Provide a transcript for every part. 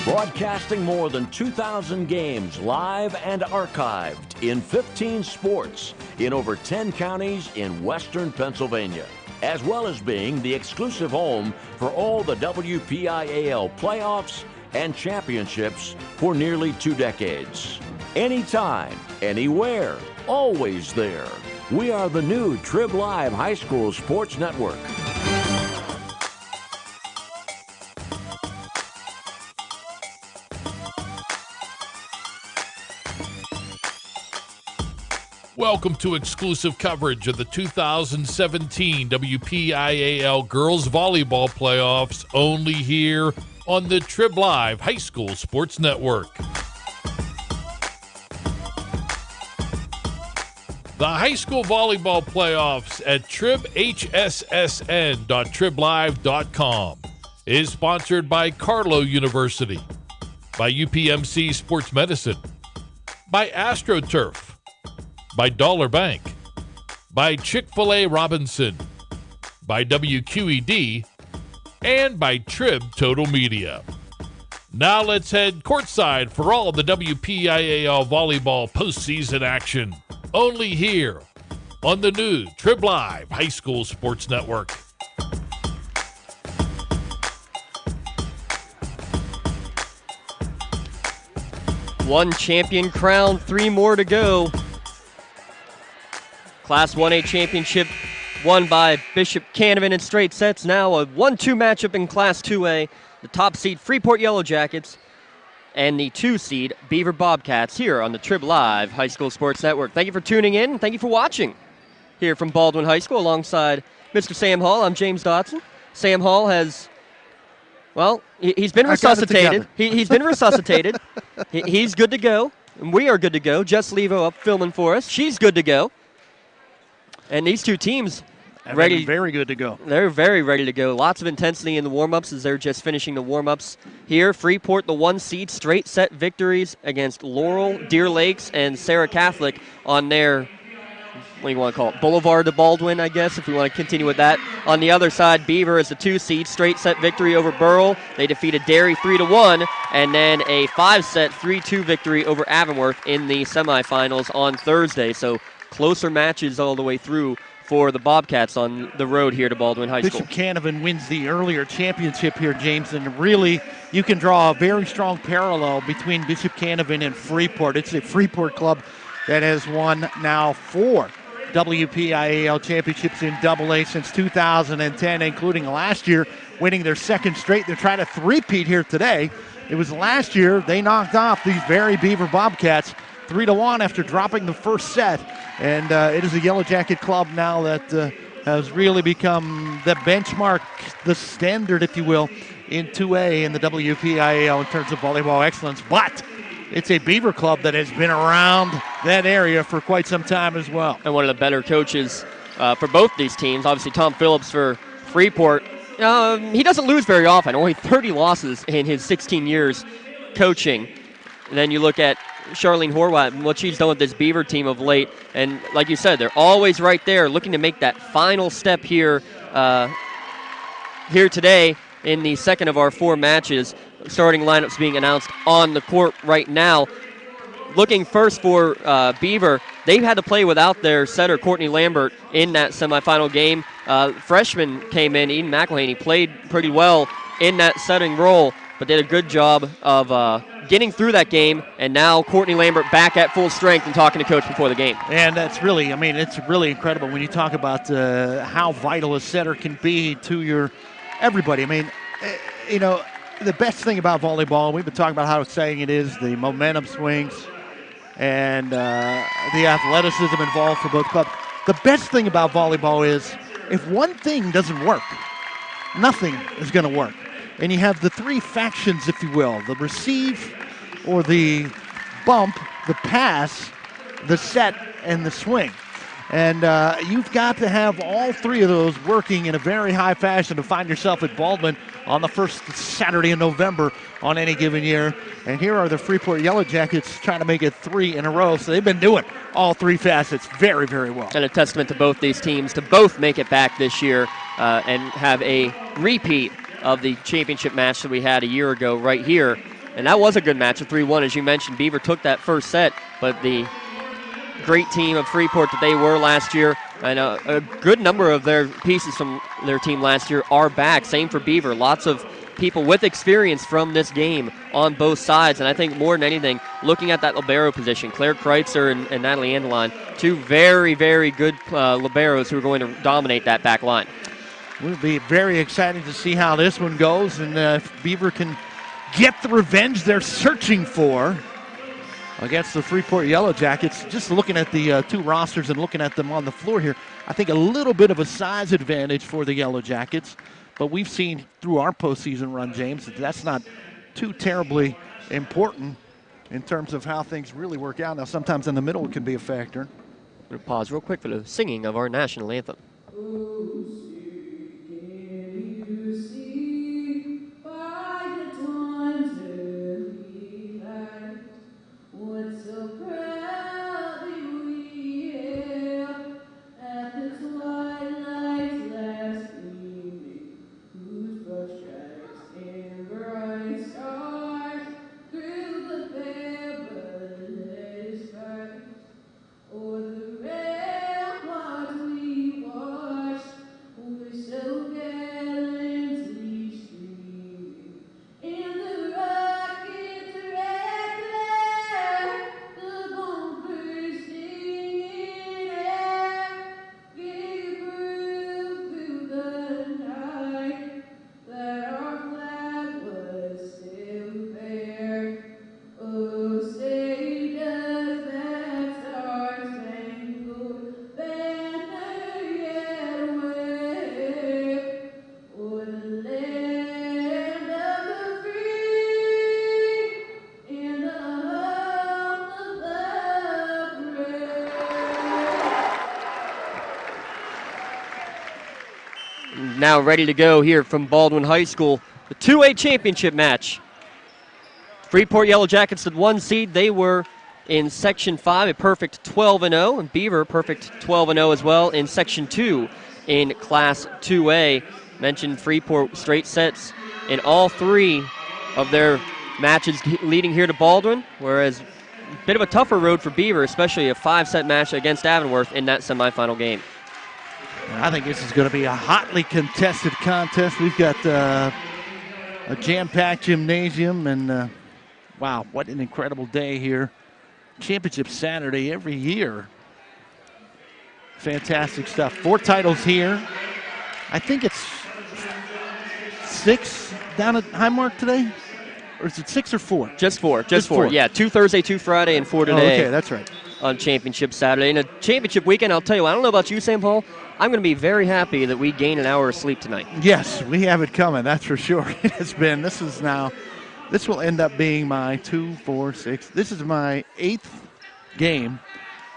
Broadcasting more than 2,000 games live and archived in 15 sports in over 10 counties in western Pennsylvania, as well as being the exclusive home for all the WPIAL playoffs and championships for nearly 2 decades. Anytime, anywhere, always there. We are the new Triblive High School Sports Network. Welcome to exclusive coverage of the 2017 WPIAL Girls Volleyball Playoffs, only here on the Triblive High School Sports Network. The high school volleyball playoffs at tribhssn.triblive.com is sponsored by Carlow University, by UPMC Sports Medicine, by AstroTurf, by Dollar Bank, by Chick-fil-A Robinson, by WQED, and by Trib Total Media. Now let's head courtside for all the WPIAL volleyball postseason action, only here on the new Triblive High School Sports Network. One champion crowned, 3 more to go. Class 1A championship won by Bishop Canevin in straight sets. Now a 1-2 matchup in Class 2A. The top seed Freeport Yellow Jackets and the 2 seed Beaver Bobcats here on the Triblive High School Sports Network. Thank you for tuning in. Thank you for watching here from Baldwin High School alongside Mr. Sam Hall. I'm James Dotson. Sam Hall has, well, he's been resuscitated. He's been resuscitated. He's good to go. And we are good to go. Jess Levo up filming for us. She's good to go. And these two teams ready. Very good to go. They're very ready to go. Lots of intensity in the warm-ups as they're just finishing the warm-ups here. Freeport, the 1 seed, straight set victories against Laurel, Deer Lakes, and Sarah Catholic on their, what do you want to call it, Boulevard to Baldwin, I guess, if we want to continue with that. On the other side, Beaver is the 2 seed, straight set victory over Burrell. They defeated Derry 3-1, and then a 5-set 3-2 victory over Avonworth in the semifinals on Thursday. So closer matches all the way through for the Bobcats on the road here to Baldwin High School. Bishop Canevin wins the earlier championship here, James, and really you can draw a very strong parallel between Bishop Canevin and Freeport. It's a Freeport club that has won now 4 WPIAL championships in AA since 2010, including last year winning their 2nd straight. They're trying to three-peat here today. It was last year they knocked off these very Beaver Bobcats 3-1 after dropping the first set. And it is a Yellow Jacket club now that has really become the benchmark, the standard, if you will, in 2A in the WPIAL in terms of volleyball excellence. But it's a Beaver club that has been around that area for quite some time as well. And one of the better coaches for both these teams. Obviously, Tom Phillips for Freeport. He doesn't lose very often. Only 30 losses in his 16 years coaching. And then you look at Charlene Horwath and what she's done with this Beaver team of late. And like you said, they're always right there looking to make that final step here today in the second of our 4 matches. Starting lineups being announced on the court right now. Looking first for Beaver, they've had to play without their setter, Courtney Lambert, in that semifinal game. Freshman came in, Eden McElhaney, played pretty well in that setting role, but did a good job of getting through that game, and now Courtney Lambert back at full strength and talking to Coach before the game. And that's really, it's really incredible when you talk about how vital a setter can be to your everybody. The best thing about volleyball, we've been talking about how exciting it is, the momentum swings and the athleticism involved for both clubs. The best thing about volleyball is if one thing doesn't work, nothing is going to work. And you have the 3 factions, if you will, the receive or the bump, the pass, the set, and the swing. And you've got to have all 3 of those working in a very high fashion to find yourself at Baldwin on the first Saturday in November on any given year. And here are the Freeport Yellow Jackets trying to make it 3 in a row. So they've been doing all 3 facets very, very well. And a testament to both these teams to both make it back this year and have a repeat of the championship match that we had a year ago right here And that was a good match, a 3-1. As you mentioned, Beaver took that first set, but the great team of Freeport that they were last year, and a good number of their pieces from their team last year are back. Same for Beaver. Lots of people with experience from this game on both sides. And I think more than anything, looking at that libero position, Claire Kreitzer and Natalie Andeline, two very, very good liberos who are going to dominate that back line. We'll be very excited to see how this one goes, and if Beaver can get the revenge they're searching for against the Freeport Yellow Jackets. Just looking at the two rosters and looking at them on the floor here, I think a little bit of a size advantage for the Yellow Jackets. But we've seen through our postseason run, James, that that's not too terribly important in terms of how things really work out. Now, sometimes in the middle it can be a factor. I'm going to pause real quick for the singing of our national anthem. Now ready to go here from Baldwin High School, the 2A championship match. Freeport Yellow Jackets at 1 seed. They were in Section 5, a perfect 12-0, and Beaver perfect 12-0 as well in Section 2 in Class 2A. Mentioned Freeport straight sets in all 3 of their matches leading here to Baldwin, whereas a bit of a tougher road for Beaver, especially a 5-set match against Avonworth in that semifinal game. I think this is going to be a hotly contested contest. We've got a jam-packed gymnasium, and wow, what an incredible day here. Championship Saturday every year. Fantastic stuff. 4 titles here. I think it's 6 down at Highmark today? Or is it 6 or 4? Just 4. Just 4. Yeah, 2 Thursday, 2 Friday, and 4 today. Oh, okay, that's right. On Championship Saturday. And a championship weekend, Will tell you, I don't know about you, St. Paul, I'm going to be very happy that we gain an hour of sleep tonight. Yes, we have it coming, that's for sure. It has been, this will end up being my 2, 4, 6. This is my 8th game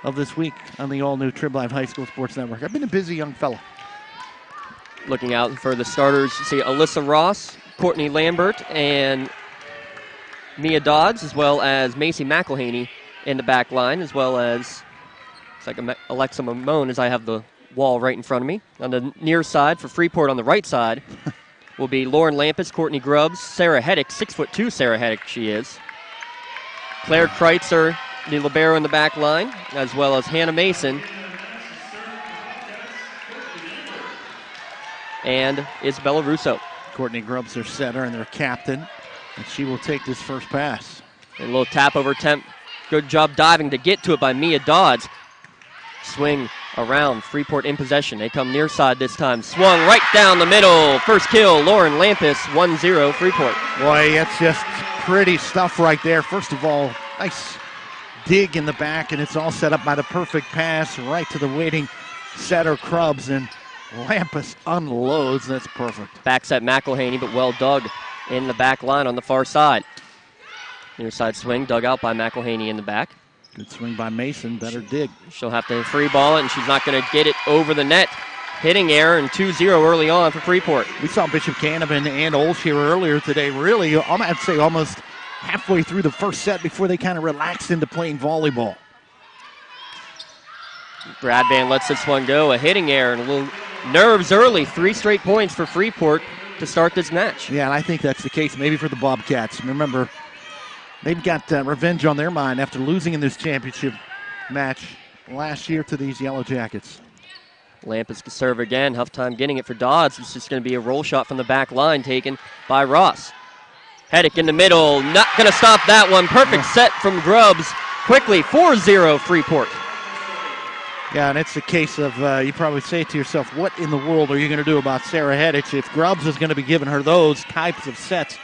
of this week on the all-new Triblive High School Sports Network. I've been a busy young fella. Looking out for the starters, you see Alyssa Ross, Courtney Lambert, and Mia Dodds, as well as Macy McElhaney in the back line, as well as it's like Alexa Mamone, as I have the wall right in front of me. On the near side for Freeport on the right side will be Lauren Lampus, Courtney Grubbs, Sarah Heddick, 6'2" Sarah Heddick she is. Claire Kreitzer, the libero in the back line, as well as Hannah Mason and Isabella Russo. Courtney Grubbs, their setter and their captain, and she will take this first pass. And a little tap over attempt. Good job diving to get to it by Mia Dodds. Swing around, Freeport in possession. They come near side this time. Swung right down the middle. First kill, Lauren Lampus, 1-0 Freeport. Boy, that's just pretty stuff right there. First of all, nice dig in the back, and it's all set up by the perfect pass right to the waiting setter Grubbs, and Lampus unloads. That's perfect. Back set McElhaney, but well dug in the back line on the far side. Near side swing, dug out by McElhaney in the back. Good swing by Mason, better dig. She'll have to free ball it, and she's not going to get it over the net. Hitting error, and 2-0 early on for Freeport. We saw Bishop Canavan and Olsh here earlier today, really, I'd say almost halfway through the first set before they kind of relaxed into playing volleyball. Bradvan lets this one go, a hitting error, and a little nerves early. 3 straight points for Freeport to start this match. Yeah, and I think that's the case maybe for the Bobcats. Remember, They've got revenge on their mind after losing in this championship match last year to these Yellow Jackets. Lampus to serve again. Tough time getting it for Dodds. It's just going to be a roll shot from the back line taken by Ross. Heddick in the middle. Not going to stop that one. Perfect set from Grubbs. Quickly, 4-0 Freeport. Yeah, and it's a case of you probably say to yourself, what in the world are you going to do about Sarah Heddick if Grubbs is going to be giving her those types of sets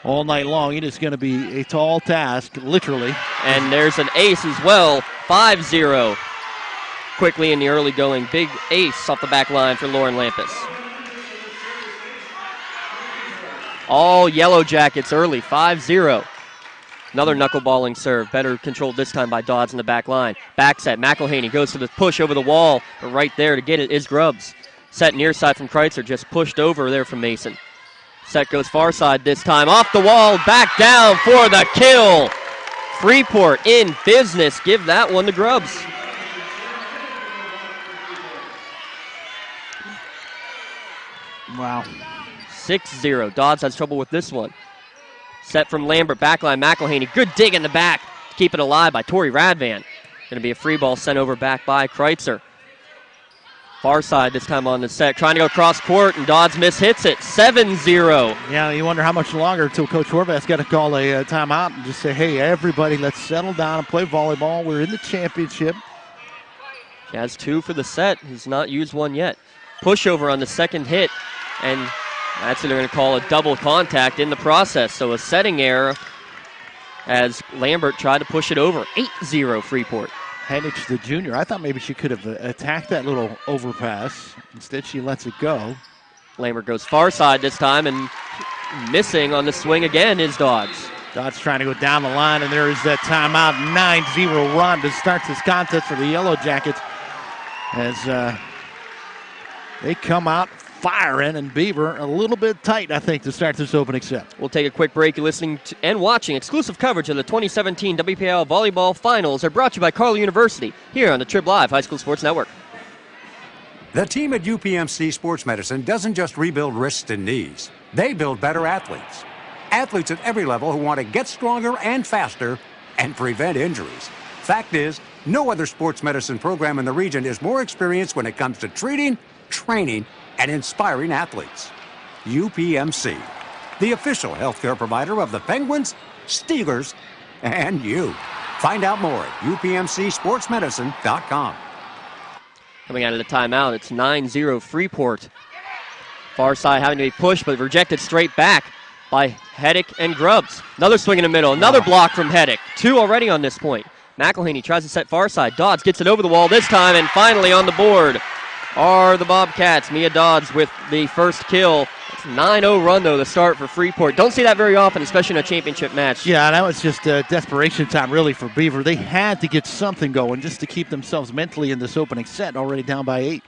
all night long? It is going to be a tall task, literally. And there's an ace as well, 5-0. Quickly in the early going, big ace off the back line for Lauren Lampus. All Yellow Jackets early, 5-0. Another knuckleballing serve, better controlled this time by Dodds in the back line. Back set, McElhaney goes to the push over the wall, but right there to get it is Grubbs. Set near side from Kreitzer, just pushed over there from Mason. Set goes far side this time, off the wall, back down for the kill. Freeport in business, give that one to Grubbs. Wow. 6-0. Dodds has trouble with this one. Set from Lambert, backline McElhaney. Good dig in the back to keep it alive by Tori Radvan. Going to be a free ball sent over back by Kreitzer. Far side this time on the set. Trying to go cross court, and Dodds mishits it. 7-0. Yeah, you wonder how much longer until Coach Horvath's got to call a timeout and just say, hey, everybody, let's settle down and play volleyball. We're in the championship. He has 2 for the set. He's not used one yet. Pushover on the second hit, and that's what they're going to call a double contact in the process. So a setting error as Lambert tried to push it over. 8-0 Freeport. Henich, the junior, I thought maybe she could have attacked that little overpass. Instead, she lets it go. Lambert goes far side this time, and missing on the swing again is Dodds. Dodds trying to go down the line, and there is that timeout. 9-0 run to start this contest for the Yellow Jackets as they come out firing, and Beaver a little bit tight, I think, to start this opening set. We'll take a quick break. You're listening to and watching exclusive coverage of the 2017 WPIAL Volleyball Finals are brought to you by Carlow University here on the Triblive High School Sports Network. The team at UPMC Sports Medicine doesn't just rebuild wrists and knees. They build better athletes. Athletes at every level who want to get stronger and faster and prevent injuries. Fact is, no other sports medicine program in the region is more experienced when it comes to treating, training, and inspiring athletes. UPMC, the official healthcare provider of the Penguins, Steelers, and you. Find out more at upmcsportsmedicine.com. Coming out of the timeout, it's 9-0 Freeport. Far side having to be pushed, but rejected straight back by Heddick and Grubbs. Another swing in the middle, another block from Heddick. 2 already on this point. McElhaney tries to set far side. Dodds gets it over the wall this time, and finally on the board are the Bobcats. Mia Dodds with the first kill. It's a 9-0 run, though, to start for Freeport. Don't see that very often, especially in a championship match. Yeah, that was just desperation time, really, for Beaver. They had to get something going just to keep themselves mentally in this opening set, already down by 8.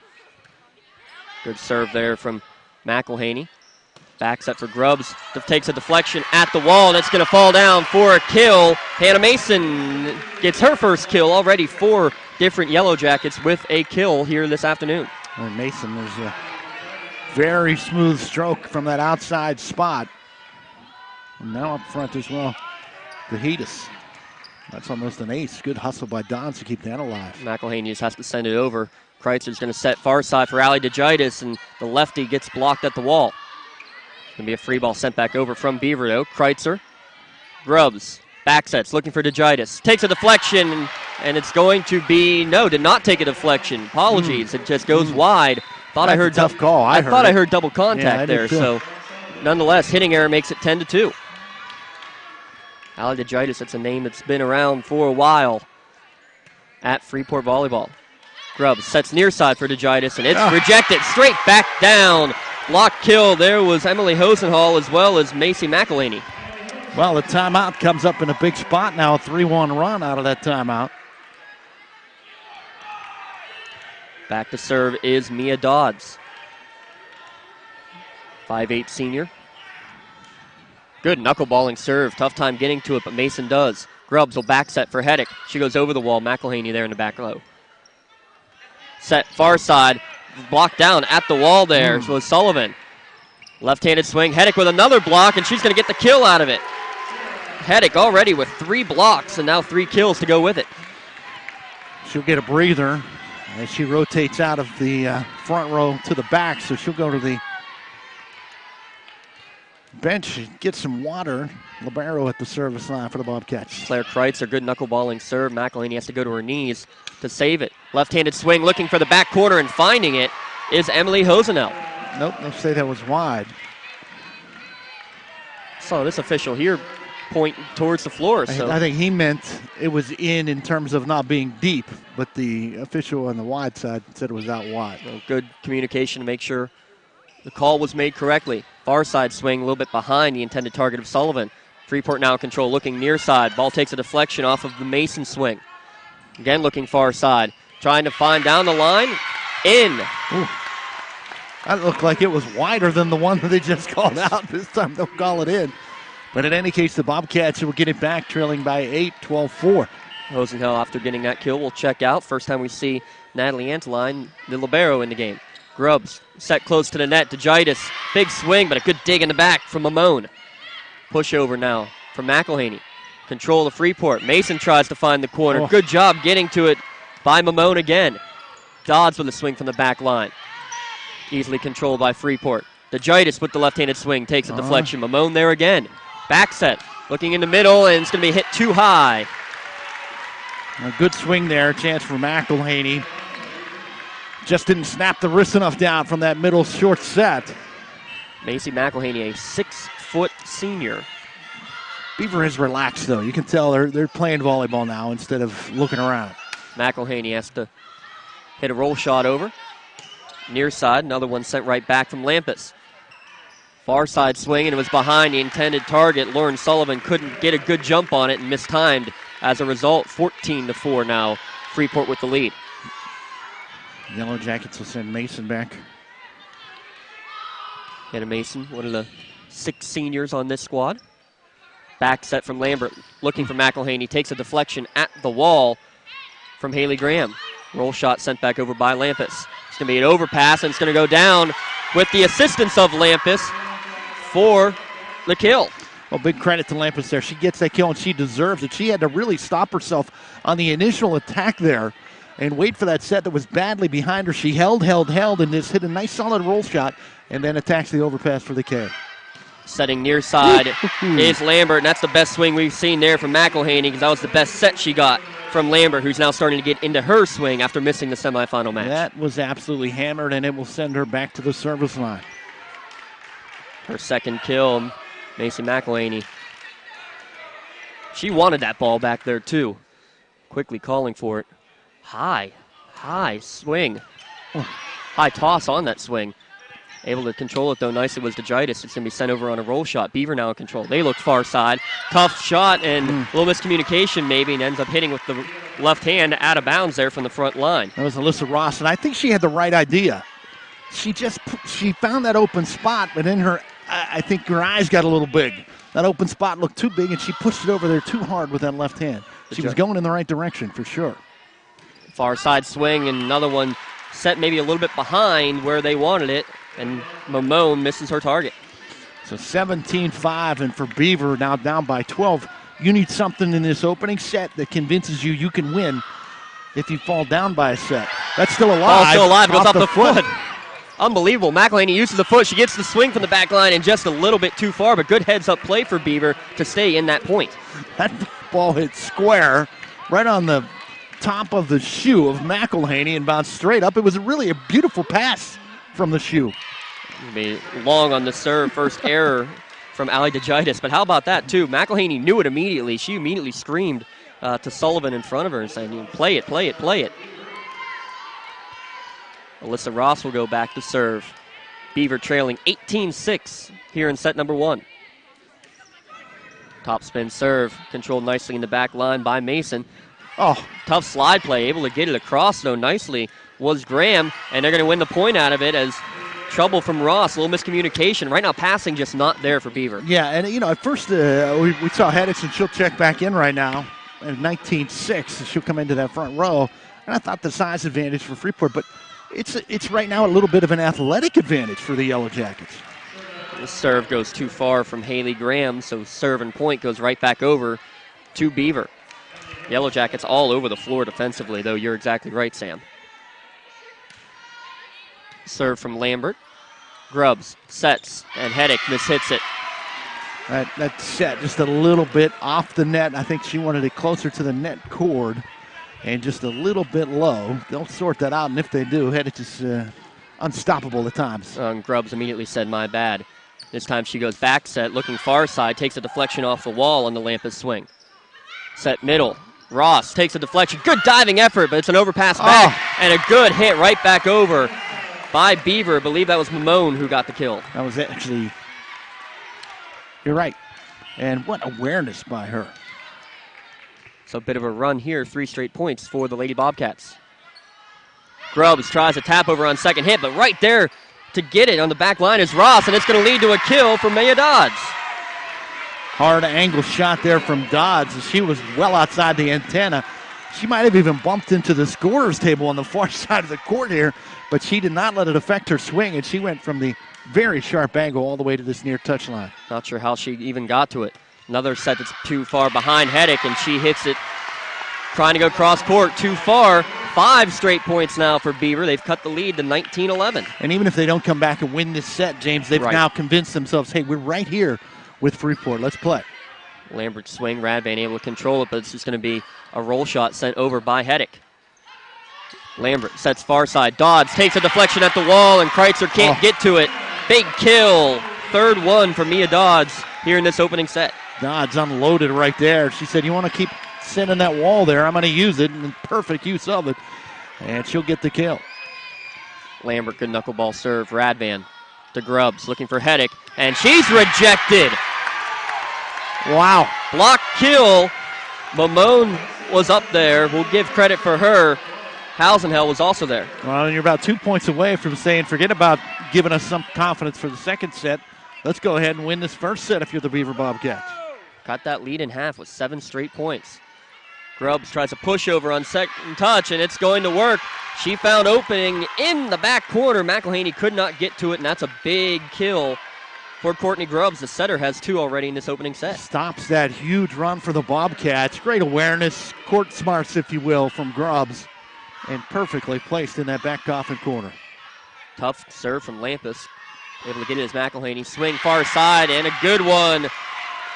Good serve there from McElhaney. Back set for Grubbs. Takes a deflection at the wall. That's going to fall down for a kill. Hannah Mason gets her first kill already. 4 different Yellow Jackets with a kill here this afternoon. And Mason, there's a very smooth stroke from that outside spot. And now up front as well, Gahidas. That's almost an ace. Good hustle by Dons to keep that alive. McElhaney just has to send it over. Kreitzer's going to set far side for Ali DeGitis, and the lefty gets blocked at the wall. Going to be a free ball sent back over from Beaver, though. Kreitzer, Grubbs, back sets, looking for DeGitis. Takes a deflection, and it's going to be, no, did not take a deflection. Apologies, it just goes wide. Thought I heard a tough call. I thought I heard double contact there, too. so nonetheless, hitting error makes it 10-2. Ali DeGitis, that's a name that's been around for a while at Freeport Volleyball. Grubbs sets near side for DeGitis, and it's rejected. Straight back down. Block kill. There was Emily Hosenhall as well as Macy McElhaney. Well, the timeout comes up in a big spot now. A 3-1 run out of that timeout. Back to serve is Mia Dodds. 5'8" senior. Good knuckleballing serve. Tough time getting to it, but Mason does. Grubbs will back set for Heddick. She goes over the wall. McElhaney there in the back low. Set far side. Blocked down at the wall there. So Sullivan. Left-handed swing. Heddick with another block, and she's going to get the kill out of it. Heddick already with 3 blocks and now 3 kills to go with it. She'll get a breather as she rotates out of the front row to the back, so she'll go to the bench, get some water. Libero at the service line for the Bobcats. Claire Kreitzer, good knuckleballing serve. McElhaney has to go to her knees to save it. Left-handed swing, looking for the back corner and finding it is Emily Hosenell. Nope, they say that was wide. So this official here point towards the floor. So I think he meant it was in terms of not being deep, but the official on the wide side said it was out wide. well, good communication to make sure the call was made correctly. Far side swing, a little bit behind the intended target of Sullivan. Freeport now in control, looking near side. Ball takes a deflection off of the Mason swing. Again, looking far side. Trying to find down the line. In. Ooh. That looked like it was wider than the one that they just called out. This time they'll call it in. But in any case, the Bobcats will get it back, trailing by 8, 12-4. Rosenhill, after getting that kill, will check out. First time we see Natalie Anteline, the libero, in the game. Grubbs set close to the net. DeGitis, big swing, but a good dig in the back from Mamone. Pushover now from McElhaney. Control of Freeport. Mason tries to find the corner. Oh. Good job getting to it by Mamone again. Dodds with a swing from the back line. Easily controlled by Freeport. DeGitis with the left-handed swing takes a deflection. Mamone there again. Back set. Looking in the middle, and it's going to be hit too high. A good swing there. Chance for McElhaney. Just didn't snap the wrist enough down from that middle short set. Macy McElhaney, a 6-foot senior. Beaver is relaxed, though. You can tell they're playing volleyball now instead of looking around. McElhaney has to hit a roll shot over. Near side, another one sent right back from Lampus. Far side swing, and it was behind the intended target. Lauren Sullivan couldn't get a good jump on it and mistimed. As a result, 14-4 now. Freeport with the lead. Yellow Jackets will send Mason back. Hannah Mason, one of the 6 seniors on this squad. Back set from Lambert, looking for McElhaney. Takes a deflection at the wall from Haley Graham. Roll shot sent back over by Lampus. It's going to be an overpass, and it's going to go down with the assistance of Lampus for the kill. Well, big credit to Lampus there. She gets that kill, and she deserves it. She had to really stop herself on the initial attack there and wait for that set that was badly behind her. She held, and just hit a nice solid roll shot, and then attacks the overpass for the K. Setting near side is Lambert, and that's the best swing we've seen there from McElhaney, because that was the best set she got from Lambert, who's now starting to get into her swing after missing the semifinal match. That was absolutely hammered, and it will send her back to the service line. Her second kill, Macy McElhaney. She wanted that ball back there, too. Quickly calling for it. High swing. High toss on that swing. Able to control it, though, nicely was DeGitis. It's going to be sent over on a roll shot. Beaver now in control. They look far side. Tough shot and a little miscommunication maybe, and ends up hitting with the left hand out of bounds there from the front line. That was Alyssa Ross, and I think she had the right idea. She found that open spot, but I think her eyes got a little big. That open spot looked too big, and she pushed it over there too hard with that left hand. She was going in the right direction for sure. Far side swing, and another one set maybe a little bit behind where they wanted it, and Mamone misses her target. So 17-5, and for Beaver now down by 12. You need something in this opening set that convinces you can win if you fall down by a set. That's still alive. Ball still alive, goes off the foot. Unbelievable. McElhaney uses the foot. She gets the swing from the back line and just a little bit too far, but good heads-up play for Beaver to stay in that point. That ball hit square right on the top of the shoe of McElhaney and bounced straight up. It was really a beautiful pass from the shoe. Be long on the serve, first error from Allie DeGitis, but how about that, too? McElhaney knew it immediately. She immediately screamed to Sullivan in front of her and saying, play it, play it, play it. Alyssa Ross will go back to serve. Beaver trailing 18-6 here in set number 1. Top spin serve, controlled nicely in the back line by Mason. Oh, tough slide play, able to get it across, though, nicely was Graham, and they're going to win the point out of it as trouble from Ross, a little miscommunication. Right now, passing just not there for Beaver. Yeah, and, at first we saw Hedges, and she'll check back in right now at 19-6. She'll come into that front row, and I thought the size advantage for Freeport, but it's right now a little bit of an athletic advantage for the Yellow Jackets. The serve goes too far from Haley Graham, so serve and point goes right back over to Beaver. Yellow Jackets all over the floor defensively, though. You're exactly right, Sam. Serve from Lambert. Grubbs sets, and Heddick mishits it. That set just a little bit off the net. I think she wanted it closer to the net cord and just a little bit low. They'll sort that out, and if they do, Heddick is unstoppable at times. Grubbs immediately said, my bad. This time she goes back set, looking far side, takes a deflection off the wall on the Lampus swing. Set middle. Ross takes a deflection. Good diving effort, but it's an overpass back, and a good hit right back over by Beaver. I believe that was Mamone who got the kill. That was actually, you're right. And what awareness by her. So a bit of a run here, 3 straight points for the Lady Bobcats. Grubbs tries a tap over on second hit, but right there to get it on the back line is Ross, and it's going to lead to a kill for Maya Dodds. Hard angle shot there from Dodds. She was well outside the antenna. She might have even bumped into the scorer's table on the far side of the court here, but she did not let it affect her swing, and she went from the very sharp angle all the way to this near touch line. Not sure how she even got to it. Another set that's too far behind Heddick, and she hits it trying to go cross court too far. 5 straight points now for Beaver. They've cut the lead to 19-11. And even if they don't come back and win this set, James, they've now convinced themselves, hey, we're right here with Freeport. Let's play. Lambert swing, Radvan able to control it, but it's just going to be a roll shot sent over by Heddick. Lambert sets far side. Dodds takes a deflection at the wall, and Kreitzer can't get to it. Big kill. 3rd one for Mia Dodds here in this opening set. Dodds unloaded right there. She said, you want to keep sending that wall there, I'm going to use it, and perfect use of it, and she'll get the kill. Lambert, good knuckleball serve. Radvan to Grubbs, looking for Heddick, and she's rejected. Wow. Block kill. Mamone was up there. We'll give credit for her. Hausenhell was also there. Well, you're about 2 points away from saying, forget about giving us some confidence for the second set. Let's go ahead and win this first set if you're the Beaver Bobcats. Cut that lead in half with 7 straight points. Grubbs tries a pushover on second touch, and it's going to work. She found opening in the back corner. McElhaney could not get to it, and that's a big kill for Courtney Grubbs. The setter has 2 already in this opening set. Stops that huge run for the Bobcats. Great awareness, court smarts, if you will, from Grubbs, and perfectly placed in that back coffin corner. Tough serve from Lampus. Able to get it as McElhaney. Swing far side, and a good one.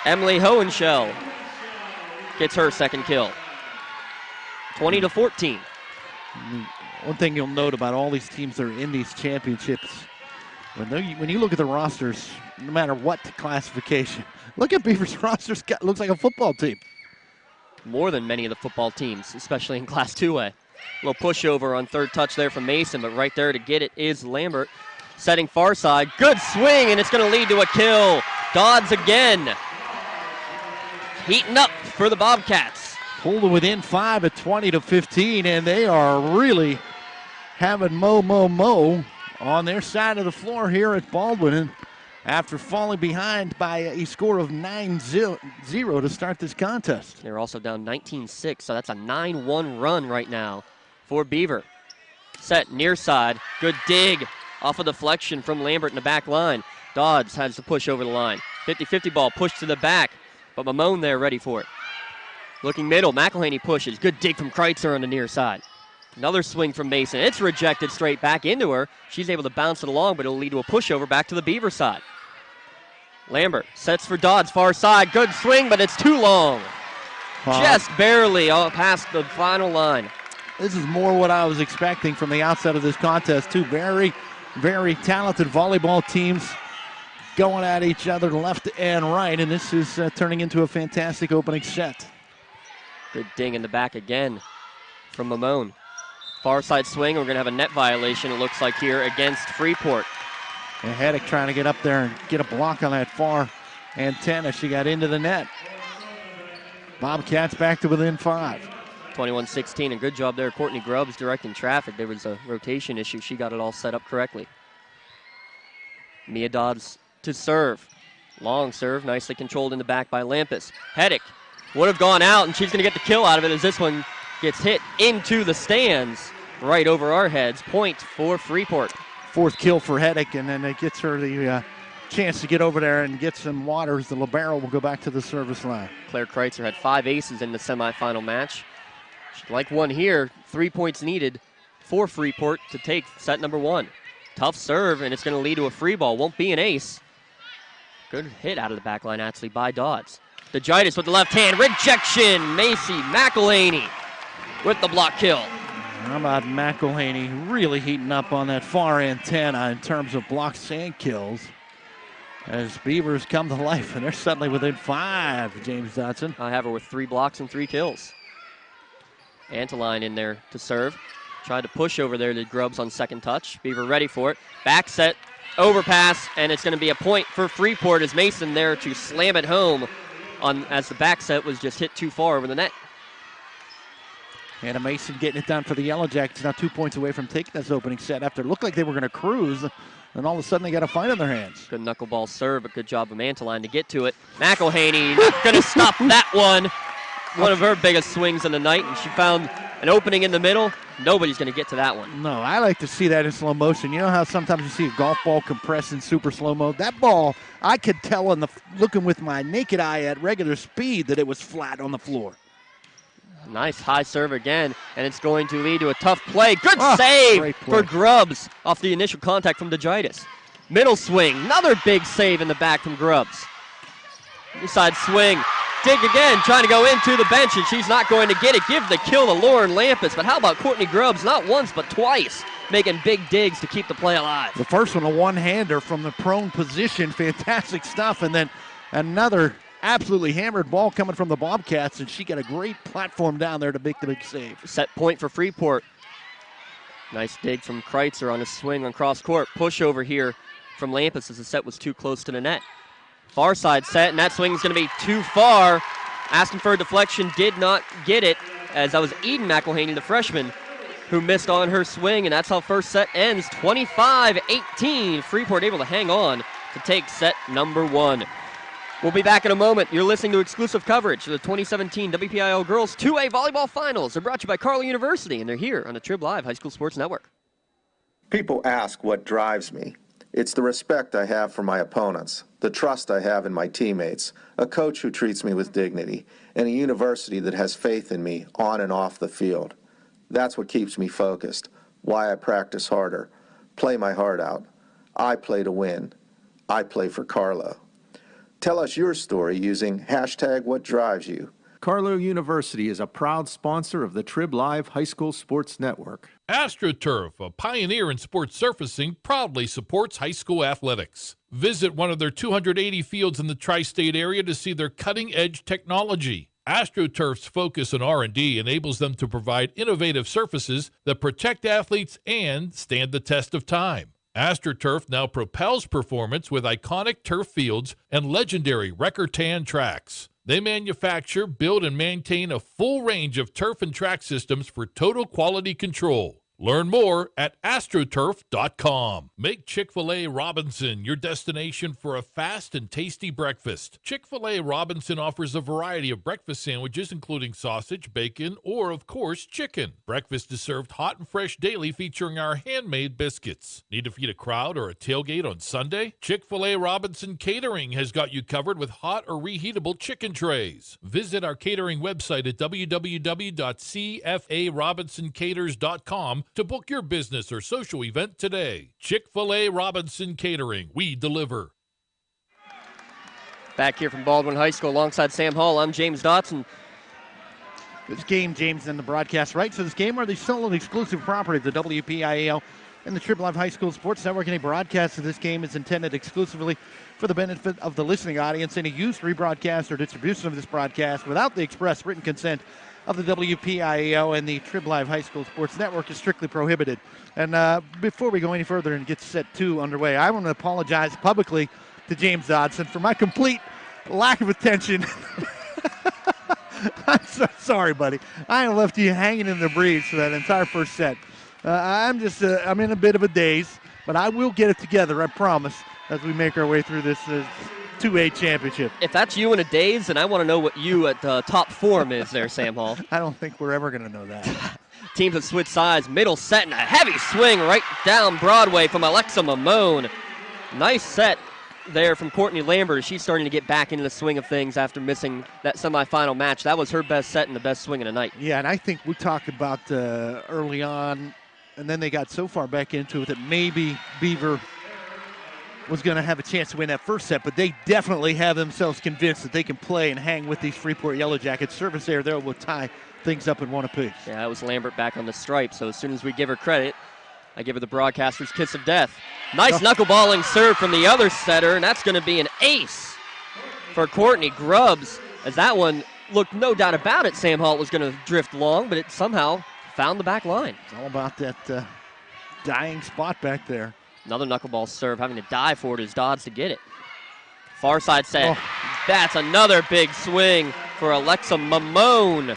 Emily Hohenschel gets her second kill. 20-14. One thing you'll note about all these teams that are in these championships, when you look at the rosters, no matter what classification, look at Beaver's rosters. Looks like a football team. More than many of the football teams, especially in Class 2A. Little pushover on third touch there from Mason, but right there to get it is Lambert. Setting far side. Good swing, and it's going to lead to a kill. Dodds again. Heating up for the Bobcats. Pulled to within 5 at 20-15, and they are really having mo on their side of the floor here at Baldwin. And after falling behind by a score of 9-0 to start this contest. They're also down 19-6, so that's a 9-1 run right now for Beaver. Set near side. Good dig off a deflection from Lambert in the back line. Dodds has to push over the line. 50-50 ball pushed to the back, but Mamone there ready for it. Looking middle, McElhaney pushes. Good dig from Kreitzer on the near side. Another swing from Mason. It's rejected straight back into her. She's able to bounce it along, but it'll lead to a pushover back to the Beaver side. Lambert sets for Dodds, far side. Good swing, but it's too long. Just barely past the final line. This is more what I was expecting from the outset of this contest. 2 very, very talented volleyball teams going at each other left and right, and this is turning into a fantastic opening set. Good ding in the back again from Mamone. Far side swing. We're going to have a net violation, it looks like, here against Freeport. And Heddick trying to get up there and get a block on that far antenna. She got into the net. Bobcats back to within 5. 21-16, and good job there. Courtney Grubbs directing traffic. There was a rotation issue. She got it all set up correctly. Mia Dodds to serve. Long serve, nicely controlled in the back by Lampus. Heddick would have gone out, and she's going to get the kill out of it as this one gets hit into the stands right over our heads. Point for Freeport. 4th kill for Heddick, and then it gets her the chance to get over there and get some water as the libero will go back to the service line. Claire Kreitzer had 5 aces in the semifinal match. She'd like one here. 3 points needed for Freeport to take set number 1. Tough serve, and it's going to lead to a free ball. Won't be an ace. Good hit out of the back line, actually, by Dodds. DeGitis with the left hand. Rejection. Macy McElhaney with the block kill. How about McElhaney really heating up on that far antenna in terms of blocks and kills as Beavers come to life, and they're suddenly within 5, James Dotson. I have her with 3 blocks and 3 kills. Anteline in there to serve. Tried to push over there to Grubbs on second touch. Beaver ready for it. Back set, overpass, and it's going to be a point for Freeport as Mason there to slam it home as the back set was just hit too far over the net. Hannah Mason getting it done for the Yellow Jackets, now 2 points away from taking this opening set after it looked like they were going to cruise, and all of a sudden they got a fight on their hands. Good knuckleball serve, but good job of Anteline to get to it. McElhaney not going to stop that one. One of her biggest swings in the night, and she found an opening in the middle. Nobody's going to get to that one. No, I like to see that in slow motion. You know how sometimes you see a golf ball compress in super slow mo? That ball, I could tell looking with my naked eye at regular speed that it was flat on the floor. Nice high serve again, and it's going to lead to a tough play. Good save for Grubbs off the initial contact from DeGitis. Middle swing, another big save in the back from Grubbs. Inside swing. Dig again, trying to go into the bench, and she's not going to get it. Give the kill to Lauren Lampus, but how about Courtney Grubbs? Not once, but twice, making big digs to keep the play alive. The first one, a one-hander from the prone position. Fantastic stuff. And then another absolutely hammered ball coming from the Bobcats, and she got a great platform down there to make the big save. Set point for Freeport. Nice dig from Kreitzer on a swing on cross court. Push over here from Lampus as the set was too close to the net. Far side set, and that swing is going to be too far. Asking for a deflection, did not get it, as that was Eden McElhaney, the freshman, who missed on her swing, and that's how first set ends. 25-18. Freeport able to hang on to take set number 1. We'll be back in a moment. You're listening to exclusive coverage of the 2017 WPIAL Girls 2A Volleyball Finals. They're brought to you by Carlow University, and they're here on the Triblive High School Sports Network. People ask what drives me. It's the respect I have for my opponents, the trust I have in my teammates, a coach who treats me with dignity, and a university that has faith in me on and off the field. That's what keeps me focused, why I practice harder, play my heart out. I play to win. I play for Carlow. Tell us your story using #WhatDriveSYou. Carlow University is a proud sponsor of the Triblive High School Sports Network. AstroTurf, a pioneer in sports surfacing, proudly supports high school athletics. Visit one of their 280 fields in the tri-state area to see their cutting-edge technology. AstroTurf's focus on R&D enables them to provide innovative surfaces that protect athletes and stand the test of time. AstroTurf now propels performance with iconic turf fields and legendary Recor-Tan tracks. They manufacture, build, and maintain a full range of turf and track systems for total quality control. Learn more at astroturf.com. Make Chick-fil-A Robinson your destination for a fast and tasty breakfast. Chick-fil-A Robinson offers a variety of breakfast sandwiches, including sausage, bacon, or, of course, chicken. Breakfast is served hot and fresh daily, featuring our handmade biscuits. Need to feed a crowd or a tailgate on Sunday? Chick-fil-A Robinson Catering has got you covered with hot or reheatable chicken trays. Visit our catering website at www.cfarobinsoncaters.com to book your business or social event today. Chick-fil-A Robinson Catering. We deliver. Back here from Baldwin High School alongside Sam Hall, I'm James Dotson. This game, James, and the broadcast rights for this game are the sole and exclusive property of the WPIAL and the Triblive High School Sports Network. Any broadcast of this game is intended exclusively for the benefit of the listening audience. Any use, rebroadcast, or distribution of this broadcast without the express written consent of the WPIAL and the Triblive High School Sports Network is strictly prohibited. And before we go any further and get set 2 underway, I want to apologize publicly to James Dodson for my complete lack of attention. I'm so sorry, buddy. I left you hanging in the breeze for that entire first set. I'm in a bit of a daze, but I will get it together, I promise, as we make our way through this 2A championship. If that's you in a daze, then I want to know what you at top form is there, Sam Hall. I don't think we're ever going to know that. Teams have switched sides. Middle set and a heavy swing right down Broadway from Alexa Mamone. Nice set there from Courtney Lambert. She's starting to get back into the swing of things after missing that semifinal match. That was her best set and the best swing of the night. Yeah, and I think we talked about early on, and then they got so far back into it that maybe Beaver was going to have a chance to win that first set, but they definitely have themselves convinced that they can play and hang with these Freeport Yellow Jackets. Service there will tie things up at one apiece. Yeah, that was Lambert back on the stripe, so as soon as we give her credit, I give her the broadcaster's kiss of death. Nice knuckleballing serve from the other setter, and that's going to be an ace for Courtney Grubbs, as that one looked no doubt about it. Sam Holt was going to drift long, but it somehow found the back line. It's all about that dying spot back there. Another knuckleball serve, having to dive for it as Dodds to get it. Far side set. Oh. That's another big swing for Alexa Mamone.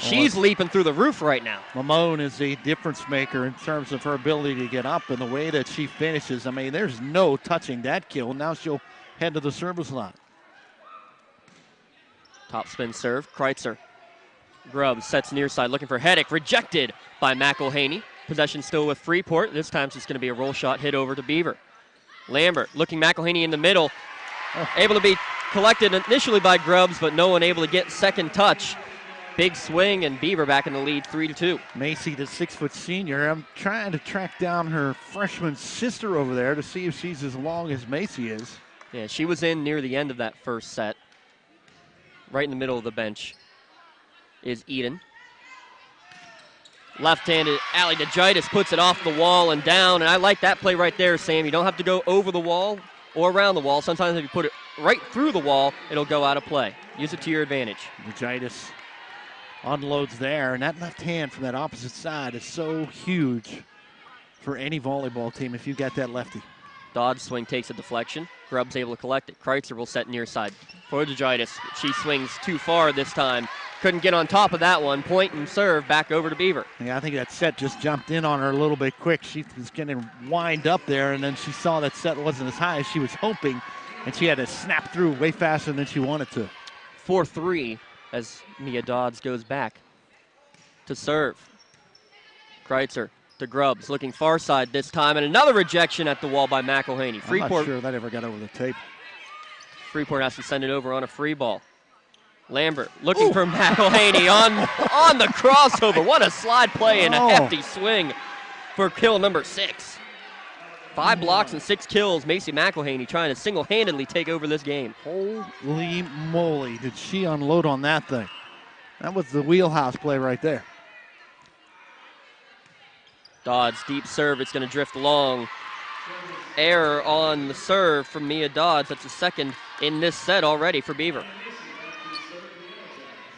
She's leaping through the roof right now. Mamone is a difference maker in terms of her ability to get up and the way that she finishes. I mean, there's no touching that kill. Now she'll head to the service line. Top spin serve, Kreitzer. Grubbs sets near side, looking for Heddick. Rejected by McElhaney. Possession still with Freeport. This time it's going to be a roll shot hit over to Beaver. Lambert looking McElhaney in the middle. Able to be collected initially by Grubbs, but no one able to get second touch. Big swing, and Beaver back in the lead, 3-2. Macy, the 6-foot senior. I'm trying to track down her freshman sister over there to see if she's as long as Macy is. Yeah, she was in near the end of that first set. Right in the middle of the bench is Eden. Left-handed Allie DeGitis puts it off the wall and down, and I like that play right there, Sam. You don't have to go over the wall or around the wall. Sometimes if you put it right through the wall, it'll go out of play. Use it to your advantage. DeGitis unloads there, and that left hand from that opposite side is so huge for any volleyball team if you got that lefty. Dodds swing takes a deflection. Grubbs able to collect it. Kreitzer will set near side for DeGitis. She swings too far this time. Couldn't get on top of that one. Point and serve back over to Beaver. Yeah, I think that set just jumped in on her a little bit quick. She was going to wind up there, and then she saw that set wasn't as high as she was hoping, and she had to snap through way faster than she wanted to. 4-3 as Mia Dodds goes back to serve. Kreitzer to Grubbs, looking far side this time, and another rejection at the wall by McElhaney. Freeport, I'm not sure that ever got over the tape. Freeport has to send it over on a free ball. Lambert looking for McElhaney on the crossover. What a slide play and a hefty swing for kill number 6. 5 blocks and 6 kills. Macy McElhaney trying to single-handedly take over this game. Holy moly, did she unload on that thing. That was the wheelhouse play right there. Dodds, deep serve. It's going to drift long. Error on the serve from Mia Dodds. That's the second in this set already for Beaver.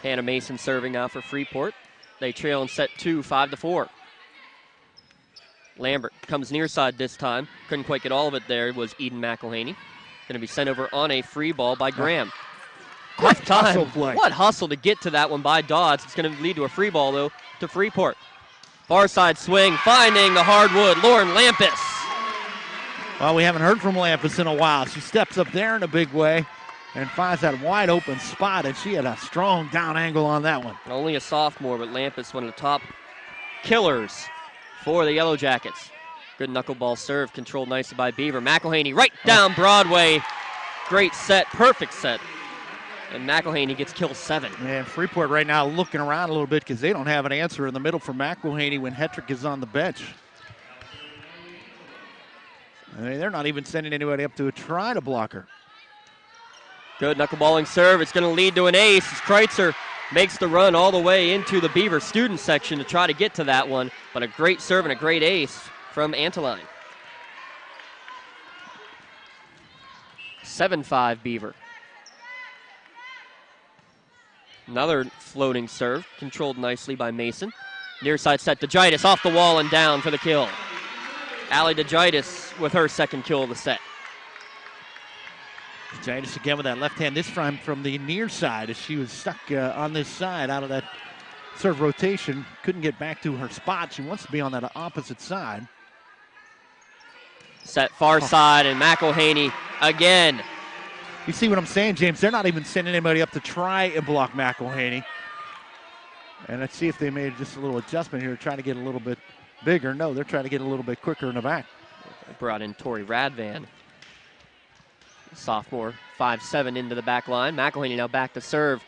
Hannah Mason serving now for Freeport. They trail in set 2, 5-4. Lambert comes near side this time. Couldn't quite get all of it there. It was Eden McElhaney. Going to be sent over on a free ball by Graham. Quick hustle play. What hustle to get to that one by Dodds. It's going to lead to a free ball, though, to Freeport. Far side swing, finding the hardwood, Lauren Lampus. Well, we haven't heard from Lampus in a while. She steps up there in a big way and finds that wide open spot, and she had a strong down angle on that one. Only a sophomore, but Lampus, one of the top killers for the Yellow Jackets. Good knuckleball serve, controlled nicely by Beaver. McElhaney right down Broadway. Great set, perfect set. And McElhaney gets kill 7. And Freeport right now looking around a little bit because they don't have an answer in the middle for McElhaney when Hetrick is on the bench. I mean, they're not even sending anybody up to try to block her. Good knuckleballing serve. It's going to lead to an ace as Kreitzer makes the run all the way into the Beaver student section to try to get to that one. But a great serve and a great ace from Anteline. 7-5 Beaver. Another floating serve, controlled nicely by Mason. Near side set, DeGitis off the wall and down for the kill. Allie DeGitis with her second kill of the set. DeGitis again with that left hand, this time from the near side as she was stuck on this side out of that serve rotation. Couldn't get back to her spot. She wants to be on that opposite side. Set far side, and McElhaney again. You see what I'm saying, James? They're not even sending anybody up to try and block McElhaney. And let's see if they made just a little adjustment here, trying to get a little bit bigger. No, they're trying to get a little bit quicker in the back. They brought in Tori Radvan. Sophomore, 5'7" into the back line. McElhaney now back to serve.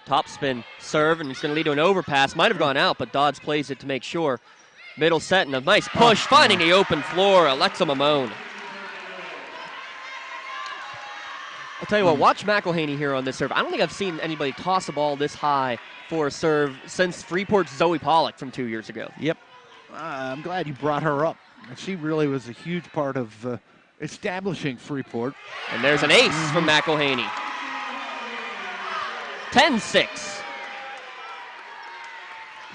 Top spin serve, and it's going to lead to an overpass. Might have gone out, but Dodds plays it to make sure. Middle set and a nice push, finding the open floor. Alexa Mamone. I'll tell you what, watch McElhaney here on this serve. I don't think I've seen anybody toss a ball this high for a serve since Freeport's Zoe Pollock from 2 years ago. Yep. I'm glad you brought her up. She really was a huge part of establishing Freeport. And there's an ace from McElhaney. 10-6.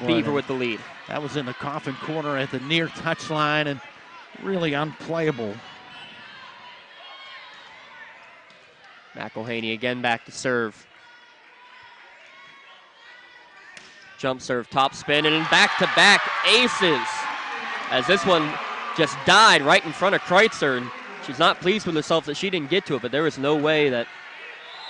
Beaver with the lead. That was in the coffin corner at the near touchline and really unplayable. McElhaney again back to serve. Jump serve, top spin, and back-to-back aces. As this one just died right in front of Kreitzer, and she's not pleased with herself that she didn't get to it, but there was no way that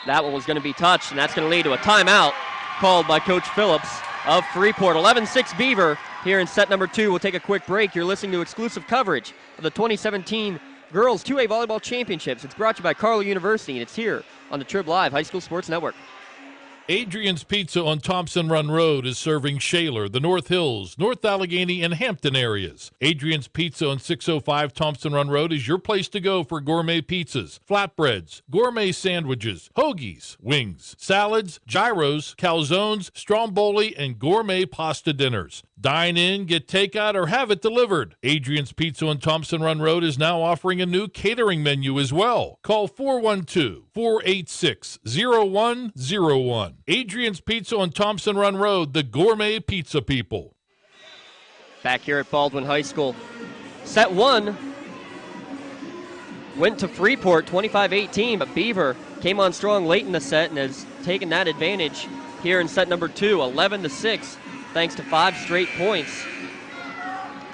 one was going to be touched, and that's going to lead to a timeout called by Coach Phillips of Freeport. 11-6 Beaver here in set number 2. We'll take a quick break. You're listening to exclusive coverage of the 2017 Girls 2A Volleyball Championships. It's brought to you by Carlow University, and it's here on the Triblive High School Sports Network. Adrian's Pizza on Thompson Run Road is serving Shaler, the North Hills, North Allegheny, and Hampton areas. Adrian's Pizza on 605 Thompson Run Road is your place to go for gourmet pizzas, flatbreads, gourmet sandwiches, hoagies, wings, salads, gyros, calzones, stromboli, and gourmet pasta dinners. Dine in, get takeout, or have it delivered. Adrian's Pizza on Thompson Run Road is now offering a new catering menu as well. Call 412-486-0101. Adrian's Pizza on Thompson Run Road, the gourmet pizza people. Back here at Baldwin High School. Set 1 went to Freeport 25-18, but Beaver came on strong late in the set and has taken that advantage here in set number 2, 11-6. Thanks to 5 straight points.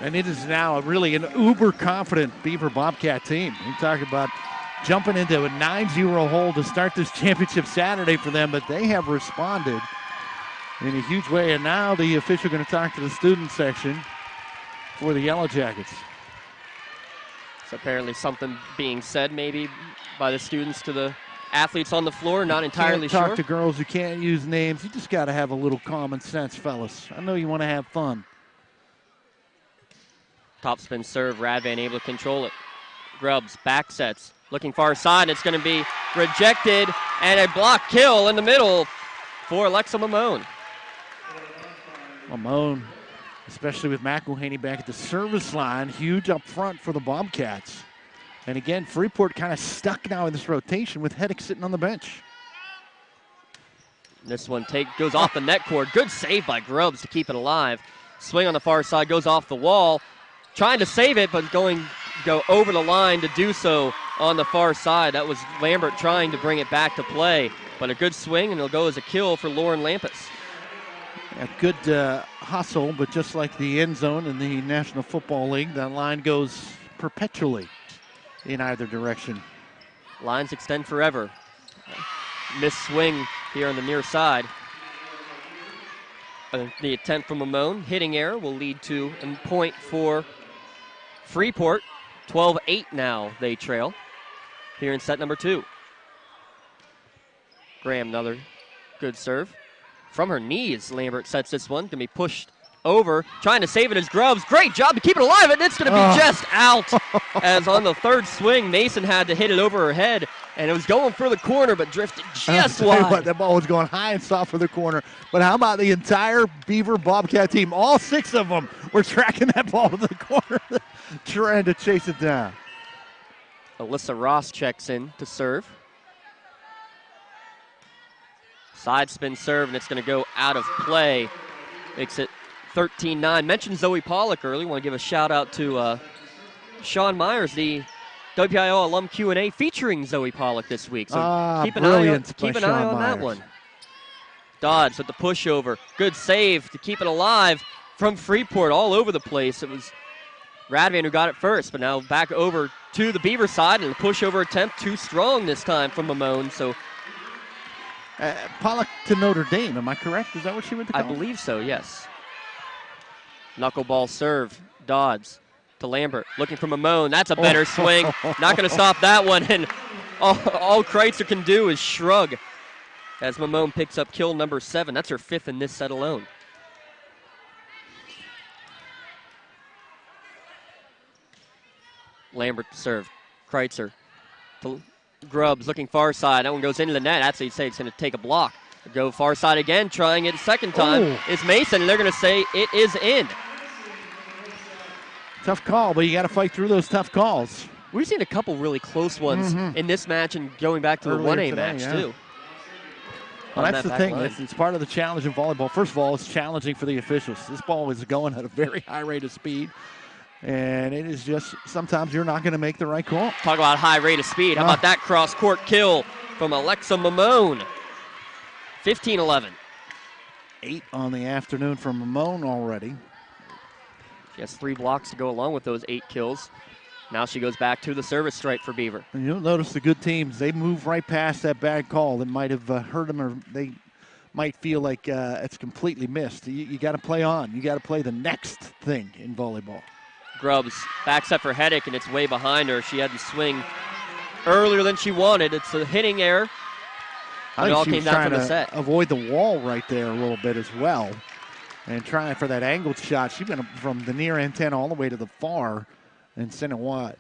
And it is now really an uber-confident Beaver Bobcat team. We talk about jumping into a 9-0 hole to start this championship Saturday for them, but they have responded in a huge way. And now the official going to talk to the student section for the Yellow Jackets. So apparently something being said maybe by the students to the athletes on the floor, not entirely sure. Talk to girls, you can't use names. You just got to have a little common sense, fellas. I know you want to have fun. Topspin serve, Radvan able to control it. Grubbs, back sets, looking far side. It's going to be rejected, and a block kill in the middle for Alexa Mamone. Mamone, especially with McElhaney back at the service line, huge up front for the Bobcats. And again, Freeport kind of stuck now in this rotation with Heddick sitting on the bench. This one goes off the net cord. Good save by Grubbs to keep it alive. Swing on the far side, goes off the wall. Trying to save it, but go over the line to do so on the far side. That was Lambert trying to bring it back to play. But a good swing, and it'll go as a kill for Lauren Lampus. A good hustle, but just like the end zone in the National Football League, that line goes perpetually in either direction. Lines extend forever. Missed swing here on the near side. The attempt from Mamone, hitting error, will lead to a point for Freeport. 12-8 now they trail here in set number 2. Graham, another good serve. From her knees, Lambert sets this one. Going to be pushed over. Trying to save it as Grubbs. Great job to keep it alive, and it's going to be just out. As on the third swing, Mason had to hit it over her head, and it was going for the corner, but drifted just wide. What, that ball was going high and soft for the corner. But how about the entire Beaver Bobcat team? All 6 of them were tracking that ball to the corner, trying to chase it down. Alyssa Ross checks in to serve. Side spin serve, and it's going to go out of play. Makes it 13-9. Mentioned Zoe Pollock earlier. Want to give a shout out to Sean Myers, the WPIAL alum Q&A featuring Zoe Pollock this week. So keep an eye on that one. Dodds with the pushover. Good save to keep it alive from Freeport all over the place. It was Radvan who got it first, but now back over to the Beaver side, and the pushover attempt too strong this time from Mamone. So Pollock to Notre Dame, am I correct? Is that what she went to college? I believe so, yes. Knuckleball serve, Dodds to Lambert, looking for Mamone. That's a better swing. Not going to stop that one. And All Kreitzer can do is shrug as Mamone picks up kill number 7. That's her 5th in this set alone. Lambert to serve. Kreitzer to Grubbs looking far side. That one goes into the net. Actually, say it's going to take a block. Go far side again, trying it a second time. Ooh. It's Mason, and they're going to say it is in. Tough call, but you got to fight through those tough calls. We've seen a couple really close ones in this match and going back to the 1A match, too. Well, that's the thing. It's part of the challenge in volleyball. First of all, it's challenging for the officials. This ball is going at a very high rate of speed, and it is just sometimes you're not going to make the right call. Talk about high rate of speed. How about that cross-court kill from Alexa Mamone? 15-11. 8 on the afternoon from Mamone already. She has 3 blocks to go along with those 8 kills. Now she goes back to the service strike for Beaver. And you'll notice the good teams, they move right past that bad call that might have hurt them, or they might feel like it's completely missed. You got to play on. You got to play the next thing in volleyball. Grubbs backs up for Heddick, and it's way behind her. She had to swing earlier than she wanted. It's a hitting error. I it all think she came was down trying to the to set. avoid the wall right there a little bit as well, and trying for that angled shot. She went from the near antenna all the way to the far and sent it wide.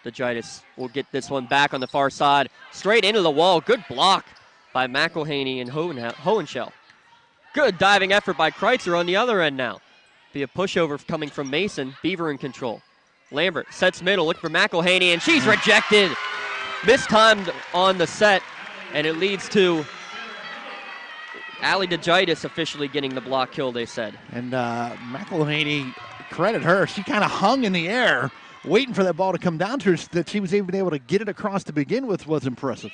DeGitis will get this one back on the far side. Straight into the wall. Good block by McElhaney and Hohenschel. Good diving effort by Kreitzer on the other end now. Be a pushover coming from Mason. Beaver in control. Lambert sets middle, looking for McElhaney, and she's rejected. Mistimed on the set, and it leads to Allie DeGitis officially getting the block kill, they said. And McElhaney, credit her, she kind of hung in the air, waiting for that ball to come down to her. That she was even able to get it across to begin with was impressive.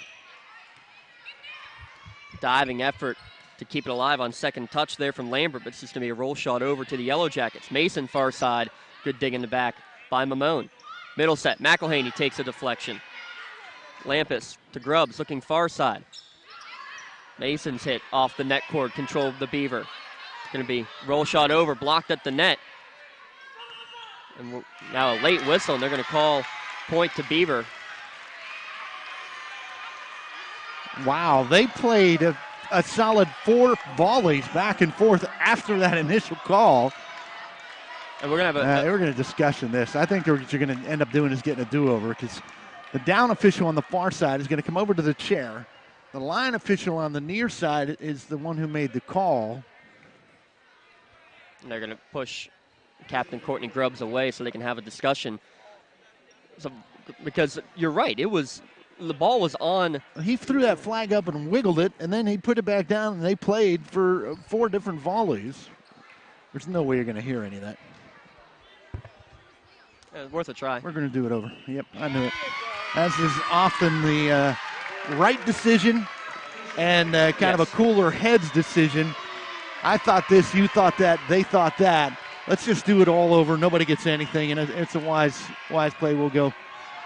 Diving effort to keep it alive on second touch there from Lambert, but it's just going to be a roll shot over to the Yellow Jackets. Mason far side, good dig in the back by Mamone. Middle set, McElhaney takes a deflection. Lampus to Grubbs, looking far side. Mason's hit off the net cord, control of the Beaver. It's going to be roll shot over, blocked at the net. And now a late whistle, and they're going to call point to Beaver. Wow, they played a solid 4 volleys back and forth after that initial call. And we're going to have we're going to discussion this. I think what you're going to end up doing is getting a do-over, because the down official on the far side is going to come over to the chair. The line official on the near side is the one who made the call. And they're going to push Captain Courtney Grubbs away so they can have a discussion. So, because you're right, the ball was on. He threw that flag up and wiggled it, and then he put it back down, and they played for 4 different volleys. There's no way you're going to hear any of that. It's worth a try. We're going to do it over. Yep, I knew it. As is often the right decision and kind of a cooler heads decision. I thought this, you thought that, they thought that. Let's just do it all over. Nobody gets anything, and it's a wise play. We'll go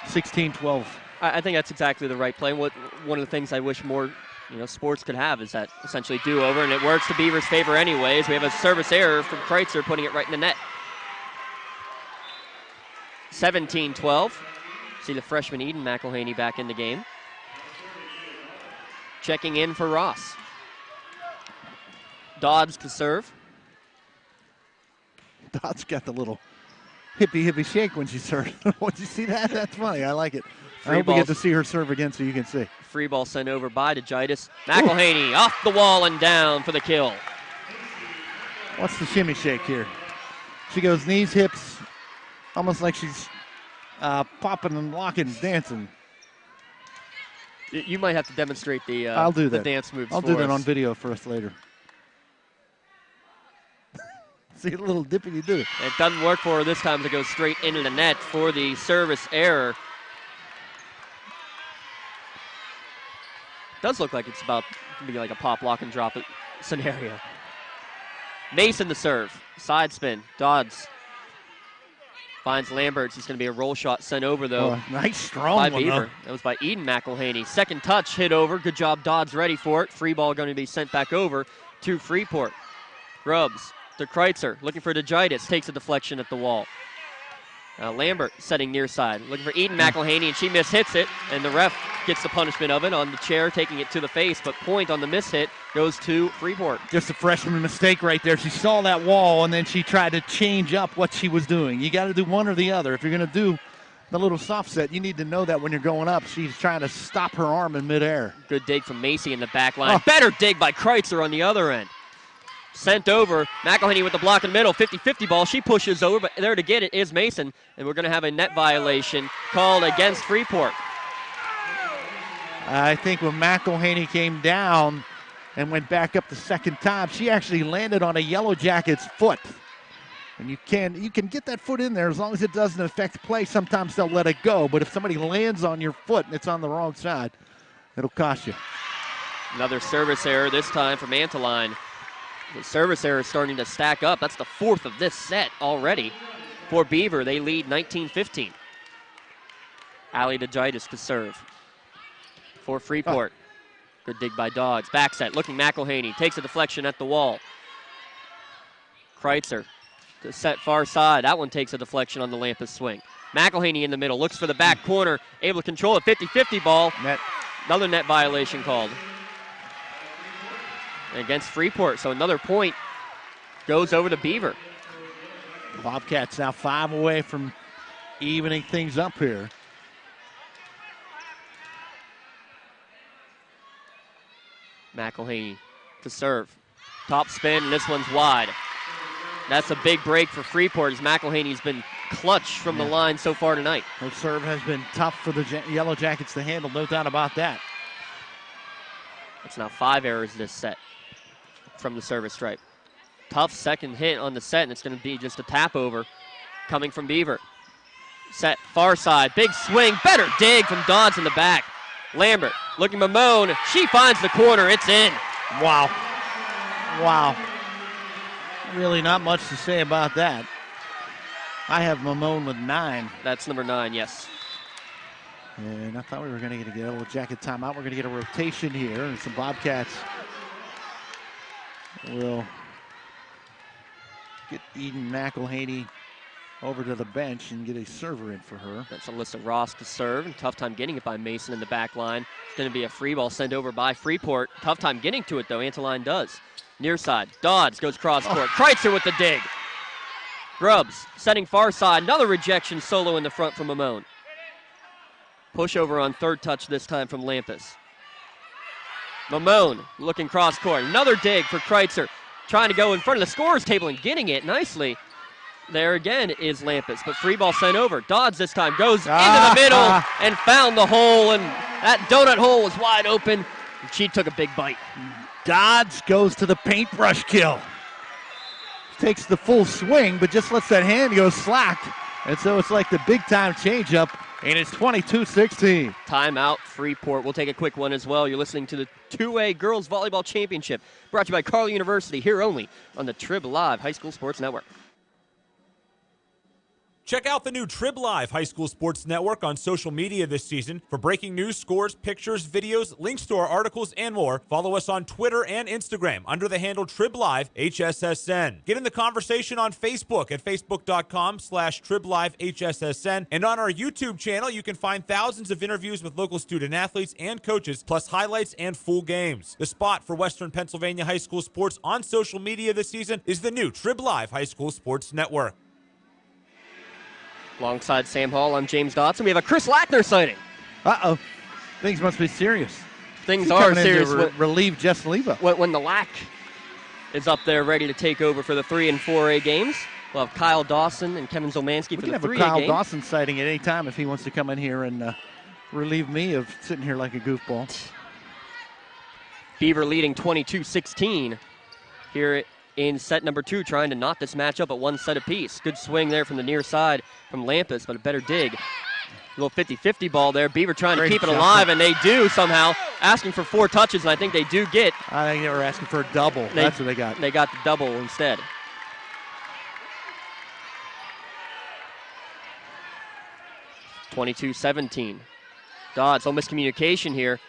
16-12. I think that's exactly the right play. One of the things I wish more sports could have is that essentially do-over, and it works to Beaver's favor anyways. We have a service error from Kreitzer putting it right in the net. 17-12. See the freshman Eden McElhaney back in the game. Checking in for Ross. Dodds to serve. Dodds got the little hippie shake when she served. Did you see that? That's funny. I like it. I hope we get to see her serve again so you can see. Free ball sent over by DeGitis. McElhaney off the wall and down for the kill. What's the shimmy shake here? She goes knees, hips, almost like she's popping and locking, dancing. You might have to demonstrate the I'll do that. The dance moves. I'll do that on video for us later. See a little dippy you do. It doesn't work for her this time to go straight into the net for the service error. Does look like it's about to be like a pop, lock, and drop it scenario. Mason to serve. Side spin. Dodds finds Lambert. It's going to be a roll shot sent over, though. Nice strong by one, Beaver. though. That was by Eden McElhaney. Second touch, hit over. Good job, Dodds ready for it. Free ball going to be sent back over to Freeport. Grubbs to Kreitzer, looking for DeGitis. Takes a deflection at the wall. Lambert setting near side, looking for Eden McElhaney, and she mishits it, and the ref gets the punishment of it on the chair, taking it to the face, but point on the mishit goes to Freeport. Just a freshman mistake right there. She saw that wall, and then she tried to change up what she was doing. You got to do one or the other. If you're going to do the little soft set, you need to know that when you're going up, she's trying to stop her arm in midair. Good dig from Macy in the back line. Better dig by Kreitzer on the other end. Sent over, McElhaney with the block in the middle, 50-50 ball. She pushes over, but there to get it is Mason, and we're going to have a net violation called against Freeport. I think when McElhaney came down and went back up the second time, she actually landed on a Yellow Jacket's foot. And you can get that foot in there as long as it doesn't affect play. Sometimes they'll let it go, but if somebody lands on your foot and it's on the wrong side, it'll cost you. Another service error, this time from Anteline. The service error is starting to stack up. That's the fourth of this set already for Beaver. They lead 19-15. Ali DeGitis to serve for Freeport. Good dig by Dodds. Back set, looking McElhaney. Takes a deflection at the wall. Kreitzer to set far side. That one takes a deflection on the Lampus swing. McElhaney in the middle, looks for the back corner. Able to control it, 50-50 ball. Net. Another net violation called against Freeport, so another point goes over to Beaver. Bobcats now 5 away from evening things up here. McElhaney to serve. Top spin, and this one's wide. That's a big break for Freeport as McElhaney's been clutch from the line so far tonight. Her serve has been tough for the Yellow Jackets to handle, no doubt about that. It's now 5 errors this set from the service stripe. Tough second hit on the set, and it's going to be just a tap over coming from Beaver. Set far side, big swing, better dig from Dodds in the back. Lambert looking Mamone, she finds the corner, it's in. Wow. Wow. Really not much to say about that. I have Mamone with 9. That's number 9, yes. And I thought we were going to get a Yellow Jacket timeout. We're going to get a rotation here, and some Bobcats will get Eden McElhaney over to the bench and get a server in for her. That's Alyssa Ross to serve, and tough time getting it by Mason in the back line. It's going to be a free ball sent over by Freeport. Tough time getting to it, though. Anteline does. Near side, Dodds goes cross court. Kreitzer with the dig. Grubbs setting far side. Another rejection solo in the front from Mamone. Pushover on third touch this time from Lampus. Mamone looking cross court. Another dig for Kreitzer. Trying to go in front of the scorer's table and getting it nicely. There again is Lampus, but free ball sent over. Dodds this time goes into the middle and found the hole, and that donut hole was wide open, and she took a big bite. Dodds goes to the paintbrush kill. Takes the full swing, but just lets that hand go slack. And so it's like the big-time changeup, and it's 22-16. Timeout, Freeport. We'll take a quick one as well. You're listening to the 2A Girls Volleyball Championship, brought to you by Carle University, here only on the Triblive High School Sports Network. Check out the new Triblive High School Sports Network on social media this season. For breaking news, scores, pictures, videos, links to our articles, and more, follow us on Twitter and Instagram under the handle Triblive HSSN. Get in the conversation on Facebook at facebook.com/Triblive HSSN. And on our YouTube channel, you can find thousands of interviews with local student athletes and coaches, plus highlights and full games. The spot for Western Pennsylvania high school sports on social media this season is the new Triblive High School Sports Network. Alongside Sam Hall, I'm James Dotson. We have a Chris Lackner sighting. Uh-oh. Things must be serious. Things are serious. Relieve Jess Leva. When the Lack is up there ready to take over for the 3 and 4A games, we'll have Kyle Dawson and Kevin Zolmanski for the 3A game. We can have a Kyle Dawson sighting at any time if he wants to come in here and relieve me of sitting here like a goofball. Beaver leading 22-16 here in set number 2, trying to knot this match up at one set apiece. Good swing there from the near side from Lampus, but a better dig. A little 50-50 ball there. Beaver trying to keep it alive, and they do somehow. Asking for 4 touches, and I think they do get. I think they were asking for a double. That's what they got. They got the double instead. (22-17). Dodds, no miscommunication here.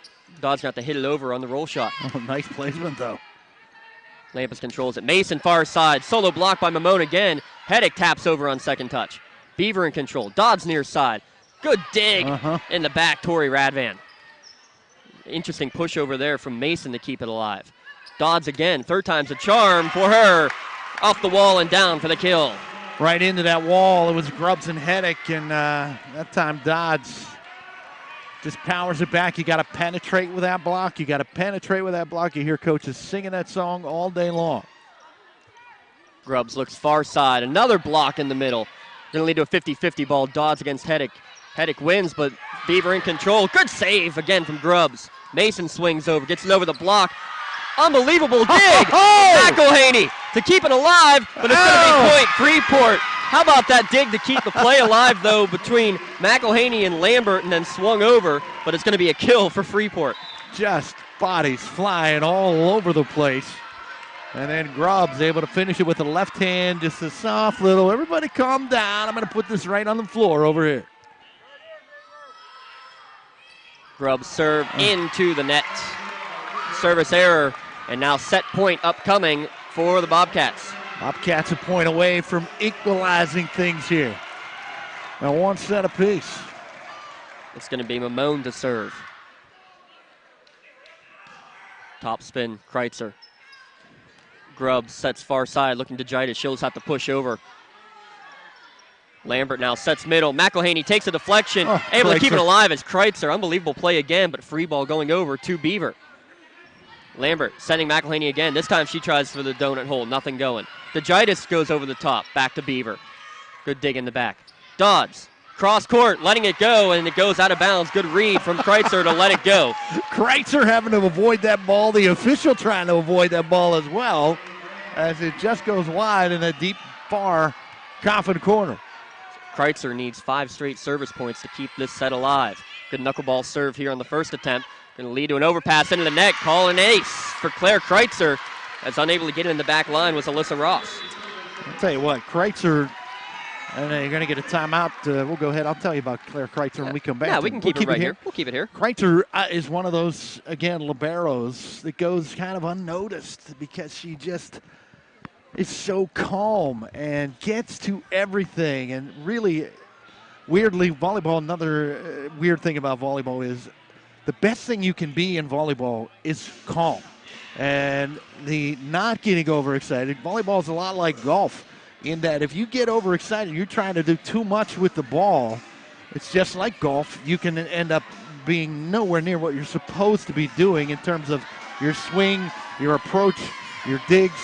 Dodds got to hit it over on the roll shot. Oh, nice placement, though. Lampus controls it. Mason far side. Solo block by Mamone again. Heddick taps over on second touch. Beaver in control. Dodds near side. Good dig in the back, Tori Radvan. Interesting push over there from Mason to keep it alive. Dodds again. Third time's a charm for her. Off the wall and down for the kill. Right into that wall. It was Grubbs and Heddick, and that time Dodds just powers it back. You got to penetrate with that block. You got to penetrate with that block. You hear coaches singing that song all day long. Grubbs looks far side. Another block in the middle. Going to lead to a 50-50 ball. Dodds against Heddick. Heddick wins, but Beaver in control. Good save again from Grubbs. Mason swings over, gets it over the block. Unbelievable dig. McElhaney to keep it alive, but it's going to be point Freeport. How about that dig to keep the play alive, though, between McElhaney and Lambert, and then swung over, but it's going to be a kill for Freeport. Just bodies flying all over the place. And then Grubbs able to finish it with the left hand, just a soft little, everybody calm down. I'm going to put this right on the floor over here. Grubbs serve into the net. Service error, and now set point upcoming for the Bobcats. Bobcats a point away from equalizing things here. Now one set apiece. It's going to be Mamone to serve. Top spin, Kreitzer. Grubbs sets far side, looking to Gitis. She'll just have to push over. Lambert now sets middle. McElhaney takes a deflection, able to keep it alive as Kreitzer. Unbelievable play again, but free ball going over to Beaver. Lambert sending McElhaney again. This time she tries for the donut hole. Nothing going. DeGitis goes over the top. Back to Beaver. Good dig in the back. Dodds. Cross court. Letting it go, and it goes out of bounds. Good read from Kreitzer to let it go. Kreitzer having to avoid that ball. The official trying to avoid that ball as well, as it just goes wide in a deep, far coffin corner. Kreitzer needs 5 straight service points to keep this set alive. Good knuckleball serve here on the first attempt. Going to lead to an overpass into the net. Call an ace for Claire Kreitzer. As unable to get it in the back line was Alyssa Ross. I'll tell you what, Kreitzer, and you're going to get a timeout. We'll go ahead. I'll tell you about Claire Kreitzer when we come back. Yeah, we can keep it right here. We'll keep it here. Kreitzer is one of those, again, liberos that goes kind of unnoticed because she just is so calm and gets to everything. And really, weirdly, volleyball, another weird thing about volleyball is the best thing you can be in volleyball is calm. And the not getting overexcited. Volleyball is a lot like golf in that if you get overexcited, you're trying to do too much with the ball. It's just like golf. You can end up being nowhere near what you're supposed to be doing in terms of your swing, your approach, your digs.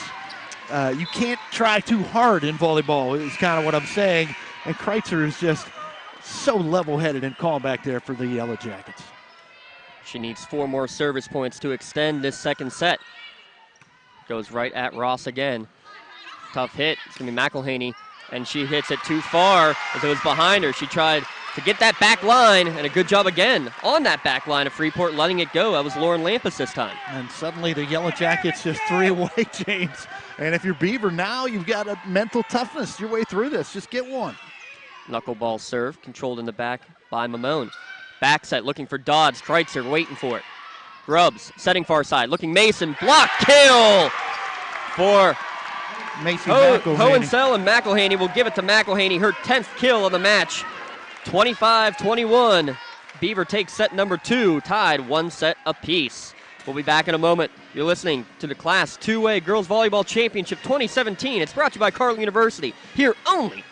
You can't try too hard in volleyball is kind of what I'm saying. And Kreitzer is just so level-headed and calm back there for the Yellow Jackets. She needs 4 more service points to extend this second set. Goes right at Ross again. Tough hit. It's going to be McElhaney, and she hits it too far as it was behind her. She tried to get that back line, and a good job again on that back line of Freeport, letting it go. That was Lauren Lampus this time. And suddenly the Yellow Jackets just 3 away, James. And if you're Beaver now, you've got a mental toughness your way through this. Just get one. Knuckleball serve, controlled in the back by Mamone. Back set, looking for Dodds. Kreitzer waiting for it. Grubbs setting far side, looking Mason. Block kill for Hohensell, and McElhaney will give it to McElhaney, her 10th kill of the match. 25-21. Beaver takes set number 2, tied 1 set apiece. We'll be back in a moment. You're listening to the Class 2A Girls Volleyball Championship 2017. It's brought to you by Carleton University, here only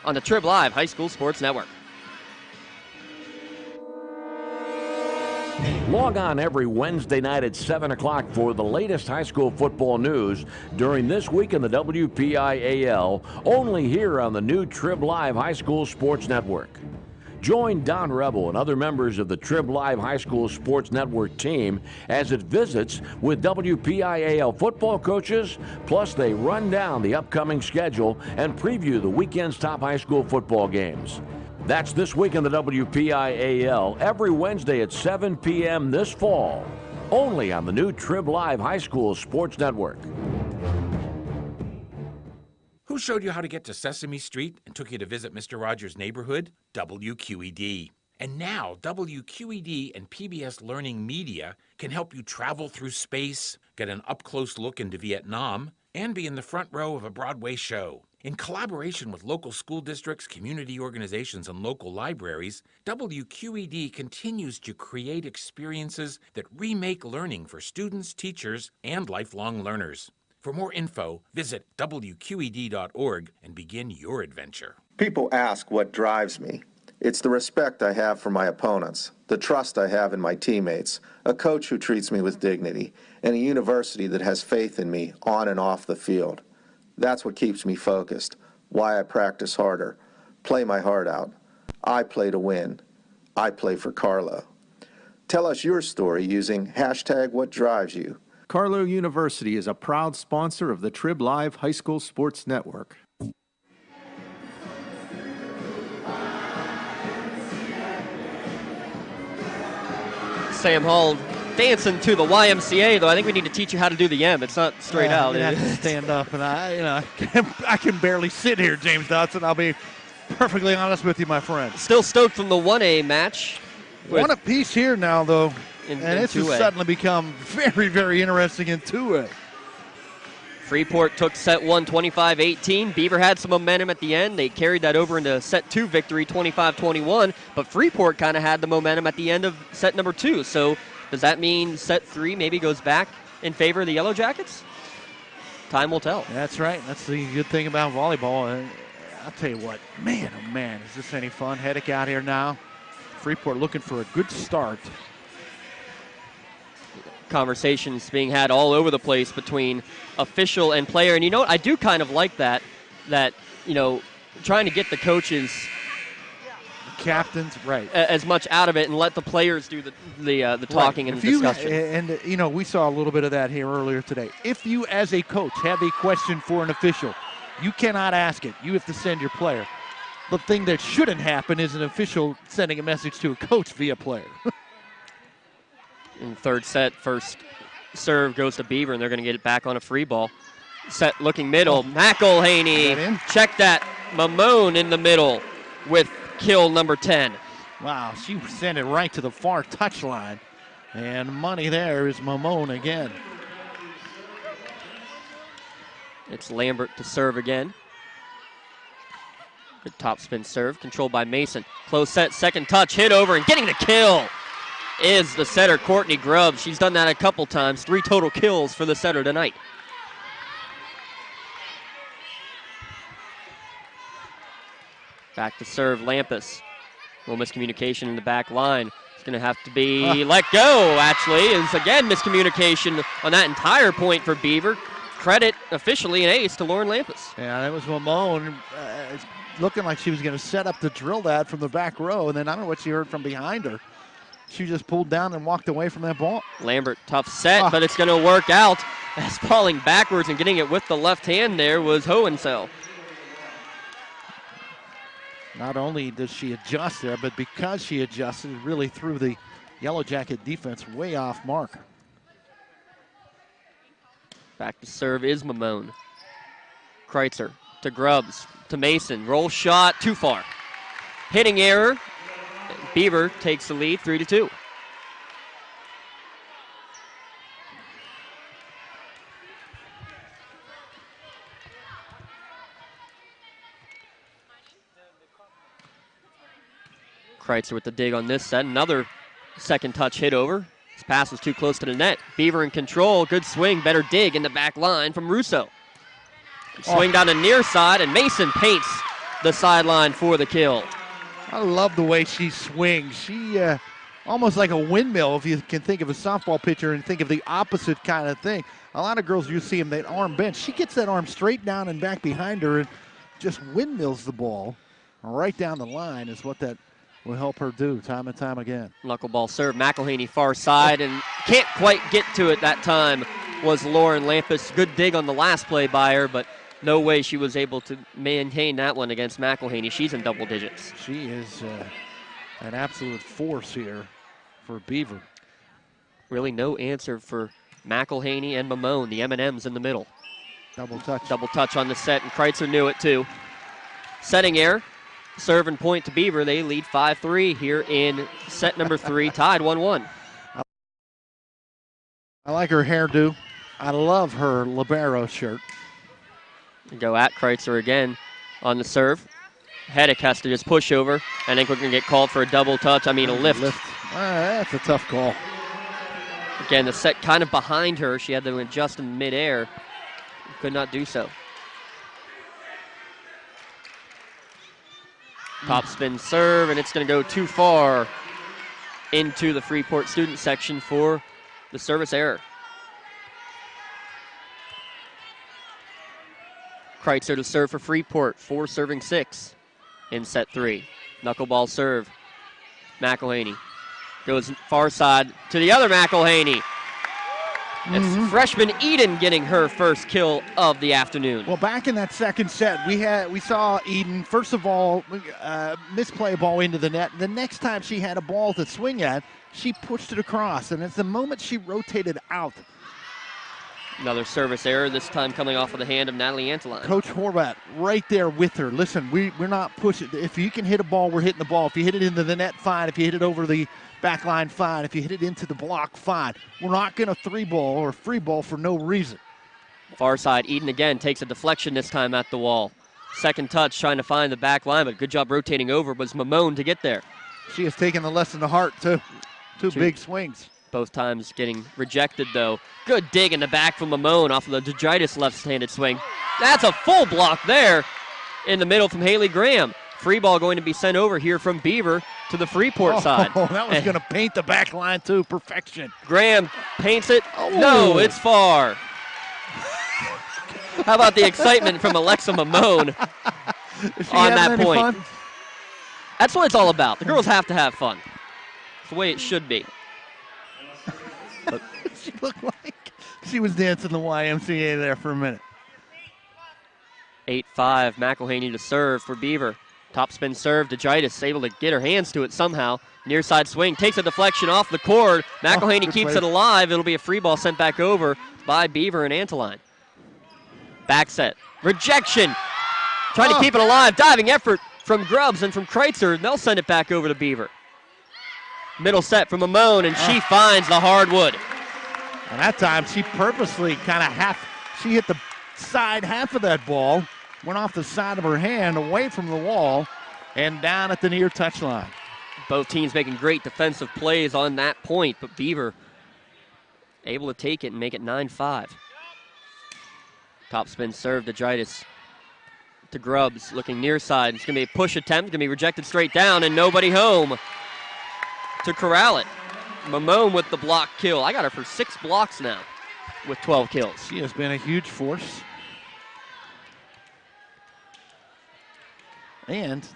on the Triblive High School Sports Network. Log on every Wednesday night at 7 o'clock for the latest high school football news during this week in the WPIAL, only here on the new Triblive High School Sports Network. Join Don Rebel and other members of the Triblive High School Sports Network team as it visits with WPIAL football coaches, plus they run down the upcoming schedule and preview the weekend's top high school football games. That's this week in the WPIAL, every Wednesday at 7 p.m. this fall, only on the new Triblive High School Sports Network. Who showed you how to get to Sesame Street and took you to visit Mr. Rogers' neighborhood? WQED. And now, WQED and PBS Learning Media can help you travel through space, get an up-close look into Vietnam, and be in the front row of a Broadway show. In collaboration with local school districts, community organizations, and local libraries, WQED continues to create experiences that remake learning for students, teachers, and lifelong learners. For more info, visit WQED.org and begin your adventure. People ask what drives me. It's the respect I have for my opponents, the trust I have in my teammates, a coach who treats me with dignity, and a university that has faith in me on and off the field. That's what keeps me focused, why I practice harder, play my heart out. I play to win. I play for Carlo. Tell us your story using #WhatDrivesYou. Carlo University is a proud sponsor of the Triblive High School Sports Network. Sam Hall dancing to the YMCA, though. I think we need to teach you how to do the M. It's not straight out. I have to stand up, and I can barely sit here, James Dotson. I'll be perfectly honest with you, my friend. Still stoked from the 1A match. One apiece here now, though, in this 2A. has suddenly become very, very interesting in 2A. Freeport took set 1, 25-18. Beaver had some momentum at the end. They carried that over into set 2 victory, 25-21. But Freeport kind of had the momentum at the end of set number 2. So does that mean set 3 maybe goes back in favor of the Yellow Jackets? Time will tell. That's right. That's the good thing about volleyball. I'll tell you what, man, oh man, is this any fun? Hedrick out here now. Freeport looking for a good start. Conversations being had all over the place between official and player. And you know what? I do kind of like that, trying to get the coaches, captains, right, as much out of it and let the players do the talking and discussion. And we saw a little bit of that here earlier today. If you, as a coach, have a question for an official, you cannot ask it. You have to send your player. The thing that shouldn't happen is an official sending a message to a coach via player. In third set, first serve goes to Beaver, and they're going to get it back on a free ball. Set looking middle. McElhaney. Check that. Mamone in the middle with kill number 10. Wow, she sent it right to the far touchline. And money there is Mamone again. It's Lambert to serve again. Good topspin serve, controlled by Mason. Close set, second touch, hit over, and getting the kill is the setter, Courtney Grubbs. She's done that a couple times. 3 total kills for the setter tonight. Back to serve, Lampus. A little miscommunication in the back line. It's going to have to be let go, actually. Is again miscommunication on that entire point for Beaver. Credit officially an ace to Lauren Lampus. Yeah, that was Mamone. It's looking like she was going to set up to drill that from the back row, and then I don't know what she heard from behind her. She just pulled down and walked away from that ball. Lambert, tough set, but it's going to work out. As falling backwards and getting it with the left hand there was Hohensell. Not only does she adjust there, but because she adjusted, it really threw the Yellow Jacket defense way off mark. Back to serve is Mamone. Kreitzer to Grubbs, to Mason. Roll shot, too far. Hitting error. Beaver takes the lead, 3-2. Kreitzer with the dig on this set. Another second touch hit over. His pass was too close to the net. Beaver in control. Good swing. Better dig in the back line from Russo. Swing down the near side, and Mason paints the sideline for the kill. I love the way she swings. She almost like a windmill, if you can think of a softball pitcher and think of the opposite kind of thing. A lot of girls, you see them, that arm bent. She gets that arm straight down and back behind her and just windmills the ball right down the line is what that will help her do time and time again. Knuckleball serve, McElhaney far side, and can't quite get to it that time was Lauren Lampus. Good dig on the last play by her, but no way she was able to maintain that one against McElhaney. She's in double digits. She is an absolute force here for Beaver. Really no answer for McElhaney and Mamone, the M&Ms in the middle. Double touch. Double touch on the set, and Kreitzer knew it too. Setting error, serve and point to Beaver. They lead 5-3 here in set number 3, tied 1-1. I like her hairdo. I love her libero shirt. Go at Kreitzer again on the serve. Hedek has to just push over. I think we're going to get called for a double touch. I mean, a lift. That's a tough call. Again, the set kind of behind her. She had to adjust in midair. Could not do so. Top spin serve, and it's going to go too far into the Freeport student section for the service error. Kreitzer to serve for Freeport, 4 serving 6 in set 3. Knuckleball serve. McElhaney goes far side to the other McElhaney. It's freshman Eden getting her first kill of the afternoon. Well, back in that second set, we saw Eden, first of all, misplay a ball into the net. The next time she had a ball to swing at, she pushed it across, and it's the moment she rotated out. Another service error, this time coming off of the hand of Natalie Antolin. Coach Horvat right there with her. Listen, we're not pushing. If you can hit a ball, we're hitting the ball. If you hit it into the net, fine. If you hit it over the back line, fine. If you hit it into the block, fine. We're not going to 3-ball or free ball for no reason. Far side, Eden again takes a deflection this time at the wall. Second touch, trying to find the back line, but good job rotating over was Mamone to get there. She has taken the lesson to heart, too. Two big swings. Both times getting rejected, though. Good dig in the back from Mamone off of the Degitis left-handed swing. That's a full block there in the middle from Haley Graham. Free ball going to be sent over here from Beaver to the Freeport side. Oh, that was going to paint the back line, too. Perfection. Graham paints it. Oh. No, it's far. How about the excitement from Alexa Mamone on that point? Fun? That's what it's all about. The girls have to have fun. It's the way it should be. She looked like she was dancing the YMCA there for a minute. 8-5, McElhaney to serve for Beaver. Top spin serve, Degitis able to get her hands to it somehow. Near side swing, takes a deflection off the cord. McElhaney keeps it alive. It'll be a free ball sent back over by Beaver and Antolin. Back set, rejection. Trying to keep it alive, diving effort from Grubbs and from Kreitzer, and they'll send it back over to Beaver. Middle set from Mamone, and she finds the hardwood. And that time, she purposely kind of she hit the side half of that ball, went off the side of her hand, away from the wall, and down at the near touchline. Both teams making great defensive plays on that point, but Beaver able to take it and make it 9-5. Top spin serve, Degitis to Grubbs, looking near side. It's going to be a push attempt, going to be rejected straight down, and nobody home to corral it. Mamone with the block kill. I got her for 6 blocks now with 12 kills. She has been a huge force. And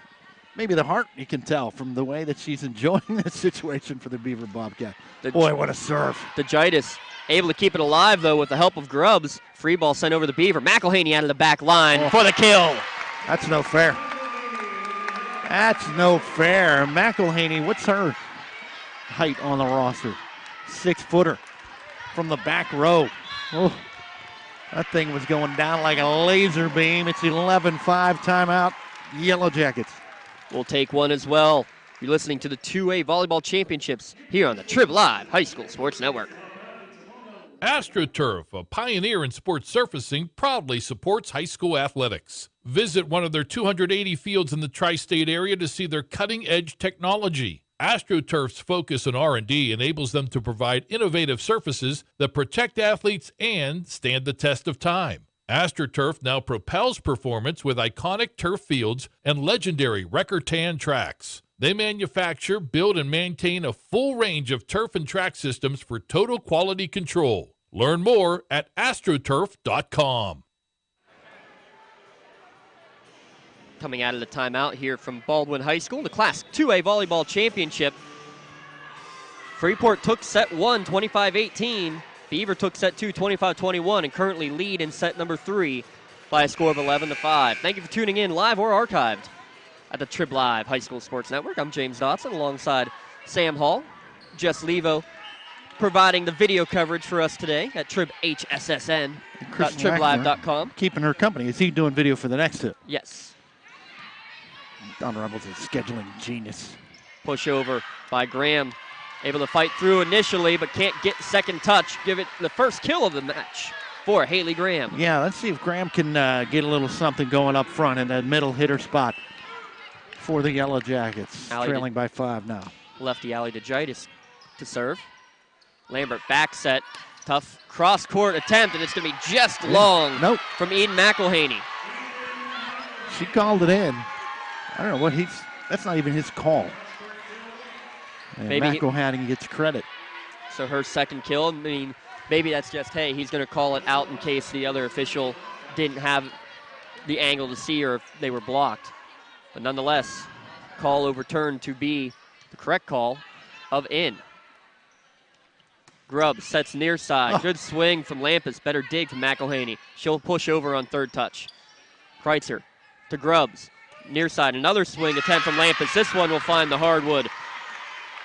maybe the heart, you can tell from the way that she's enjoying this situation for the Beaver Bobcat. Boy, what a serve. Degitis able to keep it alive, though, with the help of Grubbs. Free ball sent over the Beaver. McElhaney out of the back line for the kill. That's no fair. That's no fair. McElhaney, what's her height on the roster? 6-footer from the back row. Oh, that thing was going down like a laser beam. It's 11-5 timeout. Yellow Jackets. We'll take one as well. You're listening to the 2A Volleyball Championships here on the Triblive High School Sports Network. AstroTurf, a pioneer in sports surfacing, proudly supports high school athletics. Visit one of their 280 fields in the tri-state area to see their cutting-edge technology. AstroTurf's focus on R&D enables them to provide innovative surfaces that protect athletes and stand the test of time. AstroTurf now propels performance with iconic turf fields and legendary record tan tracks. They manufacture, build, and maintain a full range of turf and track systems for total quality control. Learn more at astroturf.com. Coming out of the timeout here from Baldwin High School, the Class 2A Volleyball Championship. Freeport took set 1, 25-18. Beaver took set 2, 25-21, and currently lead in set number 3 by a score of 11-5. Thank you for tuning in live or archived at the Triblive High School Sports Network. I'm James Dotson alongside Sam Hall. Jess Levo providing the video coverage for us today at tribhssn.triblive.com. Keeping her company. Is he doing video for the next two? Yes. Don Rebels is scheduling genius. Push over by Graham. Able to fight through initially, but can't get second touch. Give it the first kill of the match for Haley Graham. Yeah, let's see if Graham can get a little something going up front in that middle hitter spot for the Yellow Jackets. Trailing by 5 now. Lefty Allie DeGitis to serve. Lambert back set. Tough cross-court attempt, and it's going to be just long from Eden McElhaney. She called it in. I don't know what that's not even his call. And McElhaney gets credit. So her second kill, I mean, maybe that's just, hey, he's going to call it out in case the other official didn't have the angle to see or if they were blocked. But nonetheless, call overturned to be the correct call of in. Grubbs sets near side. Good swing from Lampus. Better dig from McElhaney. She'll push over on third touch. Kreitzer to Grubbs. Near side. Another swing attempt from Lampus. This one will find the hardwood.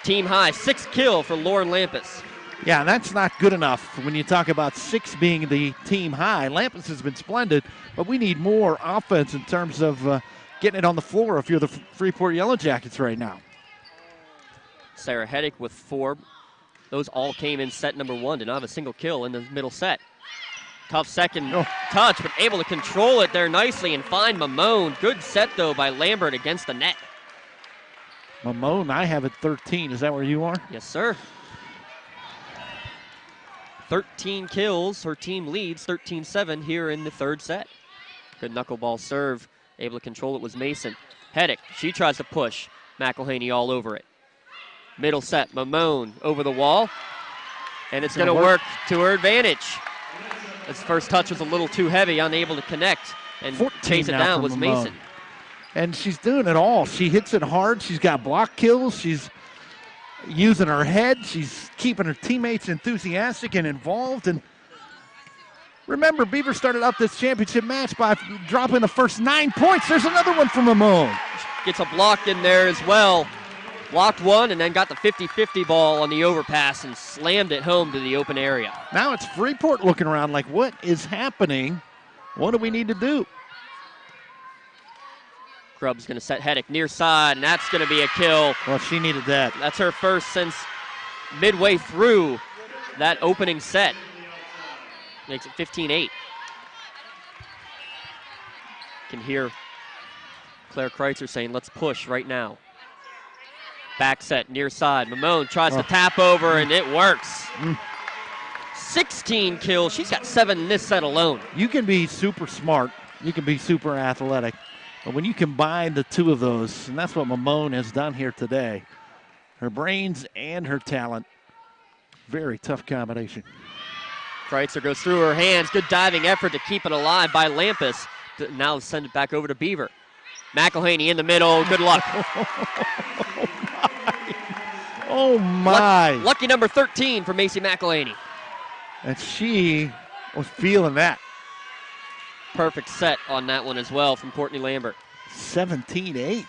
Team high. 6th kill for Lauren Lampus. Yeah, that's not good enough when you talk about 6 being the team high. Lampus has been splendid, but we need more offense in terms of getting it on the floor if you're the Freeport Yellow Jackets right now. Sarah Heddick with 4. Those all came in set number 1. Did not have a single kill in the middle set. Tough second touch, but able to control it there nicely and find Mamone. Good set, though, by Lambert against the net. Mamone, I have it 13. Is that where you are? Yes, sir. 13 kills. Her team leads 13-7 here in the third set. Good knuckleball serve. Able to control it was Mason. Heddick, she tries to push. McElhaney all over it. Middle set, Mamone over the wall. And it's going to work to her advantage. His first touch was a little too heavy, unable to connect. And chase it down was Mamone. Mason. And she's doing it all. She hits it hard. She's got block kills. She's using her head. She's keeping her teammates enthusiastic and involved. And remember, Beaver started out this championship match by dropping the first 9 points. There's another one from Mamone. Gets a block in there as well. Blocked one and then got the 50-50 ball on the overpass and slammed it home to the open area. Now it's Freeport looking around like, what is happening? What do we need to do? Grubb's going to set Heddick near side, and that's going to be a kill. Well, she needed that. That's her first since midway through that opening set. Makes it 15-8. Can hear Claire Kreitzer saying, let's push right now. Back set, near side. Mamone tries to tap over, and it works. 16 kills. She's got 7 in this set alone. You can be super smart. You can be super athletic. But when you combine the two of those, and that's what Mamone has done here today, her brains and her talent, very tough combination. Kreitzer goes through her hands. Good diving effort to keep it alive by Lampus. Now send it back over to Beaver. McElhaney in the middle. Good luck. Oh, my. Lucky number 13 for Macy McElhaney. And she was feeling that. Perfect set on that one as well from Courtney Lambert. 17-8.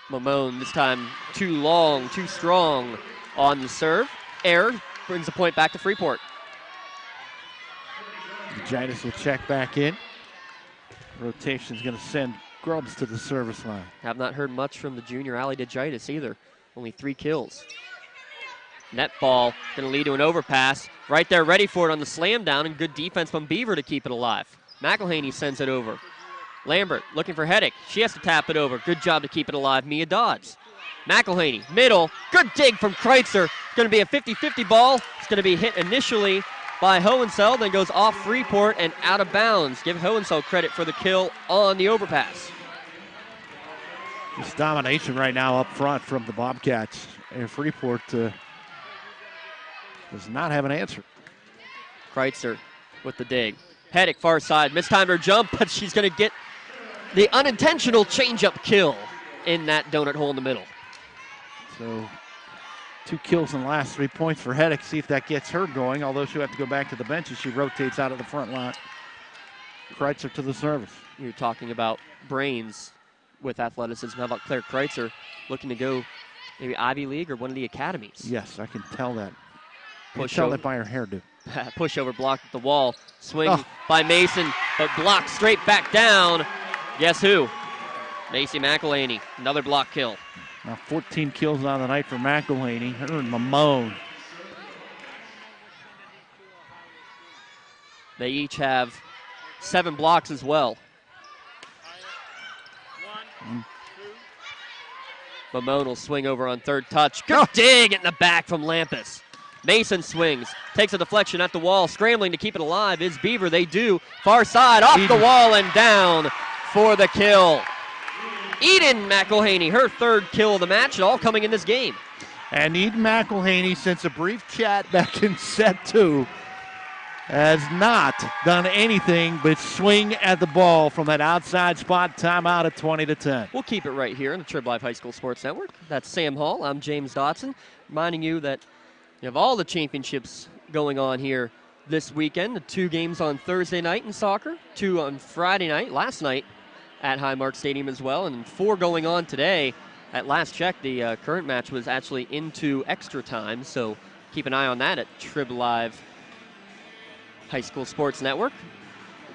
Mamone this time too long, too strong on the serve. Error brings the point back to Freeport. Giannis will check back in. Rotation's going to send Grubbs to the service line. Have not heard much from the junior Allie DeGitis either. Only 3 kills. Net ball going to lead to an overpass. Right there, ready for it on the slam down, and good defense from Beaver to keep it alive. McElhaney sends it over. Lambert looking for Heddick. She has to tap it over. Good job to keep it alive, Mia Dodds. McElhaney, middle. Good dig from Kreitzer. Going to be a 50-50 ball. It's going to be hit initially by Hohensel, then goes off Freeport and out of bounds. Give Hohensel credit for the kill on the overpass. Just domination right now up front from the Bobcats. And Freeport does not have an answer. Kreitzer with the dig. Heddick far side, mistimed her jump, but she's going to get the unintentional changeup kill in that donut hole in the middle. So 2 kills in the last 3 points for Heddick. See if that gets her going, although she'll have to go back to the bench as she rotates out of the front line. Kreitzer to the service. You're talking about brains with athleticism. How about Claire Kreitzer looking to go maybe Ivy League or one of the academies? Yes, I can tell that. I can Push tell that by her hairdo. Pushover blocked at the wall. Swing by Mason, but blocked straight back down. Guess who? Macy McElhaney. Another block kill. Now 14 kills on the night for McElhaney. Her and Mamone. They each have 7 blocks as well. Mamone will swing over on third touch. Good dig in the back from Lampus. Mason swings, takes a deflection at the wall, scrambling to keep it alive is Beaver. They do. Far side, off the wall and down for the kill. Eden McElhaney, her 3rd kill of the match, all coming in this game. And Eden McElhaney, since a brief chat back in set 2, has not done anything but swing at the ball from that outside spot. Timeout at 20-10. We'll keep it right here on the Triblive High School Sports Network. That's Sam Hall. I'm James Dotson, reminding you that you have all the championships going on here this weekend. The 2 games on Thursday night in soccer, 2 on Friday night, last night at Highmark Stadium as well, and 4 going on today. At last check, the current match was actually into extra time, so keep an eye on that at Triblive High School Sports Network.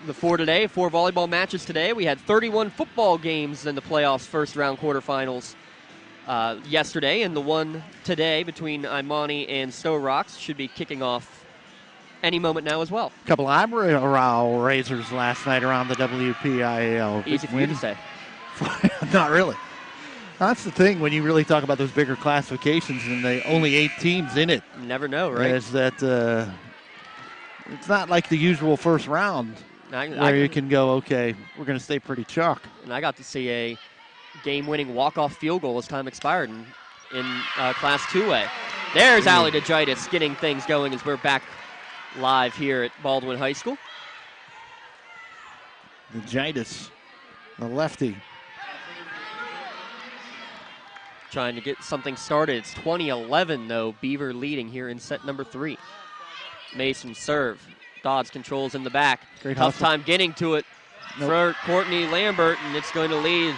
The 4 volleyball matches today. We had 31 football games in the playoffs first round quarterfinals yesterday, and the one today between Imani and Stowe Rocks should be kicking off any moment now as well. A couple eyebrow raisers last night around the WPIAL. Easy for you to say. Not really. That's the thing when you really talk about those bigger classifications and they only 8 teams in it. You never know, right? Is that it's not like the usual first round where you can go, okay, we're going to stay pretty chalk. And I got to see a game-winning walk-off field goal as time expired in Class 2A. There's Ali DeGitis getting things going as we're back live here at Baldwin High School. DeGitis, the lefty. Trying to get something started. It's 20-11, though. Beaver leading here in set number 3. Mason serve. Dodds controls in the back. Great Tough hustle. time getting to it for Courtney Lambert, and it's going to lead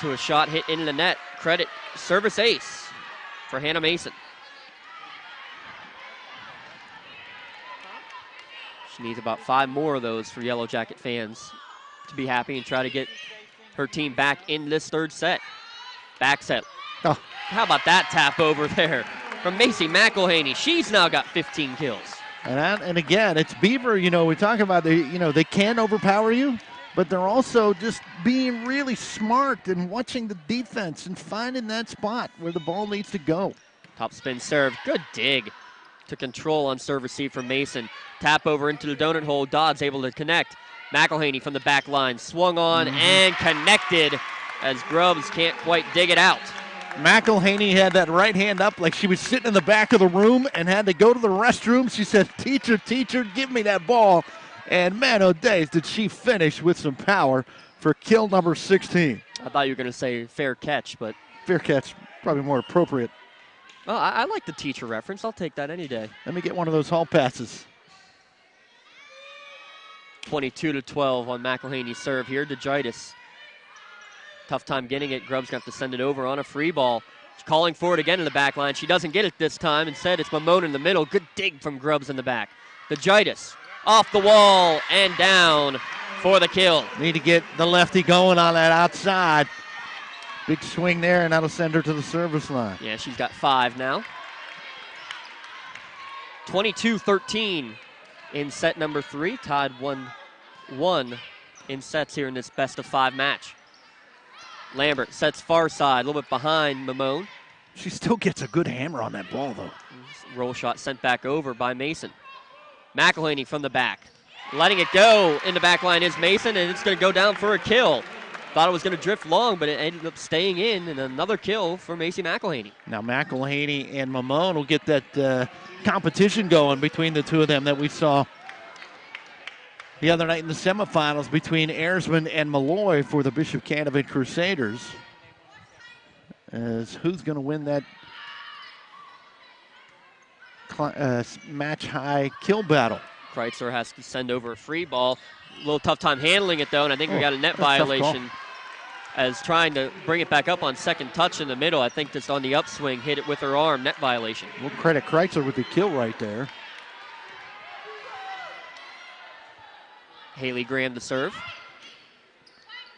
to a shot hit into the net. Credit service ace for Hannah Mason. She needs about 5 more of those for Yellow Jacket fans to be happy and try to get her team back in this 3rd set. Back set. Oh. How about that tap over there from Macy McElhaney? She's now got 15 kills. And again, it's Beaver. We talk about they can overpower you, but they're also just being really smart and watching the defense and finding that spot where the ball needs to go. Top spin serve. Good dig to control on serve receive from Mason. Tap over into the donut hole. Dodds able to connect. McElhaney from the back line. Swung on and connected as Grubbs can't quite dig it out. McElhaney had that right hand up like she was sitting in the back of the room and had to go to the restroom. She said, teacher, give me that ball. And man, oh days, did she finish with some power for kill number 16. I thought you were going to say fair catch, but... Fair catch, probably more appropriate. Well, I like the teacher reference. I'll take that any day. Let me get one of those hall passes. 22-12 on McElhaney's serve here. DeGitis. Tough time getting it. Grubb's going to have to send it over on a free ball. She's calling for it again in the back line. She doesn't get it this time. Instead, it's Mamone in the middle. Good dig from Grubbs in the back. DeGitis off the wall and down for the kill. Need to get the lefty going on that outside. Big swing there, and that'll send her to the service line. Yeah, she's got 5 now. 22-13 in set number 3. Tied 1-1 in sets here in this best-of-5 match. Lambert sets far side, a little bit behind Mamone. She still gets a good hammer on that ball, though. Roll shot sent back over by Mason. McElhaney from the back. Letting it go in the back line is Mason, and it's going to go down for a kill. Thought it was going to drift long, but it ended up staying in, and another kill for Macy McElhaney. Now McElhaney and Mamone will get that competition going between the two of them that we saw the other night in the semifinals between Ayersman and Malloy for the Bishop Canavan Crusaders. As who's going to win that match-high kill battle? Kreitzer has to send over a free ball. A little tough time handling it, though, and I think we got a net violation as trying to bring it back up on second touch in the middle. I think just on the upswing, hit it with her arm, net violation. We'll credit Kreitzer with the kill right there. Haley Graham to serve.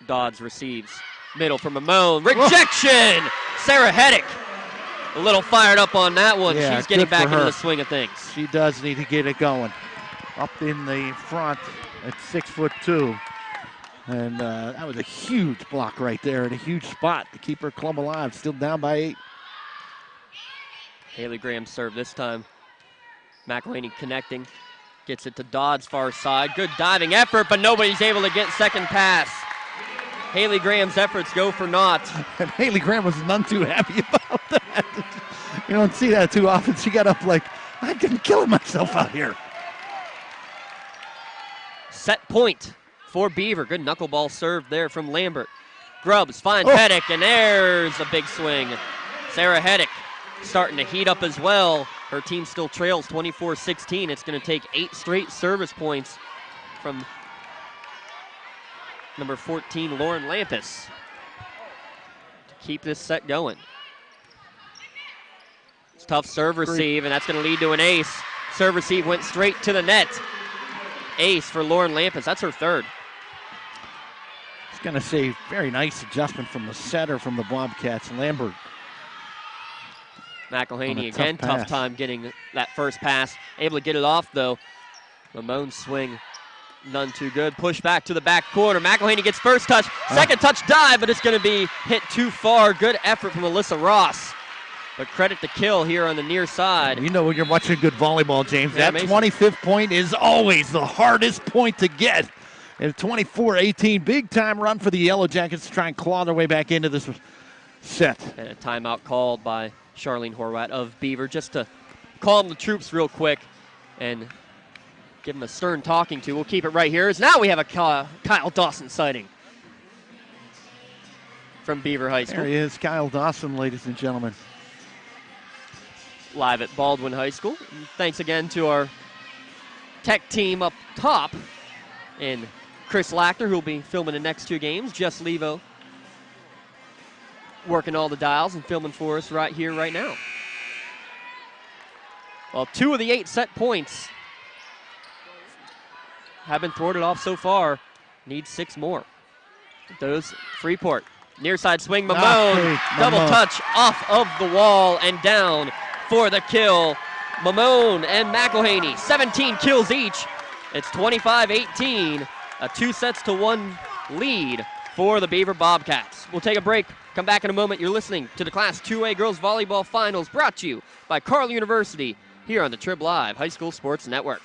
Dodds receives. Middle for Mamone. Rejection! Sarah Heddick a little fired up on that one. Yeah, she's getting good back for her. into the swing of things. She does need to get it going. Up in the front at 6'2". And that was a huge block right there and a huge spot to keep her club alive. Still down by 8. Haley Graham serve this time. McElhaney connecting. Gets it to Dodd's far side. Good diving effort, but nobody's able to get second pass. Haley Graham's efforts go for naught. And Haley Graham was none too happy about that. You don't see that too often. She got up like, I'm killing myself out here. Set point for Beaver. Good knuckleball serve there from Lambert. Grubbs finds Heddick, and there's a big swing. Sarah Heddick starting to heat up as well. Her team still trails 24-16. It's going to take 8 straight service points from number 14, Lauren Lampus, to keep this set going. It's tough serve receive, and that's going to lead to an ace. Serve receive went straight to the net. Ace for Lauren Lampus. That's her third. It's going to say very nice adjustment from the setter from the Bobcats, Lambert. McElhaney again, tough time getting that first pass. Able to get it off, though. Mamone's swing, none too good. Push back to the back corner. McElhaney gets first touch. Second touch dive, but it's going to be hit too far. Good effort from Alyssa Ross. But credit to Kill here on the near side. You know when you're watching good volleyball, James, Yeah, that 25th point is always the hardest point to get. And 24-18, big time run for the Yellow Jackets to try and claw their way back into this set. And a timeout called by Charlene Horvat of Beaver just to calm the troops real quick and give them a stern talking to. We'll keep it right here as now we have a Kyle Dotson sighting from Beaver High School. There he is, Kyle Dotson, ladies and gentlemen. Live at Baldwin High School. And thanks again to our tech team up top and Chris Lackner, who will be filming the next 2 games. Jess Levo working all the dials and filming for us right here, right now. Well, 2 of the 8 set points have been thwarted off so far. Need 6 more. Those Freeport. Near side swing, Mamone. Double touch off of the wall and down for the kill. Mamone and McElhaney, 17 kills each. It's 25-18, a 2-1 lead for the Beaver Bobcats. We'll take a break. Come back in a moment. You're listening to the Class 2A Girls Volleyball Finals, brought to you by Carl University here on the Triblive High School Sports Network.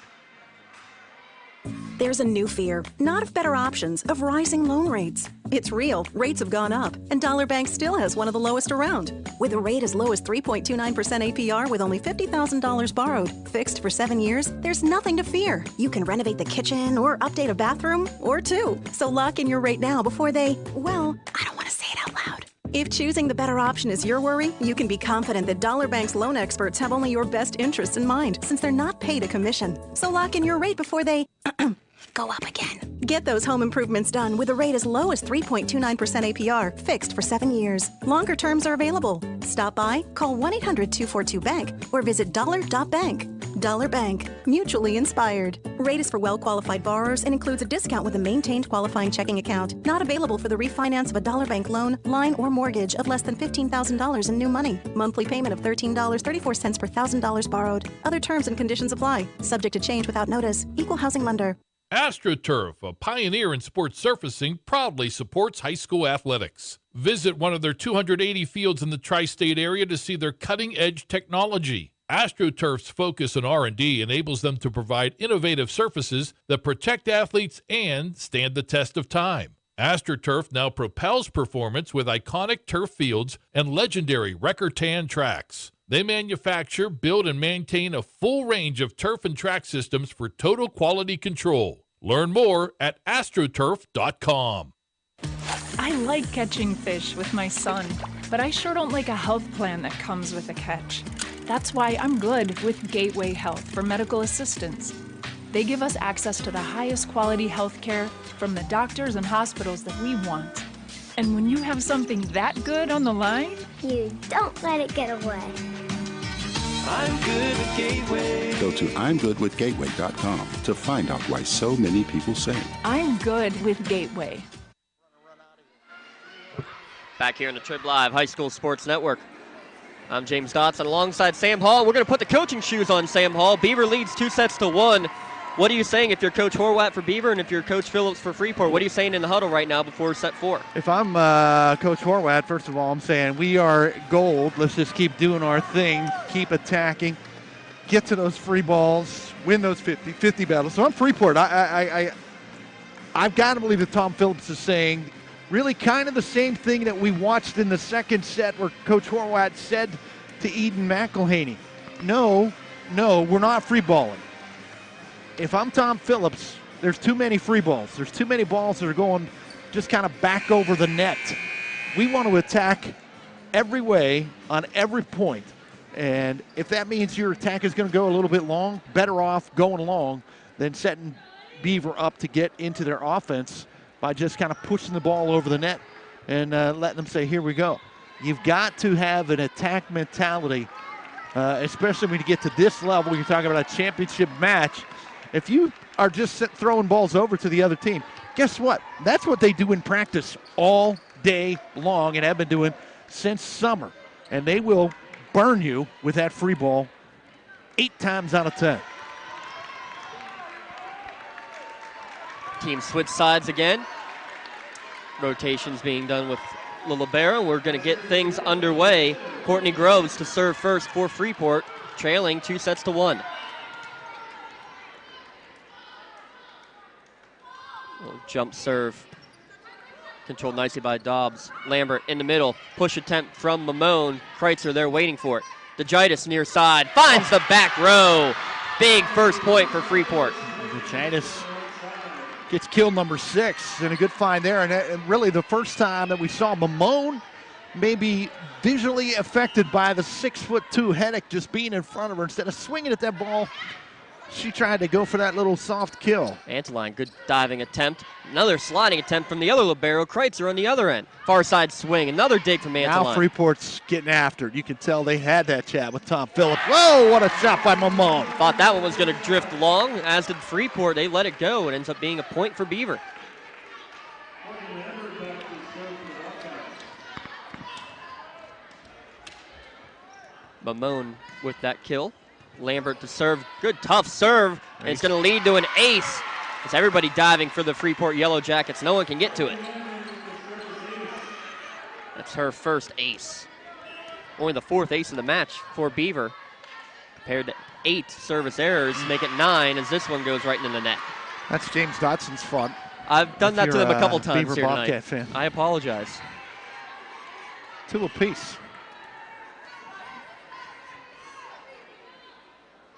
There's a new fear, not of better options, of rising loan rates. It's real. Rates have gone up, and Dollar Bank still has one of the lowest around. With a rate as low as 3.29% APR with only $50,000 borrowed, fixed for 7 years, there's nothing to fear. You can renovate the kitchen or update a bathroom or 2. So lock in your rate now before they, well, I don't want to say it out loud. If choosing the better option is your worry, you can be confident that Dollar Bank's loan experts have only your best interests in mind, since they're not paid a commission. So lock in your rate before they go up again. Get those home improvements done with a rate as low as 3.29% APR, fixed for 7 years. Longer terms are available. Stop by, call 1-800-242-BANK, or visit dollar.bank. Dollar Bank, mutually inspired. Rate is for well-qualified borrowers and includes a discount with a maintained qualifying checking account. Not available for the refinance of a Dollar Bank loan, line, or mortgage of less than $15,000 in new money. Monthly payment of $13.34 per $1,000 borrowed. Other terms and conditions apply. Subject to change without notice. Equal housing lender. AstroTurf, a pioneer in sports surfacing, proudly supports high school athletics. Visit one of their 280 fields in the tri-state area to see their cutting-edge technology. AstroTurf's focus on R&D enables them to provide innovative surfaces that protect athletes and stand the test of time. AstroTurf now propels performance with iconic turf fields and legendary Recor-Tan tracks. They manufacture, build, and maintain a full range of turf and track systems for total quality control. Learn more at astroturf.com. I like catching fish with my son, but I sure don't like a health plan that comes with a catch. That's why I'm good with Gateway Health for medical assistance. They give us access to the highest quality health care from the doctors and hospitals that we want. And when you have something that good on the line, you don't let it get away. I'm good with Gateway. Go to I'mGoodWithGateway.com to find out why so many people say I'm good with Gateway. Back here on the Triblive High School Sports Network. I'm James Dotson alongside Sam Hall. We're going to put the coaching shoes on Sam Hall. Beaver leads 2-1. What are you saying if you're Coach Horwat for Beaver and if you're Coach Phillips for Freeport? What are you saying in the huddle right now before set 4? If I'm Coach Horwat, first of all, I'm saying we are gold. Let's just keep doing our thing, keep attacking, get to those free balls, win those 50-50 battles. So I'm Freeport. I've got to believe that Tom Phillips is saying really kind of the same thing that we watched in the second set where Coach Horwat said to Eden McElhaney, no, we're not free balling. If I'm Tom Phillips, there's too many free balls. There's too many balls that are going just kind of back over the net. We want to attack every way on every point. And if that means your attack is going to go a little bit long, better off going long than setting Beaver up to get into their offense by just kind of pushing the ball over the net and letting them say, here we go. You've got to have an attack mentality, especially when you get to this level. You're talking about a championship match. If you are just throwing balls over to the other team, guess what? That's what they do in practice all day long and have been doing since summer. And they will burn you with that free ball 8 times out of 10. Teams switch sides again. Rotations being done with the libero. We're going to get things underway. Courtney Groves to serve first for Freeport, trailing 2-1. Little jump serve. Controlled nicely by Dobbs. Lambert in the middle. Push attempt from Mamone. Kreitzer there waiting for it. DeGitis near side. Finds the back row. Big first point for Freeport. DeGitis gets kill number 6, and a good find there. And really the first time that we saw Mamone maybe visually affected by the 6'2" Heddick just being in front of her. Instead of swinging at that ball, she tried to go for that little soft kill. Anteline, good diving attempt. Another sliding attempt from the other libero. Kreitzer on the other end. Far side swing. Another dig from Anteline. Now Freeport's getting after it. You can tell they had that chat with Tom Phillips. Whoa, what a shot by Mamone. Thought that one was going to drift long, as did Freeport. They let it go. It ends up being a point for Beaver. Mamone with that kill. Lambert to serve. Good, tough serve. And it's going to lead to an ace. It's everybody diving for the Freeport Yellow Jackets. No one can get to it. That's her first ace. Only the 4th ace of the match for Beaver. Compared to 8 service errors, make it 9 as this one goes right into the net. That's James Dotson's fault. I've done that to them a couple times Beaver here Bobcat tonight. Fan. I apologize. 2 apiece.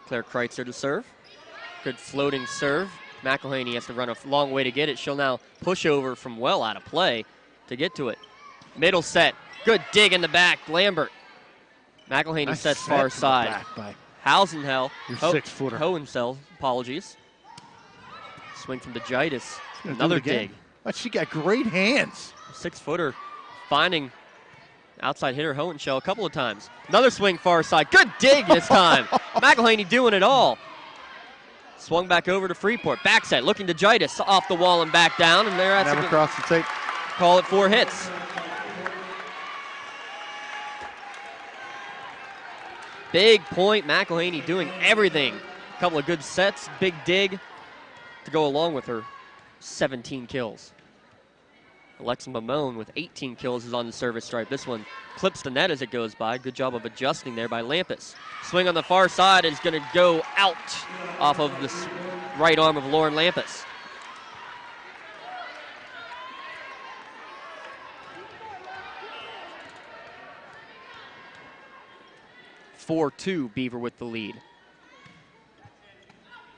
Claire Kreitzer to serve. Good floating serve. McElhaney has to run a long way to get it. She'll now push over from well out of play to get to it. Middle set. Good dig in the back. Lambert. McElhaney Nice sets set far in the side. back by Hausenhell. your 6-footer. Hohensell, apologies. Swing from DeGitis. Gonna do Another it again. dig. But she got great hands. 6-footer finding outside hitter Hohenschel a couple of times. Another swing far side. Good dig this time. McElhaney doing it all. Swung back over to Freeport. Back set, looking to DeGitis off the wall and back down. And there Never crossed the tape. Call it 4 hits. Big point. McElhaney doing everything. A couple of good sets. Big dig to go along with her 17 kills. Alexa Mamone with 18 kills is on the service stripe. This one clips the net as it goes by. Good job of adjusting there by Lampus. Swing on the far side is going to go out off of the right arm of Lauren Lampus. (4-2) Beaver with the lead.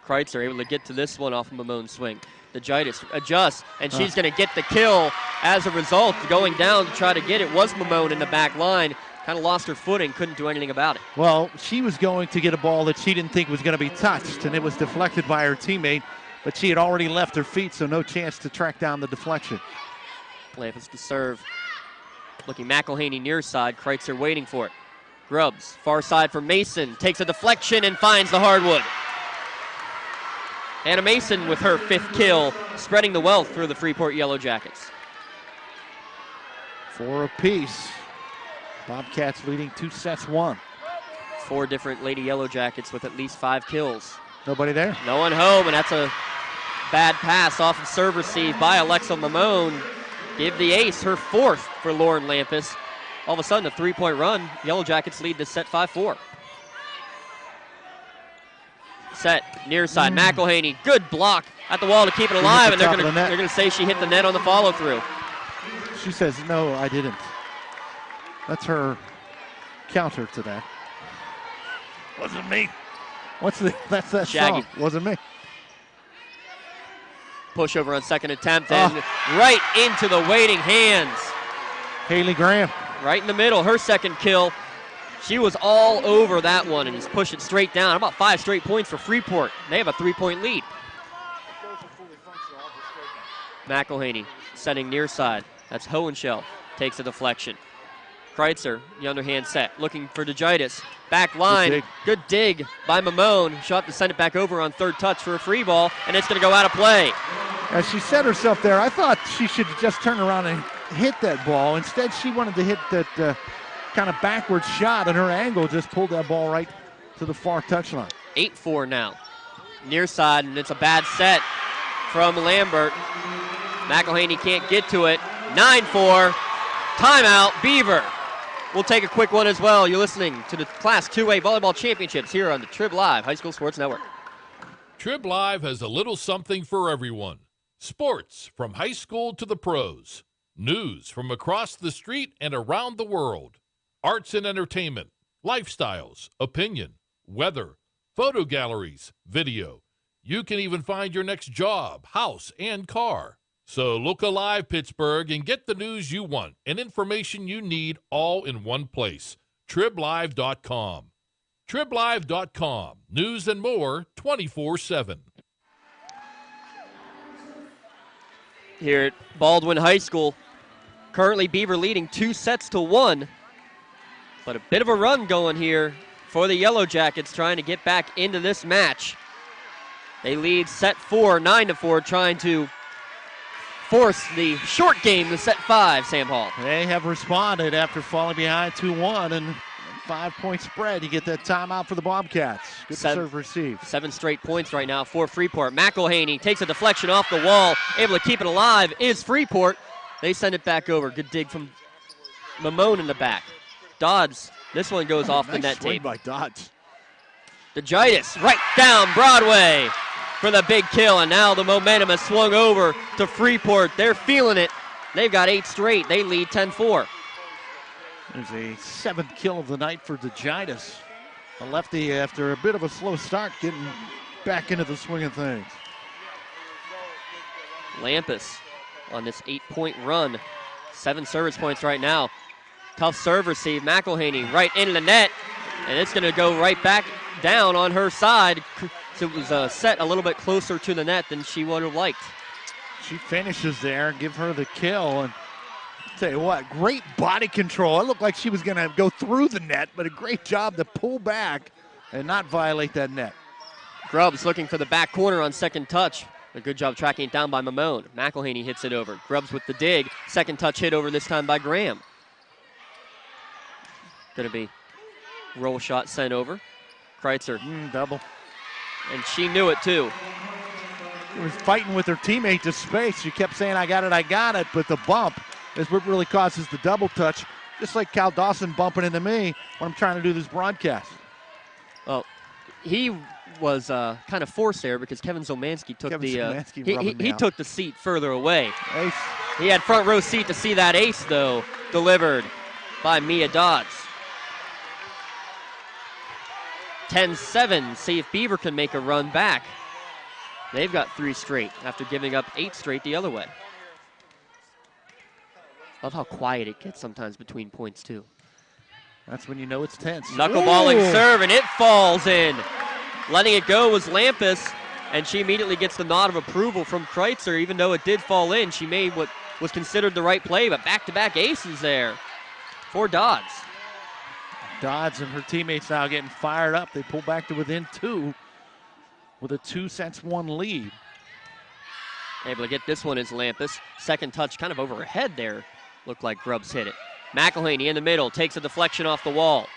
Kreitzer able to get to this one off of Mamone's swing. DeGitis adjusts, and she's going to get the kill as a result. Going down to try to get it was Mamone in the back line. Kind of lost her footing, couldn't do anything about it. Well, she was going to get a ball that she didn't think was going to be touched, and it was deflected by her teammate, but she had already left her feet, so no chance to track down the deflection. Lampus to serve. Looking McElhaney near side, Kreitzer waiting for it. Grubbs, far side for Mason, takes a deflection and finds the hardwood. Anna Mason with her 5th kill, spreading the wealth for the Freeport Yellow Jackets. 4 apiece. Bobcats leading 2-1. 4 different Lady Yellow Jackets with at least 5 kills. Nobody there? No one home, and that's a bad pass off of serve receive by Alexa Mamone. Give the ace her 4th for Lauren Lampus. All of a sudden, a 3-point run. Yellow Jackets lead this set 5-4. Set near side. McElhaney, good block at the wall to keep it alive, and they're going to say she hit the net on the follow through. She says, no, I didn't. That's her counter to that. Wasn't me. That's that Shaggy. song. Wasn't me. Push over on second attempt and right into the waiting hands. Haley Graham. Right in the middle, her second kill. She was all over that one and just pushed it straight down. About 5 straight points for Freeport. They have a 3-point lead. McElhaney setting near side. That's Hohenschel. Takes a deflection. Kreitzer, the underhand set, looking for DeGitis. Back line, good dig by Mamone. Shot to send it back over on third touch for a free ball, and it's going to go out of play. As she set herself there, I thought she should just turn around and hit that ball. Instead, she wanted to hit that kind of backward shot, and her angle just pulled that ball right to the far touchline. 8-4 now. Near side, and it's a bad set from Lambert. McElhaney can't get to it. 9-4. Timeout, Beaver. We'll take a quick one as well. You're listening to the Class 2A Volleyball Championships here on the Triblive High School Sports Network. Triblive has a little something for everyone. Sports from high school to the pros. News from across the street and around the world. Arts and entertainment, lifestyles, opinion, weather, photo galleries, video. You can even find your next job, house, and car. So look alive, Pittsburgh, and get the news you want and information you need all in one place. Triblive.com. Triblive.com. News and more 24/7. Here at Baldwin High School, currently Beaver leading 2-1. But a bit of a run going here for the Yellow Jackets trying to get back into this match. They lead set 4, 9-4, trying to force the short game to set 5, Sam Hall. They have responded after falling behind 2-1 and 5-point spread. You get that timeout for the Bobcats. Good serve receive. 7 straight points right now for Freeport. McElhaney takes a deflection off the wall. Able to keep it alive is Freeport. They send it back over. Good dig from Mamone in the back. Dodds. This one goes off the net tape. By Dodds. DeGitis right down Broadway for the big kill, and now the momentum has swung over to Freeport. They're feeling it. They've got 8 straight. They lead 10-4. There's a 7th kill of the night for DeGitis. A lefty after a bit of a slow start, getting back into the swing of things. Lampus on this 8-point run. 7 service points right now. Tough serve receive. McElhaney right into the net, and it's going to go right back down on her side. So it was set a little bit closer to the net than she would have liked. She finishes there, give her the kill, and I'll tell you what, great body control. It looked like she was going to go through the net, but a great job to pull back and not violate that net. Grubbs looking for the back corner on second touch. A good job tracking it down by Mamone. McElhaney hits it over. Grubbs with the dig. Second touch hit over this time by Graham. Going to be roll shot sent over. Kreitzer. Double. And she knew it too. She was fighting with her teammate to space. She kept saying, I got it, but the bump is what really causes the double touch, just like Cal Dawson bumping into me when I'm trying to do this broadcast. Well, he was kind of forced there because Kevin Zomanski took he took the seat further away. Ace. He had front row seat to see that ace, though, delivered by Mia Dodds. 10-7, see if Beaver can make a run back. They've got 3 straight after giving up 8 straight the other way. Love how quiet it gets sometimes between points, too. That's when you know it's tense. Knuckleballing serve, and it falls in. Letting it go was Lampus, and she immediately gets the nod of approval from Kreitzer. Even though it did fall in, she made what was considered the right play, but back-to-back aces there for Dodds. Dodds and her teammates now getting fired up. They pull back to within 2 with a 2-1 lead. Able to get this one is Lampus. Second touch kind of over her head there Looked like Grubbs hit it. McElhaney in the middle, takes a deflection off the wall.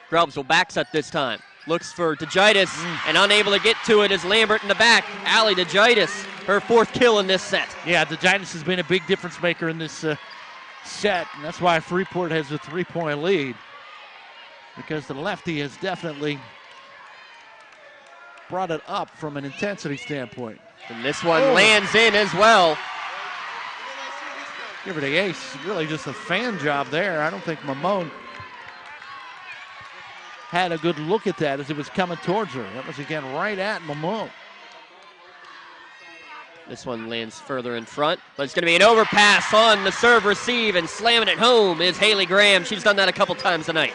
Grubbs will back set this time. Looks for DeGitis and unable to get to it is Lambert in the back. Allie DeGitis, her 4th kill in this set. Yeah, DeGitis has been a big difference maker in this set, and that's why Freeport has a 3-point lead, because the lefty has definitely brought it up from an intensity standpoint. And this one lands in as well. Give her the ace. Really just a fan job there. I don't think Mamone had a good look at that as it was coming towards her. That was, again, right at Mamone. This one lands further in front, but it's going to be an overpass on the serve receive, and slamming it home is Haley Graham. She's done that a couple times tonight.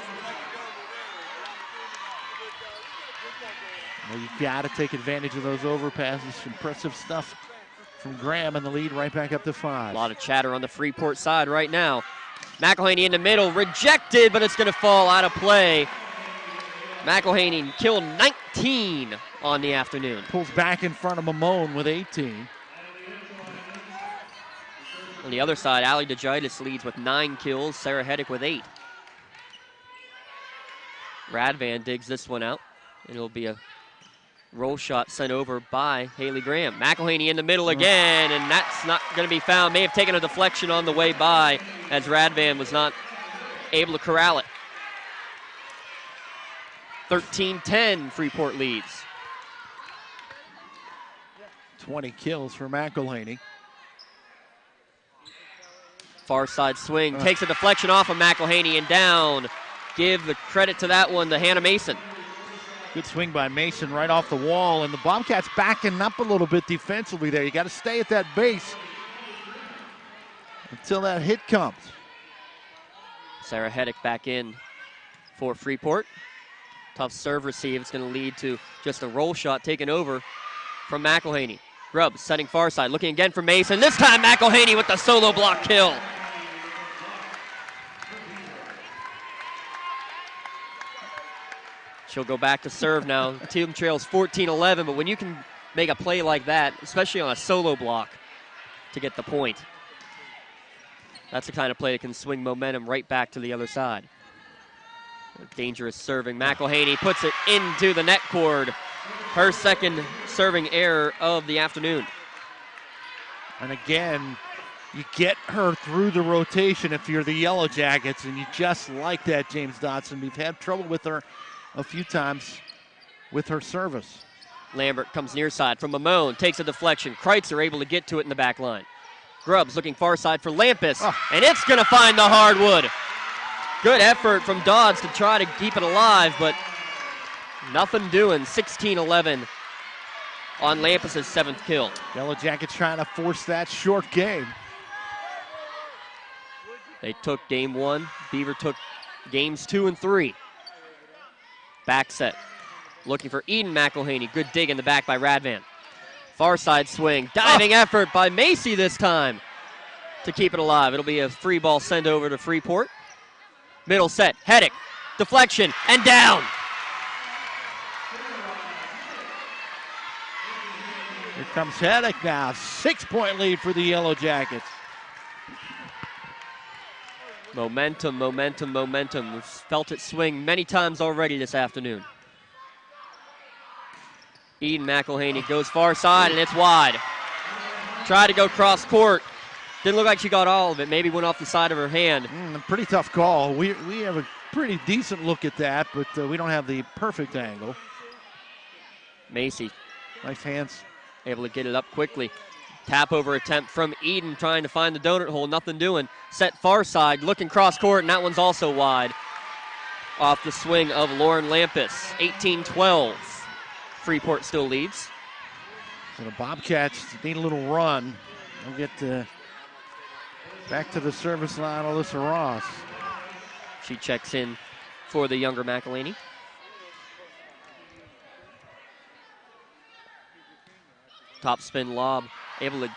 Well, you've got to take advantage of those overpasses. Impressive stuff from Graham, and the lead right back up to 5. A lot of chatter on the Freeport side right now. McElhaney in the middle, rejected, but it's going to fall out of play. McElhaney killed 19 on the afternoon. Pulls back in front of Mamone with 18. On the other side, Allie DeGitis leads with 9 kills, Sarah Heddick with 8. Radvan digs this one out, and it'll be a roll shot sent over by Haley Graham. McElhaney in the middle again, and that's not going to be found. May have taken a deflection on the way by, as Radvan was not able to corral it. 13-10, Freeport leads. 20 kills for McElhaney. Far side swing, takes a deflection off of McElhaney and down. Give the credit to that one to Hannah Mason. Good swing by Mason right off the wall, and the Bobcats backing up a little bit defensively there. You got to stay at that base until that hit comes. Sarah Heddick back in for Freeport. Tough serve receive. It's going to lead to just a roll shot taken over from McElhaney. Grubbs setting far side, looking again for Mason. This time McElhaney with the solo block kill. She'll go back to serve now. Team trails 14-11, but when you can make a play like that, especially on a solo block, to get the point, that's the kind of play that can swing momentum right back to the other side. Dangerous serving. McElhaney puts it into the net cord. Her second serving error of the afternoon. And again, you get her through the rotation if you're the Yellow Jackets, and you just like that, James Dotson. We've had trouble with her a few times with her service. Lambert comes near side from Mamone, takes a deflection. Kreitzer able to get to it in the back line. Grubbs looking far side for Lampus, and it's going to find the hardwood. Good effort from Dodds to try to keep it alive, but nothing doing. 16-11 on Lampus' 7th kill. Yellow Jackets trying to force that short game. They took game 1. Beaver took games 2 and 3. Back set. Looking for Eden McElhaney. Good dig in the back by Radvan. Far side swing. Diving effort by Macy this time to keep it alive. It'll be a free ball send over to Freeport. Middle set. Heddick. Deflection. And down. Here comes Heddick now. 6-point lead for the Yellow Jackets. Momentum, momentum, momentum. We've felt it swing many times already this afternoon. Eden McElhaney goes far side, and it's wide. Tried to go cross court. Didn't look like she got all of it. Maybe went off the side of her hand. Pretty tough call. We have a pretty decent look at that, but we don't have the perfect angle. Macy. Nice hands. Able to get it up quickly. Tap over attempt from Eden, trying to find the donut hole, nothing doing. Set far side, looking cross court, and that one's also wide. Off the swing of Lauren Lampus. 18-12. Freeport still leads. So the Bobcats need a little run. They'll get back to the service line, Alyssa Ross. She checks in for the younger McElhaney. Top spin lob, able to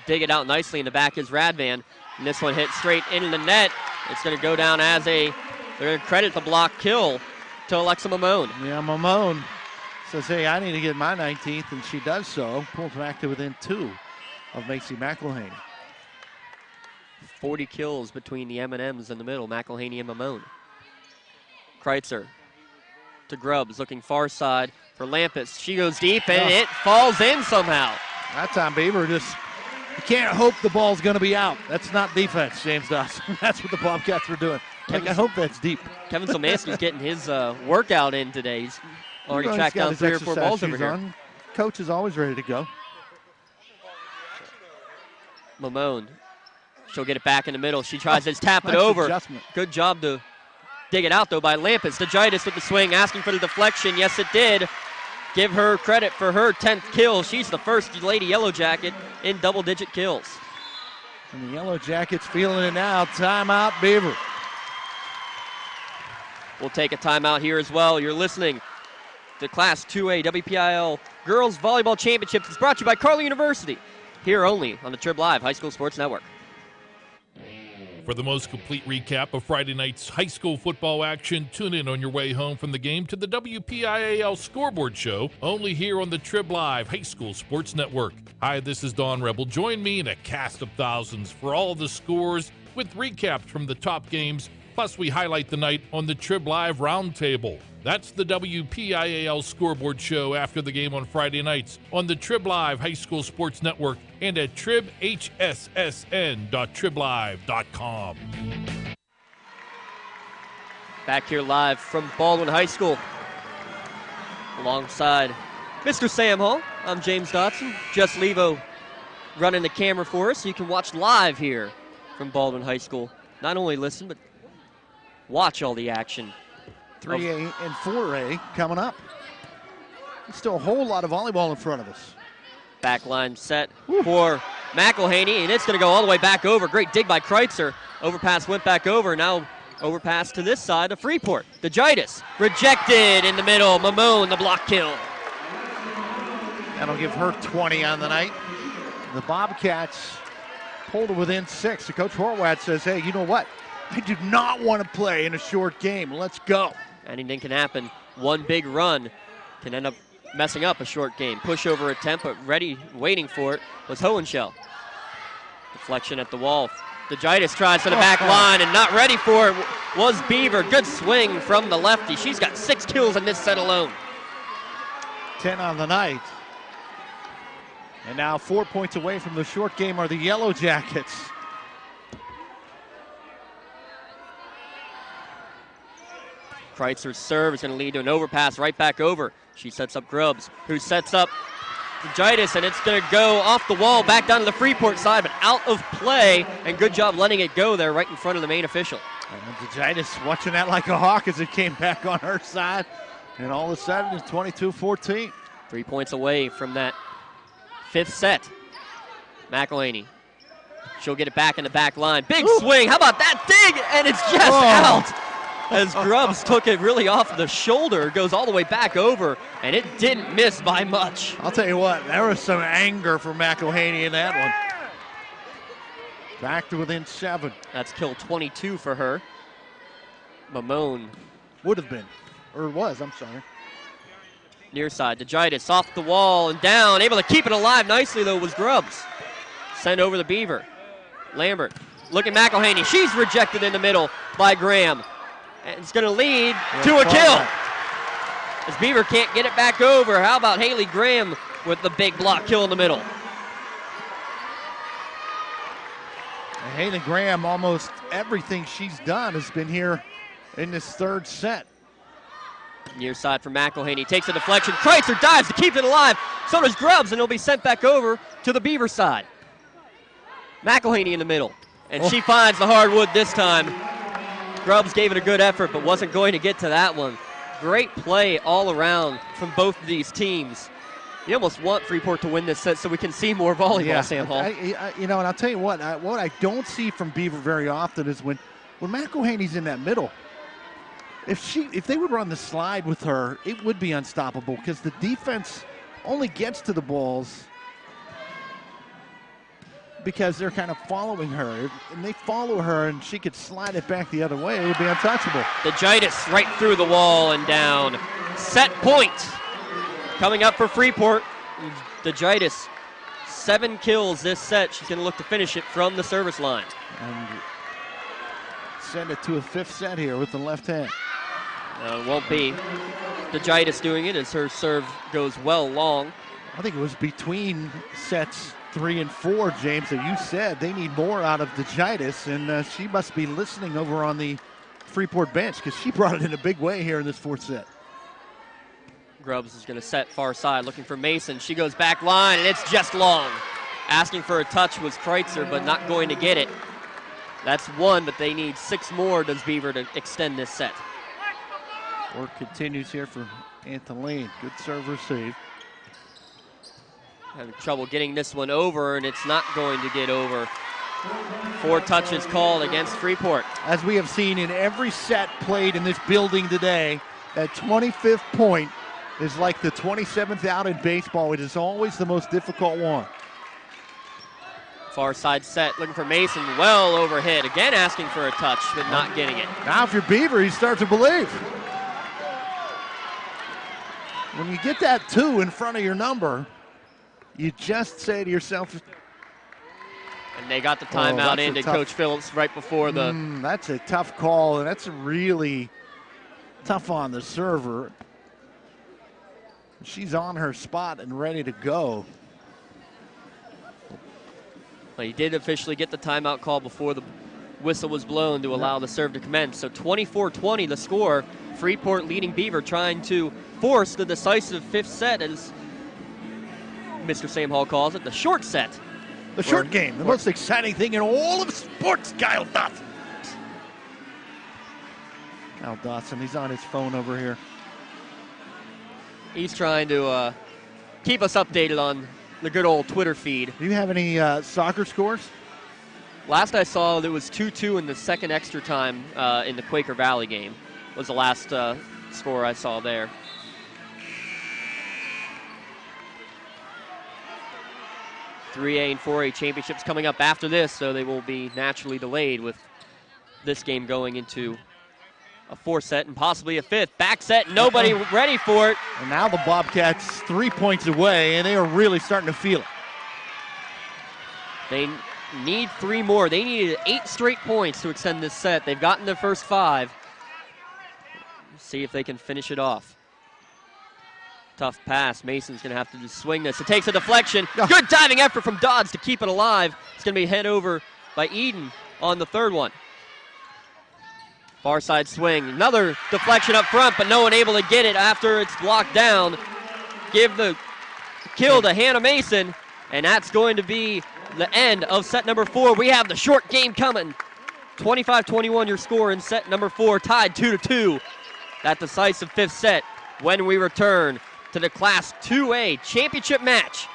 dig it out nicely in the back is Radvan. And this one hit straight into the net. It's going to go down as they're going to credit the block kill to Alexa Mamone. Yeah, Mamone says, hey, I need to get my 19th, and she does so. Pulls back to within 2 of Macy McElhaney. 40 kills between the M&Ms in the middle, McElhaney and Mamone. Kreitzer to Grubbs, looking far side for Lampus. She goes deep, and it falls in somehow. That time, Beaver you can't hope the ball's going to be out. That's not defense, James Dotson. That's what the Bobcats were doing. I hope that's deep. Kevin Somansky's getting his workout in today. He's already tracked down 3 or 4 balls over here. On. Coach is always ready to go. Mamone, she'll get it back in the middle. She tries to tap it over. Adjustment. Good job to dig it out, though, by Lampus. DeGitis with the swing, asking for the deflection. Yes, it did. Give her credit for her 10th kill. She's the first Lady Yellow Jacket in double-digit kills. And the Yellow Jackets feeling it now. Timeout, Beaver. We'll take a timeout here as well. You're listening to Class 2A WPIAL Girls Volleyball Championships. It's brought to you by Carleton University, here only on the Triblive High School Sports Network. For the most complete recap of Friday night's high school football action, tune in on your way home from the game to the WPIAL Scoreboard Show, only here on the Triblive High School Sports Network. Hi, this is Don Rebel. Join me in a cast of thousands for all the scores with recaps from the top games, plus we highlight the night on the Triblive Roundtable. That's the WPIAL Scoreboard Show after the game on Friday nights on the Triblive High School Sports Network and at tribhssn.triblive.com. Back here live from Baldwin High School. Alongside Mr. Sam Hall, I'm James Dotson. Jess Levo running the camera for us, so you can watch live here from Baldwin High School. Not only listen, but watch all the action. 3A and 4A coming up. There's still a whole lot of volleyball in front of us. Backline set for McElhaney, and it's going to go all the way back over. Great dig by Kreitzer. Overpass went back over. Now overpass to this side of Freeport. DeGitis rejected in the middle. Mamone, the block kill. That'll give her 20 on the night. The Bobcats pulled it within 6. So Coach Horwath says, hey, you know what? I do not want to play in a short game. Let's go. Anything can happen. One big run can end up messing up a short game. Pushover attempt, but ready, waiting for it, was Hohenschel. Deflection at the wall. DeGitis tries for the back line, and not ready for it was Beaver. Good swing from the lefty. She's got 6 kills in this set alone. 10 on the night. And now 4 points away from the short game are the Yellow Jackets. Kreitzer's serve is going to lead to an overpass right back over. She sets up Grubbs, who sets up DeGitis, and it's going to go off the wall back down to the Freeport side, but out of play, and good job letting it go there right in front of the main official. And DeGitis watching that like a hawk as it came back on her side, and all of a sudden it's 22-14. 3 points away from that 5th set. McElhaney. She'll get it back in the back line. Big swing. How about that dig? And it's just out. As Grubbs took it really off the shoulder, goes all the way back over, and it didn't miss by much. I'll tell you what, there was some anger for McElhaney in that one. Back to within 7. That's kill 22 for her. Mamone. Would have been, or was, I'm sorry. Near side, DeGitis off the wall and down. Able to keep it alive nicely, though, was Grubbs. Send over the Beaver. Lambert, look at McElhaney. She's rejected in the middle by Graham. And it's going to lead to a kill. As Beaver can't get it back over. How about Haley Graham with the big block kill in the middle? And Haley Graham, almost everything she's done has been here in this 3rd set. Near side for McElhaney. Takes a deflection. Kreitzer dives to keep it alive. So does Grubbs, and it'll be sent back over to the Beaver side. McElhaney in the middle. And she finds the hardwood this time. Grubbs gave it a good effort, but wasn't going to get to that one. Great play all around from both of these teams. You almost want Freeport to win this set so we can see more volleyball, Sam Hall. And I'll tell you what I don't see from Beaver very often is when McElhaney's in that middle. If they would run the slide with her, it would be unstoppable because the defense only gets to the balls because they're kind of following her. And they follow her and she could slide it back the other way, it would be untouchable. DeGitis right through the wall and down. Set point coming up for Freeport. DeGitis 7 kills this set. She's going to look to finish it from the service line. And send it to a 5th set here with the left hand. It won't be Dotson doing it as her serve goes well long. I think it was between sets 3 and 4, James, that you said they need more out of Dotson, and she must be listening over on the Freeport bench because she brought it in a big way here in this 4th set. Grubbs is going to set far side, looking for Mason. She goes back line, and it's just long. Asking for a touch was Kreitzer, but not going to get it. That's 1, but they need 6 more, does Beaver, to extend this set. Work continues here for Antolene. Good server save. Having trouble getting this one over, and it's not going to get over. 4 touches called against Freeport. As we have seen in every set played in this building today, that 25th point is like the 27th out in baseball. It is always the most difficult one. Far side set, looking for Mason, well overhead. Again asking for a touch, but not getting it. Now if you're Beaver, you start to believe. When you get that 2 in front of your number, you just say to yourself. And they got the timeout into Coach Phillips right before the. That's a tough call, and that's really tough on the server. She's on her spot and ready to go. Well, he did officially get the timeout call before the whistle was blown to allow the serve to commence. So 24-20 the score. Freeport leading Beaver, trying to force the decisive 5th set, as Mr. Sam Hall calls it, the short set. The short game, the most exciting thing in all of sports, Kyle Dotson. Kyle Dotson, he's on his phone over here. He's trying to keep us updated on the good old Twitter feed. Do you have any soccer scores? Last I saw, there was 2-2 in the second extra time in the Quaker Valley game. Was the last score I saw there. .3A and 4A championships coming up after this, so they will be naturally delayed with this game going into a 4th set and possibly a 5th. Back set, nobody ready for it. And now the Bobcats 3 points away, and they are really starting to feel it. They need 3 more. They needed 8 straight points to extend this set. They've gotten their first 5. See if they can finish it off. Tough pass. Mason's going to have to just swing this. It takes a deflection. Good diving effort from Dodds to keep it alive. It's going to be head over by Eden on the 3rd one. Far side swing. Another deflection up front, but no one able to get it after it's blocked down. Give the kill to Hannah Mason, and that's going to be the end of set number 4. We have the short game coming. 25-21 your score in set number 4, tied 2-2. That decisive 5th set when we return to the Class 2A championship match.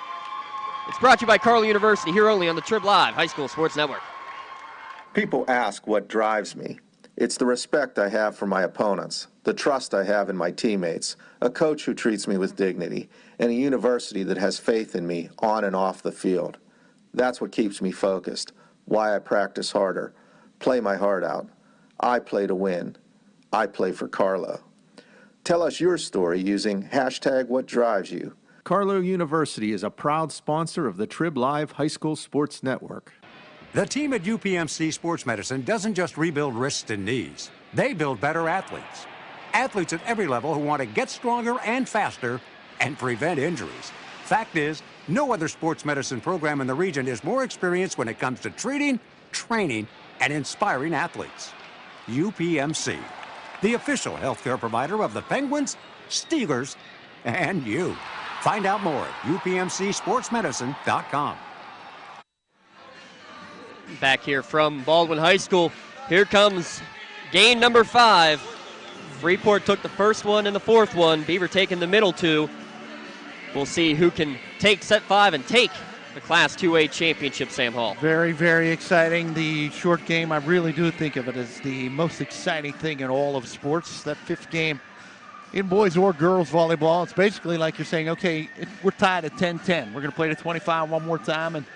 It's brought to you by Carlow University, here only on the Triblive High School Sports Network. People ask what drives me. It's the respect I have for my opponents, the trust I have in my teammates, a coach who treats me with dignity, and a university that has faith in me on and off the field. That's what keeps me focused, why I practice harder, play my heart out. I play to win. I play for Carlow. Tell us your story using #WhatDriveSYou. Carlow University is a proud sponsor of the Triblive High School Sports Network. The team at UPMC Sports Medicine doesn't just rebuild wrists and knees. They build better athletes. Athletes at every level who want to get stronger and faster and prevent injuries. Fact is, no other sports medicine program in the region is more experienced when it comes to treating, training, and inspiring athletes. UPMC, the official healthcare provider of the Penguins, Steelers, and you. Find out more at upmcsportsmedicine.com. Back here from Baldwin High School, here comes game number 5. Freeport took the first one and the 4th one. Beaver taking the middle 2. We'll see who can take set 5 and take the Class 2A championship, Sam Hall. Very, very exciting. The short game, I really do think of it as the most exciting thing in all of sports. That 5th game in boys or girls volleyball, it's basically like you're saying, okay, we're tied at 10-10. We're going to play to 25 one more time, and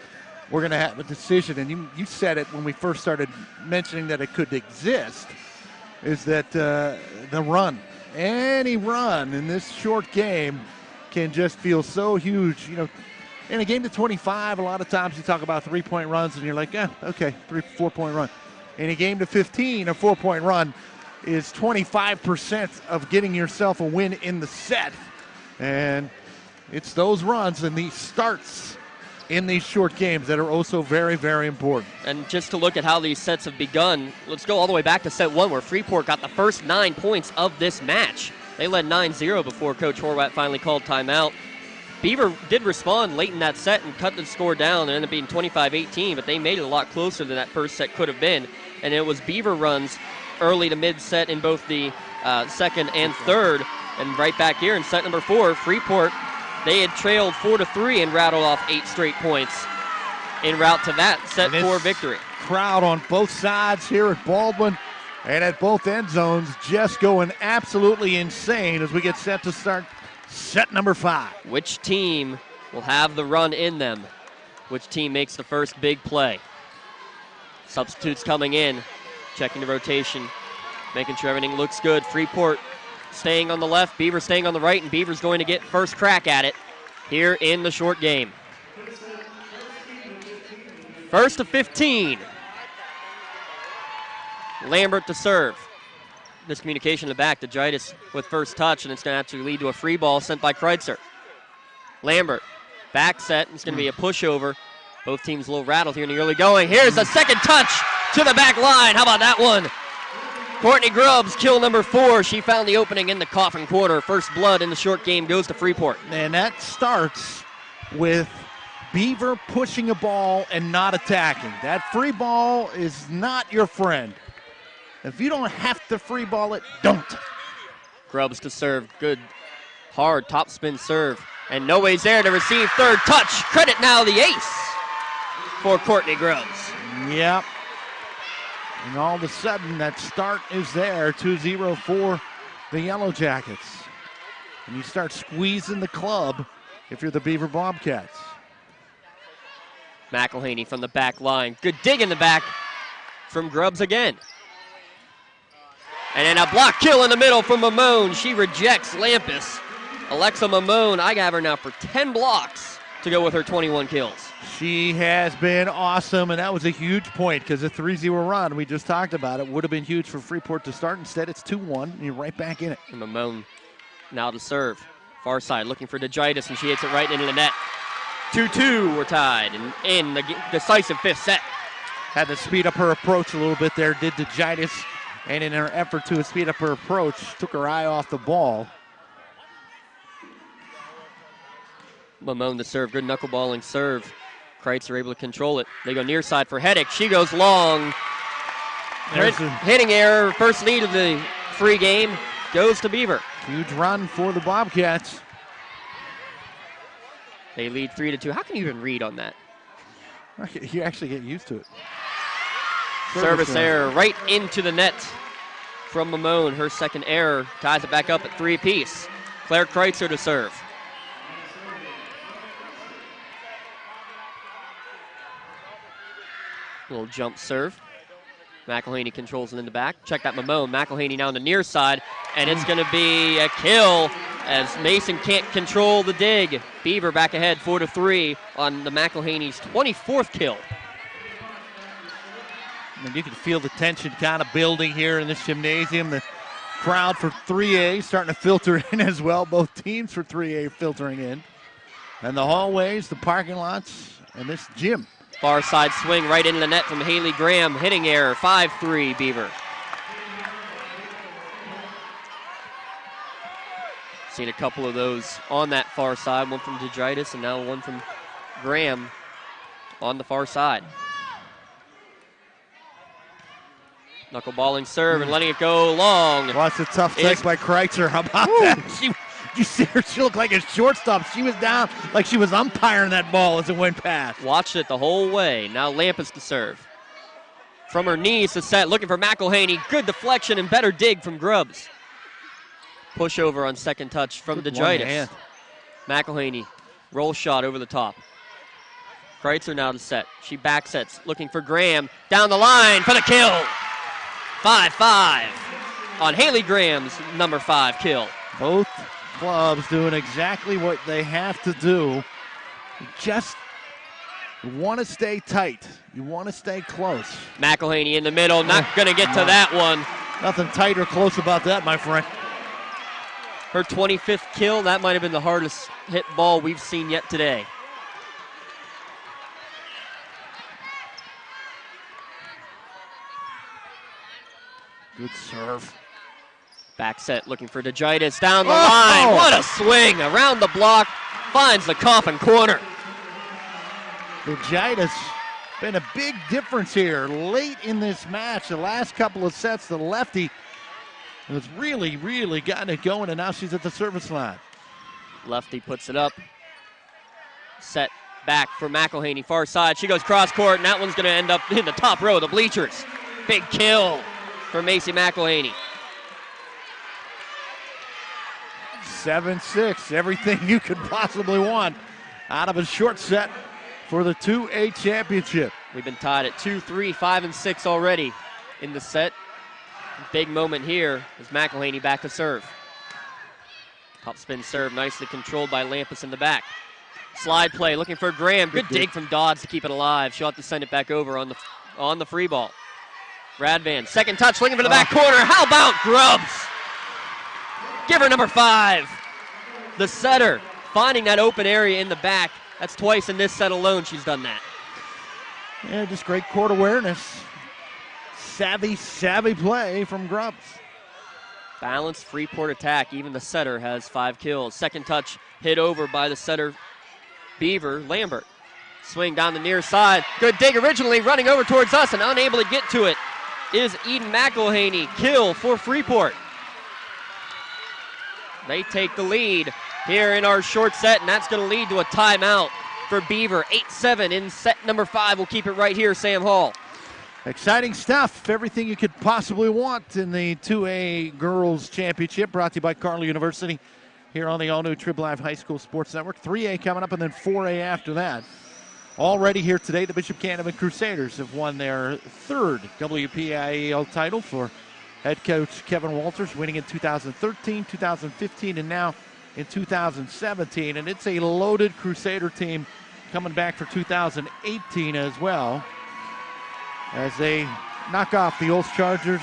we're going to have a decision. And you said it when we first started mentioning that it could exist, is that the run, any run in this short game can just feel so huge. You know, In a game to 25, a lot of times you talk about 3-point runs and you're like, yeah, okay, 4-point run. In a game to 15, a 4-point run is 25% of getting yourself a win in the set. And it's those runs and these starts in these short games that are also very, very important. And just to look at how these sets have begun, let's go all the way back to set 1 where Freeport got the first 9 points of this match. They led 9-0 before Coach Horwath finally called timeout. Beaver did respond late in that set and cut the score down. It ended up being 25-18, but they made it a lot closer than that first set could have been. And it was Beaver runs early to mid-set in both the second and third. And right back here in set number 4, Freeport, they had trailed 4-3 and rattled off 8 straight points en route to that set 4 victory. Crowd on both sides here at Baldwin and at both end zones just going absolutely insane as we get set to start set number 5. Which team will have the run in them? Which team makes the first big play? Substitutes coming in, checking the rotation, making sure everything looks good. Freeport staying on the left, Beaver staying on the right, and Beaver's going to get first crack at it here in the short game. First to 15. Lambert to serve. Miscommunication in the back to Gitis with first touch, and it's going to actually lead to a free ball sent by Kreitzer. Lambert, back set, it's going to be a pushover. Both teams a little rattled here in the early going. Here's a second touch to the back line. How about that one? Courtney Grubbs, kill number 4. She found the opening in the coffin corner. First blood in the short game goes to Freeport. And that starts with Beaver pushing a ball and not attacking. That free ball is not your friend. If you don't have to free ball it, don't. Grubbs to serve. Good, hard topspin serve. And no way's there to receive third touch. Credit now the ace for Courtney Grubbs. Yep. And all of a sudden, that start is there, 2-0 for the Yellow Jackets. And you start squeezing the club if you're the Beaver Bobcats. McElhaney from the back line. Good dig in the back from Grubbs again. And then a block kill in the middle from Mamone. She rejects Lampus. Alexa Mamone, I have her now for 10 blocks to go with her 21 kills. She has been awesome, and that was a huge point because a 3-0 run, we just talked about it, would have been huge for Freeport to start. Instead, it's 2-1, and you're right back in it. And Mamone now to serve. Far side looking for DeGitis, and she hits it right into the net. 2-2, we're tied in the decisive 5th set. Had to speed up her approach a little bit there, did DeGitis, and in her effort to speed up her approach, took her eye off the ball. Mamone to serve, good knuckleballing serve. Kreitzer able to control it. They go near side for Heddick. She goes long. Hitting error, first lead of the free game goes to Beaver. Huge run for the Bobcats. They lead 3-2. How can you even read on that? You actually get used to it. Service error right into the net from Mamone. Her second error ties it back up at 3 apiece. Claire Kreitzer to serve. Little jump serve. McElhaney controls it in the back. Check that Mamone. McElhaney now on the near side, and it's going to be a kill as Mason can't control the dig. Beaver back ahead 4-3 on the McElhaney's 24th kill. I mean, you can feel the tension kind of building here in this gymnasium. The crowd for 3A starting to filter in as well. Both teams for 3A filtering in. And the hallways, the parking lots, and this gym. Far side swing right into the net from Haley Graham. Hitting error, 5-3 Beaver. Seen a couple of those on that far side. One from DeGitis and now one from Graham on the far side. Knuckleballing serve and letting it go long. Well, that's a tough take by Kreitzer. How about that? You see her, she looked like a shortstop. She was down like she was umpiring that ball as it went past. Watched it the whole way. Now Lampus to serve. From her knees to set, looking for McElhaney. Good deflection and better dig from Grubbs. Push over on second touch from DeGitis. McElhaney, roll shot over the top. Kreitzer now to set. She back sets, looking for Graham. Down the line for the kill. 5-5 on Haley Graham's number 5 kill. Both clubs doing exactly what they have to do You just want to stay tight. You want to stay close. McElhaney in the middle, not going to get to that one. Nothing tight or close about that, my friend. Her 25th kill, that might have been the hardest hit ball we've seen yet today. Good serve. Back set looking for DeGitis down the line. What a swing around the block. Finds the coffin corner. DeGitis been a big difference here late in this match. The last couple of sets, the lefty has really, really gotten it going, and now she's at the service line. Lefty puts it up. Set back for McElhaney, far side. She goes cross court, and that one's going to end up in the top row of the bleachers. Big kill for Macy McElhaney. 7-6, everything you could possibly want out of a short set for the 2A championship. We've been tied at 2, 3, 5, and 6 already in the set. Big moment here as McElhaney back to serve. Top spin serve, nicely controlled by Lampus in the back. Slide play, looking for Graham. Good dig from Dodds to keep it alive. She'll have to send it back over on the free ball. Radvan, second touch, looking for the back corner. How about Grubbs? Give her number 5. The setter, finding that open area in the back. That's twice in this set alone she's done that. Yeah, just great court awareness. Savvy play from Grubbs. Balanced Freeport attack. Even the setter has 5 kills. Second touch hit over by the setter, Beaver. Lambert. Swing down the near side. Good dig originally, running over towards us and unable to get to it is Eden McElhaney. Kill for Freeport. They take the lead here in our short set, and that's going to lead to a timeout for Beaver. 8-7 in set number 5. We'll keep it right here, Sam Hall. Exciting stuff. Everything you could possibly want in the 2A Girls Championship, brought to you by Carlow University here on the all-new Triblive High School Sports Network. 3A coming up and then 4A after that. Already here today, the Bishop Canevin Crusaders have won their 3rd WPIAL title for head coach Kevin Walters, winning in 2013, 2015, and now in 2017. And it's a loaded Crusader team coming back for 2018 as well, as they knock off the Olds Chargers.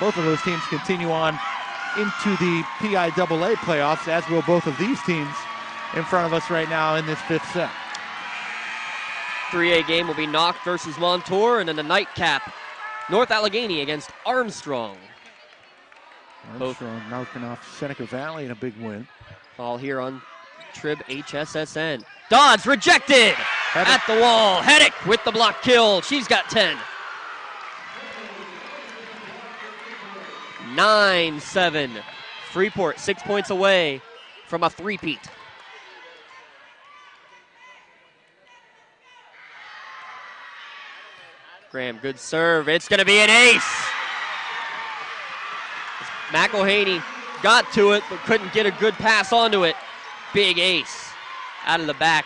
Both of those teams continue on into the PIAA playoffs, as will both of these teams in front of us right now in this 5th set. 3A game will be Knock versus Montour, and then the nightcap, North Allegheny against Armstrong. Armstrong knocking off Seneca Valley in a big win. All here on Trib HSSN. Dodds rejected at the wall. Heddick with the block kill. She's got 10. 9-7. Freeport 6 points away from a three-peat. Graham, good serve. It's going to be an ace. McElhaney got to it, but couldn't get a good pass onto it. Big ace out of the back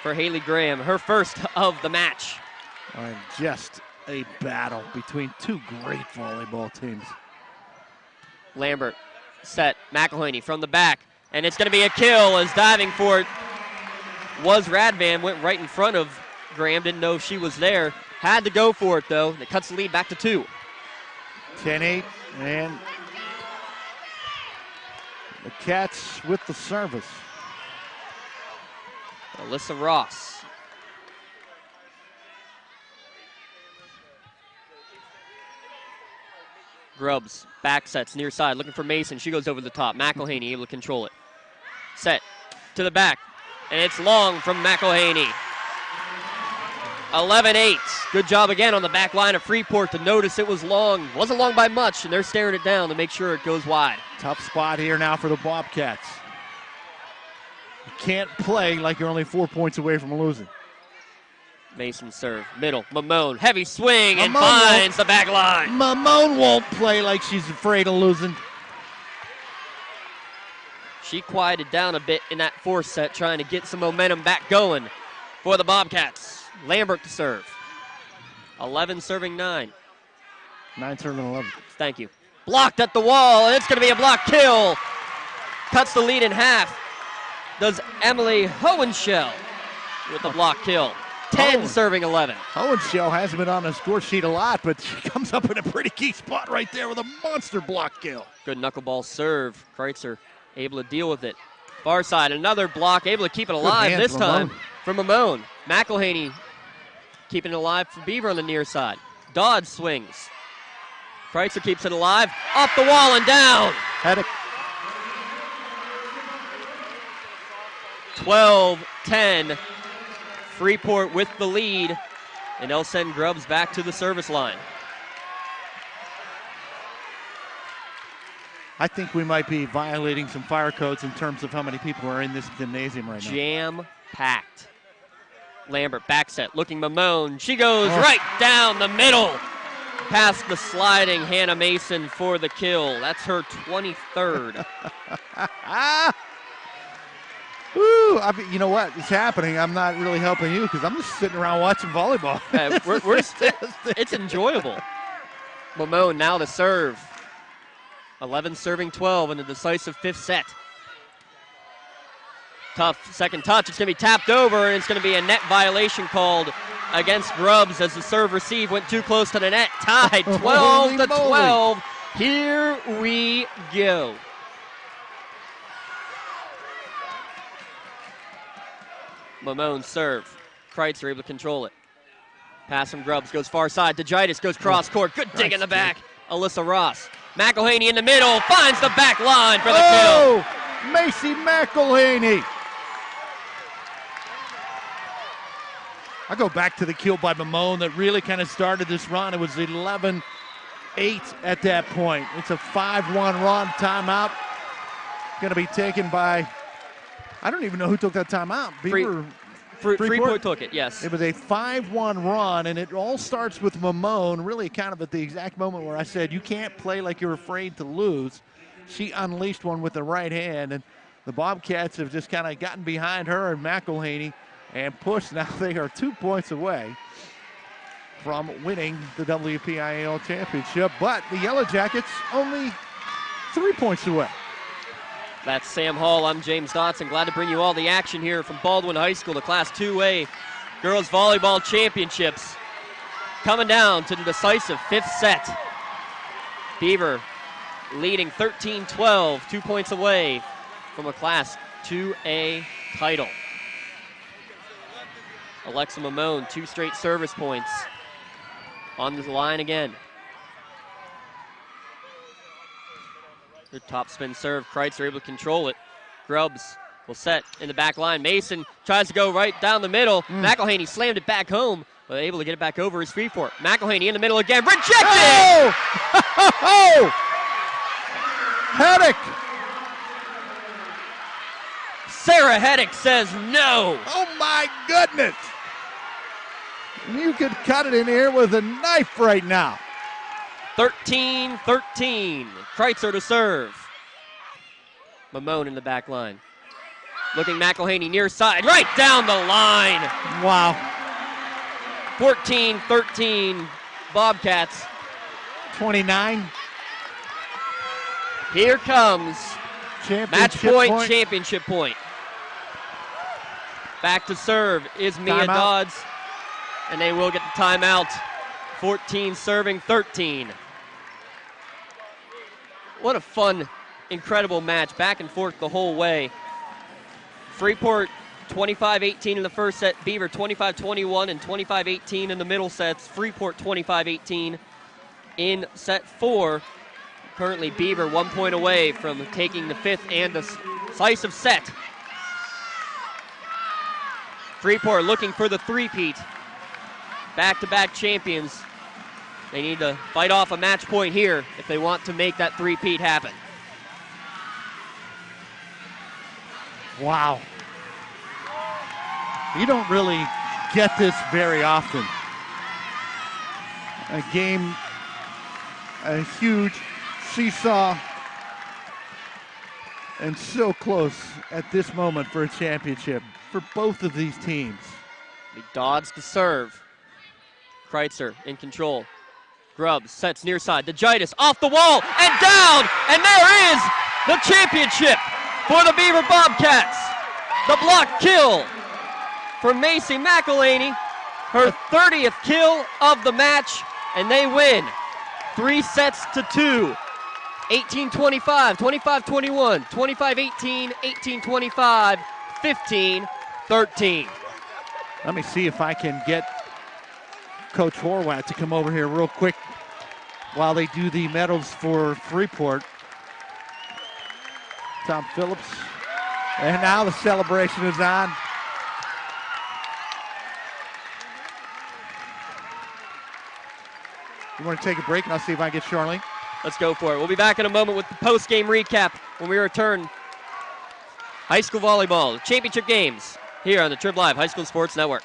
for Haley Graham, her first of the match. And just a battle between two great volleyball teams. Lambert set, McElhaney from the back, and it's going to be a kill as diving for it was Radvan, went right in front of Graham, didn't know if she was there. Had to go for it, though. It cuts the lead back to 2. 10-8, and the Cats with the service. Alyssa Ross. Grubbs, back sets, near side, looking for Mason. She goes over the top. McElhaney able to control it. Set to the back, and it's long from McElhaney. 11-8. Good job again on the back line of Freeport to notice it was long. Wasn't long by much, and they're staring it down to make sure it goes wide. Tough spot here now for the Bobcats. You can't play like you're only 4 points away from losing. Mason serve, middle, Mamone, heavy swing, and finds the back line. Mamone won't play like she's afraid of losing. She quieted down a bit in that 4th set, trying to get some momentum back going for the Bobcats. Lambert to serve. 11 serving 9. 9 serving 11. Thank you. Blocked at the wall, and it's going to be a block kill. Cuts the lead in half. Does Emily Hohenschel. with the block kill. 10 serving 11. Owen's show hasn't been on the score sheet a lot, but she comes up in a pretty key spot right there with a monster block kill. Good knuckleball serve. Kreitzer able to deal with it. Far side, another block, able to keep it alive this time from Mamone. McElhaney keeping it alive for Beaver on the near side. Dodd swings. Kreitzer keeps it alive. Off the wall and down. Haddock. 12-10. Freeport with the lead, and they'll send Grubbs back to the service line. I think we might be violating some fire codes in terms of how many people are in this gymnasium right now. Jam-packed. Lambert back set, looking Mamone. She goes right down the middle. Past the sliding Hannah Mason for the kill. That's her 23rd. Woo, you know what? It's happening. I'm not really helping you because I'm just sitting around watching volleyball. It's enjoyable. Mamone now to serve. 11 serving 12 in the decisive fifth set. Tough second touch. It's going to be tapped over, and it's going to be a net violation called against Grubbs as the serve receive went too close to the net. Tied 12-12. Here we go. Mamone serve. Kreitzer able to control it. Pass from Grubbs goes far side. DeGitis goes cross court. Good dig in the back. Alyssa Ross. McElhaney in the middle. Finds the back line for the kill. Macy McElhaney. I go back to the kill by Mamone that really kind of started this run. It was 11-8 at that point. It's a 5-1 run. Timeout. Going to be taken by, I don't even know who took that timeout. Freeport took it, yes. It was a 5-1 run, and it all starts with Mamone, really kind of at the exact moment where I said, you can't play like you're afraid to lose. She unleashed one with the right hand, and the Bobcats have just kind of gotten behind her and McElhaney and pushed. Now they are 2 points away from winning the WPIAL Championship, but the Yellow Jackets only 3 points away. That's Sam Hall. I'm James Dotson. Glad to bring you all the action here from Baldwin High School, the Class 2A Girls Volleyball Championships. Coming down to the decisive fifth set. Beaver leading 13-12, 2 points away from a Class 2A title. Alexa Mamone, 2 straight service points on the line again. Good top spin serve. Kreitzer able to control it. Grubbs will set in the back line. Mason tries to go right down the middle. McElhaney slammed it back home, but able to get it back over is Freeport. McElhaney in the middle again. Rejected! Oh! Haddock! Sarah Haddock says no. Oh my goodness! You could cut it in here with a knife right now. 13-13. Kreitzer to serve. Mamone in the back line. Looking McElhaney near side. Right down the line. Wow. 14-13. Bobcats. 29. Here comes match point, championship point. Back to serve is Mia Dodds. And they will get the timeout. 14 serving 13. What a fun, incredible match. Back and forth the whole way. Freeport 25-18 in the first set. Beaver 25-21 and 25-18 in the middle sets. Freeport 25-18 in set 4. Currently Beaver 1 point away from taking the fifth and decisive set. Freeport looking for the three-peat. Back-to-back champions. They need to fight off a match point here if they want to make that three-peat happen. Wow. You don't really get this very often. A game, a huge seesaw, and so close at this moment for a championship for both of these teams. Dodds to serve. Kreitzer in control. Grubbs sets near side. DeGitis off the wall and down. And there is the championship for the Beaver Bobcats. The block kill for Macy McElhaney, her 30th kill of the match, and they win 3-2. 18-25, 25-21, 25-18, 18-25, 15-13. Let me see if I can get Coach Horwath to come over here real quick while they do the medals for Freeport. Tom Phillips. And now the celebration is on. You want to take a break, and I'll see if I can get Charlene. Let's go for it. We'll be back in a moment with the post-game recap when we return. High school volleyball championship games here on the Triblive High School Sports Network.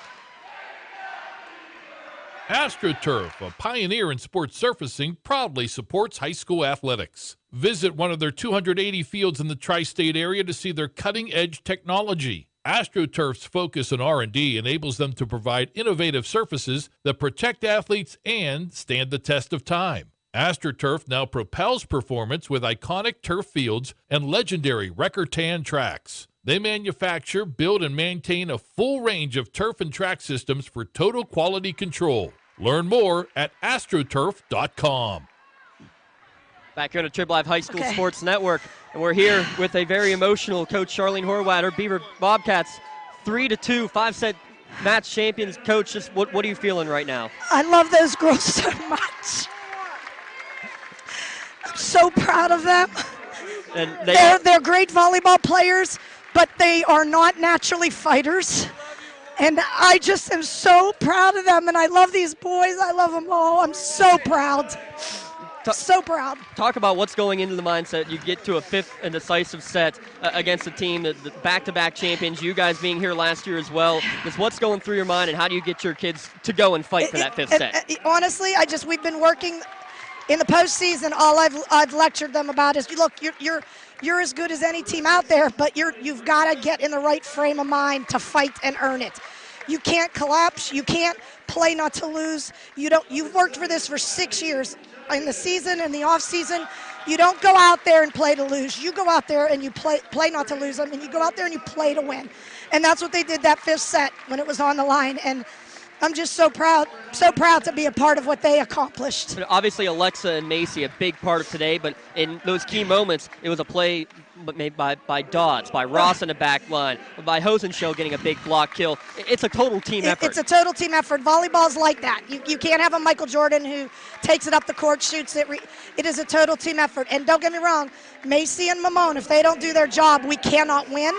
AstroTurf, a pioneer in sports surfacing, proudly supports high school athletics. Visit one of their 280 fields in the tri-state area to see their cutting-edge technology. AstroTurf's focus on R&D enables them to provide innovative surfaces that protect athletes and stand the test of time. AstroTurf now propels performance with iconic turf fields and legendary Recor-Tan tracks. They manufacture, build, and maintain a full range of turf and track systems for total quality control. Learn more at astroturf.com. Back here on the Triblive High School Sports Network, and we're here with a very emotional Coach Charlene Horwath, her Beaver Bobcats, 3-2, 5-set match champions. Coach, just what are you feeling right now? I love those girls so much. I'm so proud of them. And they're great volleyball players, but they are not naturally fighters. And I just am so proud of them, and I love these boys. I love them all. I'm so proud. So proud. Talk about what's going into the mindset. You get to a fifth and decisive set against a team, the back-to-back champions, you guys being here last year as well. Just what's going through your mind, and how do you get your kids to go and fight for that fifth set? Honestly, we've been working in the postseason. All I've lectured them about is, look, you're as good as any team out there, but you've got to get in the right frame of mind to fight and earn it. You can't collapse. You can't play not to lose. You've worked for this for 6 years. In the season and the off season, you don't go out there and play to lose. You go out there and you play not to lose them, and you go out there and you play to win. And that's what they did that fifth set when it was on the line. And I'm just so proud to be a part of what they accomplished. Obviously, Alexa and Macy, a big part of today, but in those key moments, it was a play made by Dodds, by Ross in the back line, by Hosenschel getting a big block kill. It's a total team effort. It's a total team effort. Volleyball's like that. You can't have a Michael Jordan who takes it up the court, shoots it. It is a total team effort. And don't get me wrong, Macy and Mamone, if they don't do their job, we cannot win.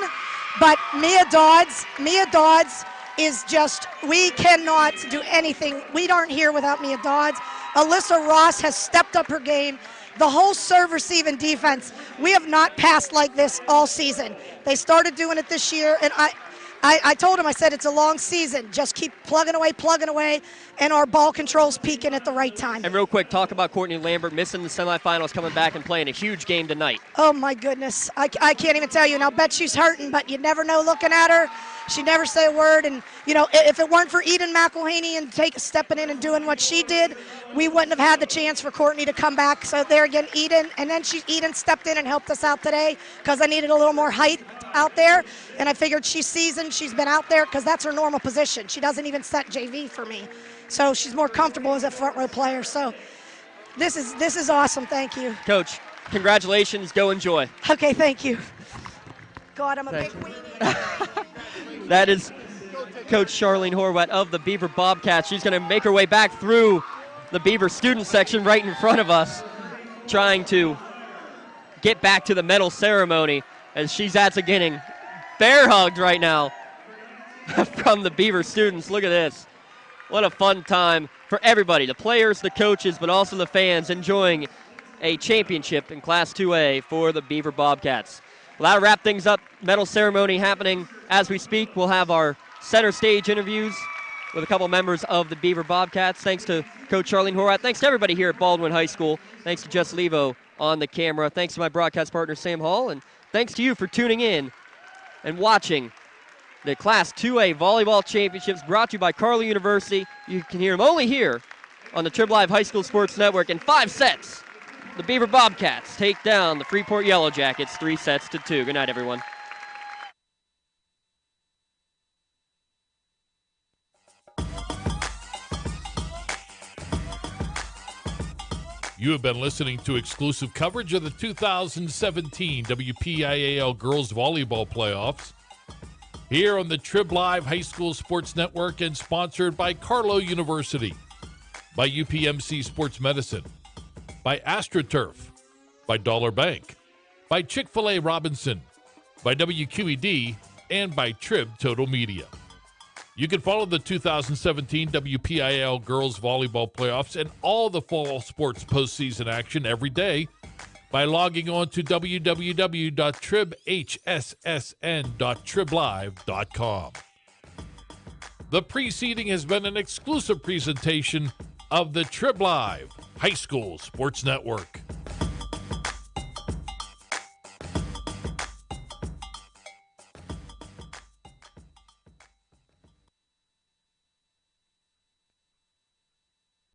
But Mia Dodds is just, we cannot do anything. We aren't here without Mia Dodds. Alyssa Ross has stepped up her game. The whole serve, receive, and defense, we have not passed like this all season. They started doing it this year, and I told him, I said, it's a long season. Just keep plugging away, and our ball control's peaking at the right time. And real quick, talk about Courtney Lambert missing the semifinals, coming back and playing a huge game tonight. Oh, my goodness. I can't even tell you. And I'll bet she's hurting, but you never know looking at her. She never say a word. And, if it weren't for Eden McElhaney and stepping in and doing what she did, we wouldn't have had the chance for Courtney to come back. So there again, Eden. And then Eden stepped in and helped us out today because I needed a little more height out there. And I figured she's seasoned. She's been out there because that's her normal position. She doesn't even set JV for me. So she's more comfortable as a front row player. So this is awesome. Thank you. Coach, congratulations. Go enjoy. Okay, thank you. God, I'm a big weenie. That is Coach Charlene Horwath of the Beaver Bobcats. She's going to make her way back through the Beaver student section right in front of us, trying to get back to the medal ceremony as she's getting bear hugged right now from the Beaver students. Look at this. What a fun time for everybody, the players, the coaches, but also the fans enjoying a championship in Class 2A for the Beaver Bobcats. Well, that'll wrap things up. Medal ceremony happening as we speak. We'll have our center stage interviews with a couple members of the Beaver Bobcats. Thanks to Coach Charlene Horwath. Thanks to everybody here at Baldwin High School. Thanks to Jess Levo on the camera. Thanks to my broadcast partner, Sam Hall. And thanks to you for tuning in and watching the Class 2A Volleyball Championships brought to you by Carlow University. You can hear them only here on the Triblive High School Sports Network in 5 sets. The Beaver Bobcats take down the Freeport Yellow Jackets 3-2. Good night, everyone. You have been listening to exclusive coverage of the 2017 WPIAL Girls Volleyball Playoffs here on the Triblive High School Sports Network and sponsored by Carlow University, by UPMC Sports Medicine, by AstroTurf, by Dollar Bank, by Chick-fil-A Robinson, by WQED, and by Trib Total Media. You can follow the 2017 WPIAL Girls Volleyball Playoffs and all the fall sports postseason action every day by logging on to www.tribhssn.triblive.com. The preceding has been an exclusive presentation of the Triblive High School Sports Network.